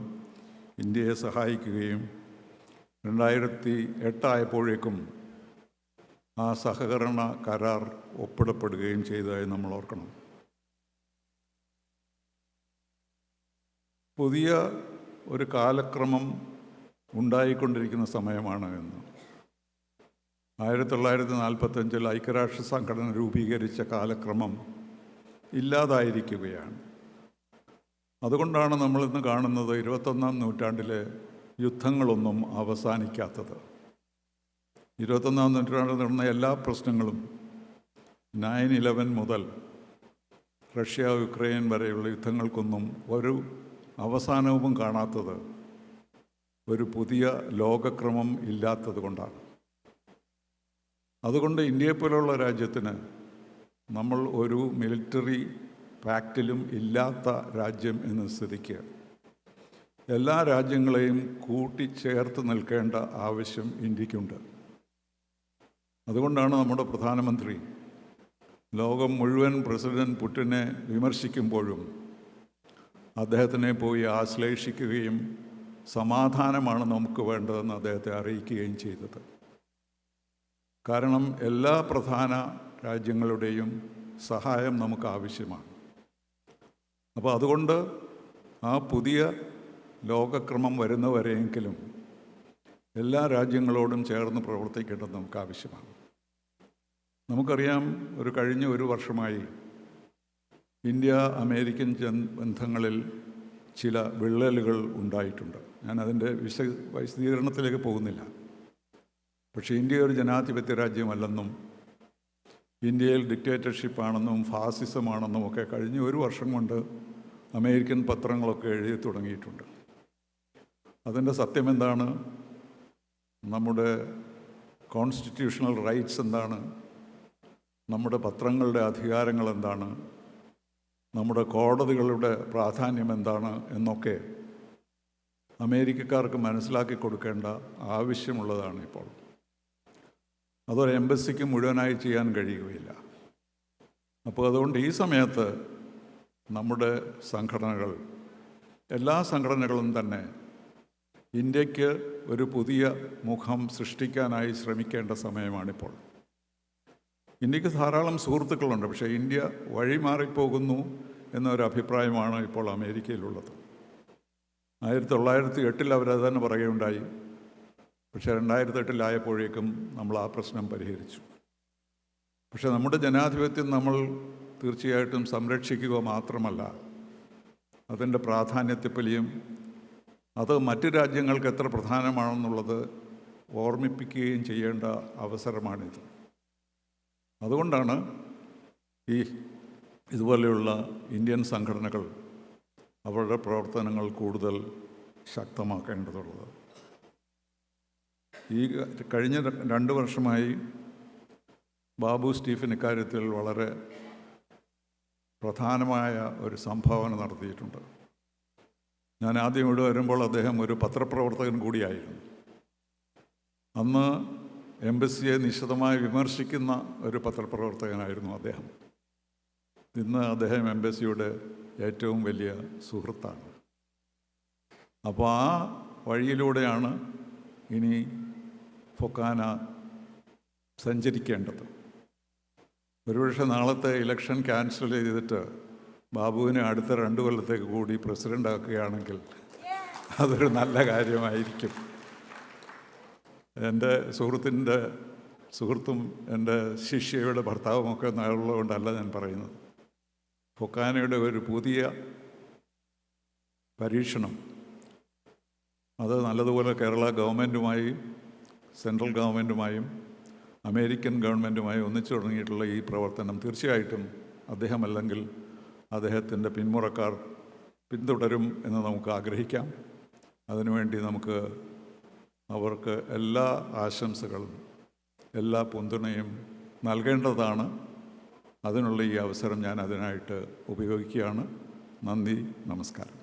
ഇന്ത്യയെ സഹായിക്കുകയും 2008 ആയപ്പോഴേക്കും ആ സഹകരണ കരാർ ഒപ്പിടപ്പെടുകയും ചെയ്തതായി നമ്മൾ ഓർക്കണം. പുതിയ ഒരു കാലക്രമം ഉണ്ടായിക്കൊണ്ടിരിക്കുന്ന സമയമാണ് എന്ന്. 1945 ഐക്യരാഷ്ട്ര സംഘടന രൂപീകരിച്ച കാലക്രമം ഇല്ലാതായിരിക്കുകയാണ്. അതുകൊണ്ടാണ് നമ്മളിന്ന് കാണുന്നത് 21-ാം നൂറ്റാണ്ടിലെ യുദ്ധങ്ങളൊന്നും അവസാനിക്കാത്തത്. 21-ാം നൂറ്റാണ്ടിൽ നടന്ന എല്ലാ പ്രശ്നങ്ങളും 9/11 മുതൽ റഷ്യ യുക്രൈൻ വരെയുള്ള യുദ്ധങ്ങൾക്കൊന്നും ഒരു അവസാനവും കാണാത്തത് ഒരു പുതിയ ലോകക്രമം ഇല്ലാത്തത് കൊണ്ടാണ്. അതുകൊണ്ട് ഇന്ത്യയെപ്പോലുള്ള രാജ്യത്തിന് നമ്മൾ ഒരു മിലിറ്ററി പാക്റ്റിലും ഇല്ലാത്ത രാജ്യം എന്ന സ്ഥിതിക്ക് എല്ലാ രാജ്യങ്ങളെയും കൂട്ടിച്ചേർത്ത് നിൽക്കേണ്ട ആവശ്യം ഇന്ത്യക്കുണ്ട്. അതുകൊണ്ടാണ് നമ്മുടെ പ്രധാനമന്ത്രി ലോകം മുഴുവൻ പ്രസിഡന്റ് പുടിനെ വിമർശിക്കുമ്പോഴും അദ്ദേഹത്തിനെ പോയി ആശ്ലേഷിക്കുകയും സമാധാനമാണ് നമുക്ക് വേണ്ടതെന്ന് അദ്ദേഹത്തെ അറിയിക്കുകയും ചെയ്തത്. കാരണം എല്ലാ പ്രധാന രാജ്യങ്ങളുടെയും സഹായം നമുക്ക് ആവശ്യമാണ്. അപ്പോൾ അതുകൊണ്ട് ആ പുതിയ ലോകക്രമം വരുന്നവരെയെങ്കിലും എല്ലാ രാജ്യങ്ങളോടും ചേർന്ന് പ്രവർത്തിക്കേണ്ടത് നമുക്ക് ആവശ്യമാണ്. നമുക്കറിയാം, കഴിഞ്ഞ ഒരു വർഷമായി ഇന്ത്യ അമേരിക്കൻ ബന്ധങ്ങളിൽ ചില വിള്ളലുകൾ ഉണ്ടായിട്ടുണ്ട്. ഞാൻ അതിൻ്റെ വിശദീകരണത്തിലേക്ക് പോകുന്നില്ല. പക്ഷേ ഇന്ത്യ ഒരു ജനാധിപത്യ രാജ്യമല്ലെന്നും ഇന്ത്യയിൽ ഡിക്റ്റേറ്റർഷിപ്പാണെന്നും ഫാസിസമാണെന്നും ഒക്കെ കഴിഞ്ഞ ഒരു വർഷം കൊണ്ട് അമേരിക്കൻ പത്രങ്ങളൊക്കെ എഴുതി തുടങ്ങിയിട്ടുണ്ട്. അതിൻ്റെ സത്യം എന്താണ്? നമ്മുടെ കോൺസ്റ്റിറ്റ്യൂഷണൽ റൈറ്റ്സ് എന്താണ്? നമ്മുടെ പത്രങ്ങളുടെ അധികാരങ്ങൾ എന്താണ്? നമ്മുടെ കോടതികളുടെ പ്രാധാന്യം എന്താണ് എന്നൊക്കെ അമേരിക്കക്കാർക്ക് മനസ്സിലാക്കി കൊടുക്കേണ്ട ആവശ്യമുള്ളതാണ് ഇപ്പോൾ. അതൊരു എംബസിക്ക് മുഴുവനായി ചെയ്യാൻ കഴിയുകയില്ല. അപ്പോൾ അതുകൊണ്ട് ഈ സമയത്ത് നമ്മുടെ സംഘടനകൾ, എല്ലാ സംഘടനകളും തന്നെ ഇന്ത്യക്ക് ഒരു പുതിയ മുഖം സൃഷ്ടിക്കാനായി ശ്രമിക്കേണ്ട സമയമാണിപ്പോൾ. ഇന്ത്യക്ക് ധാരാളം സുഹൃത്തുക്കളുണ്ട്, പക്ഷേ ഇന്ത്യ വഴിമാറിപ്പോകുന്നു എന്നൊരു അഭിപ്രായമാണ് ഇപ്പോൾ അമേരിക്കയിലുള്ളത്. 1908 അവരത് തന്നെ പറയുകയുണ്ടായി. പക്ഷേ 2008 നമ്മൾ ആ പ്രശ്നം പരിഹരിച്ചു. പക്ഷേ നമ്മുടെ ജനാധിപത്യം നമ്മൾ തീർച്ചയായിട്ടും സംരക്ഷിക്കുക മാത്രമല്ല, അതിൻ്റെ പ്രാധാന്യത്തെപ്പറ്റിയും അത് മറ്റ് രാജ്യങ്ങൾക്ക് എത്ര പ്രധാനമാണെന്നുള്ളത് ഓർമ്മിപ്പിക്കുകയും ചെയ്യേണ്ട അവസരമാണിത്. അതുകൊണ്ടാണ് ഇതുപോലെയുള്ള ഇന്ത്യൻ സംഘടനകൾ അവരുടെ പ്രവർത്തനങ്ങൾ കൂടുതൽ ശക്തമാക്കേണ്ടതുള്ളത്. കഴിഞ്ഞ 2 വർഷമായി ബാബു സ്റ്റീഫൻ ഇക്കാര്യത്തിൽ വളരെ പ്രധാനമായ ഒരു സംഭാവന നടത്തിയിട്ടുണ്ട്. ഞാൻ ആദ്യം ഇവിടെ വരുമ്പോൾ അദ്ദേഹം ഒരു പത്രപ്രവർത്തകൻ കൂടിയായിരുന്നു. അന്ന് എംബസിയെ നിശിതമായി വിമർശിക്കുന്ന ഒരു പത്രപ്രവർത്തകനായിരുന്നു അദ്ദേഹം. ഇന്ന് അദ്ദേഹം എംബസിയുടെ ഏറ്റവും വലിയ സുഹൃത്താണ്. അപ്പോൾ ആ വഴിയിലൂടെയാണ് ഇനി ഫൊക്കാന സഞ്ചരിക്കേണ്ടത്. ഒരുപക്ഷെ നാളത്തെ ഇലക്ഷൻ ക്യാൻസൽ ചെയ്തിട്ട് ബാബുവിനെ അടുത്ത 2 കൊല്ലത്തേക്ക് കൂടി പ്രസിഡൻ്റ് ആക്കുകയാണെങ്കിൽ അതൊരു നല്ല കാര്യമായിരിക്കും. എൻ്റെ സുഹൃത്തും എൻ്റെ ശിഷ്യയുടെ ഭർത്താവുമൊക്കെ ഉള്ളതുകൊണ്ടല്ല ഞാൻ പറയുന്നത്. ഫൊക്കാനയുടെ ഒരു പുതിയ പരീക്ഷണം അത് നല്ലതുപോലെ കേരള ഗവൺമെൻറ്റുമായും സെൻട്രൽ ഗവൺമെൻറ്റുമായും അമേരിക്കൻ ഗവൺമെൻറ്റുമായും ഒന്നിച്ചു തുടങ്ങിയിട്ടുള്ള ഈ പ്രവർത്തനം തീർച്ചയായിട്ടും അദ്ദേഹമല്ലെങ്കിൽ അദ്ദേഹത്തിൻ്റെ പിന്മുറക്കാർ പിന്തുടരും എന്ന് നമുക്ക് ആഗ്രഹിക്കാം. അതിനുവേണ്ടി നമുക്ക് അവർക്ക് എല്ലാ ആശംസകളും എല്ലാ പിന്തുണയും നൽകേണ്ടതാണ്. അതിനുള്ള ഈ അവസരം ഞാൻ അതിനായിട്ട് ഉപയോഗിക്കുകയാണ്. നന്ദി, നമസ്കാരം.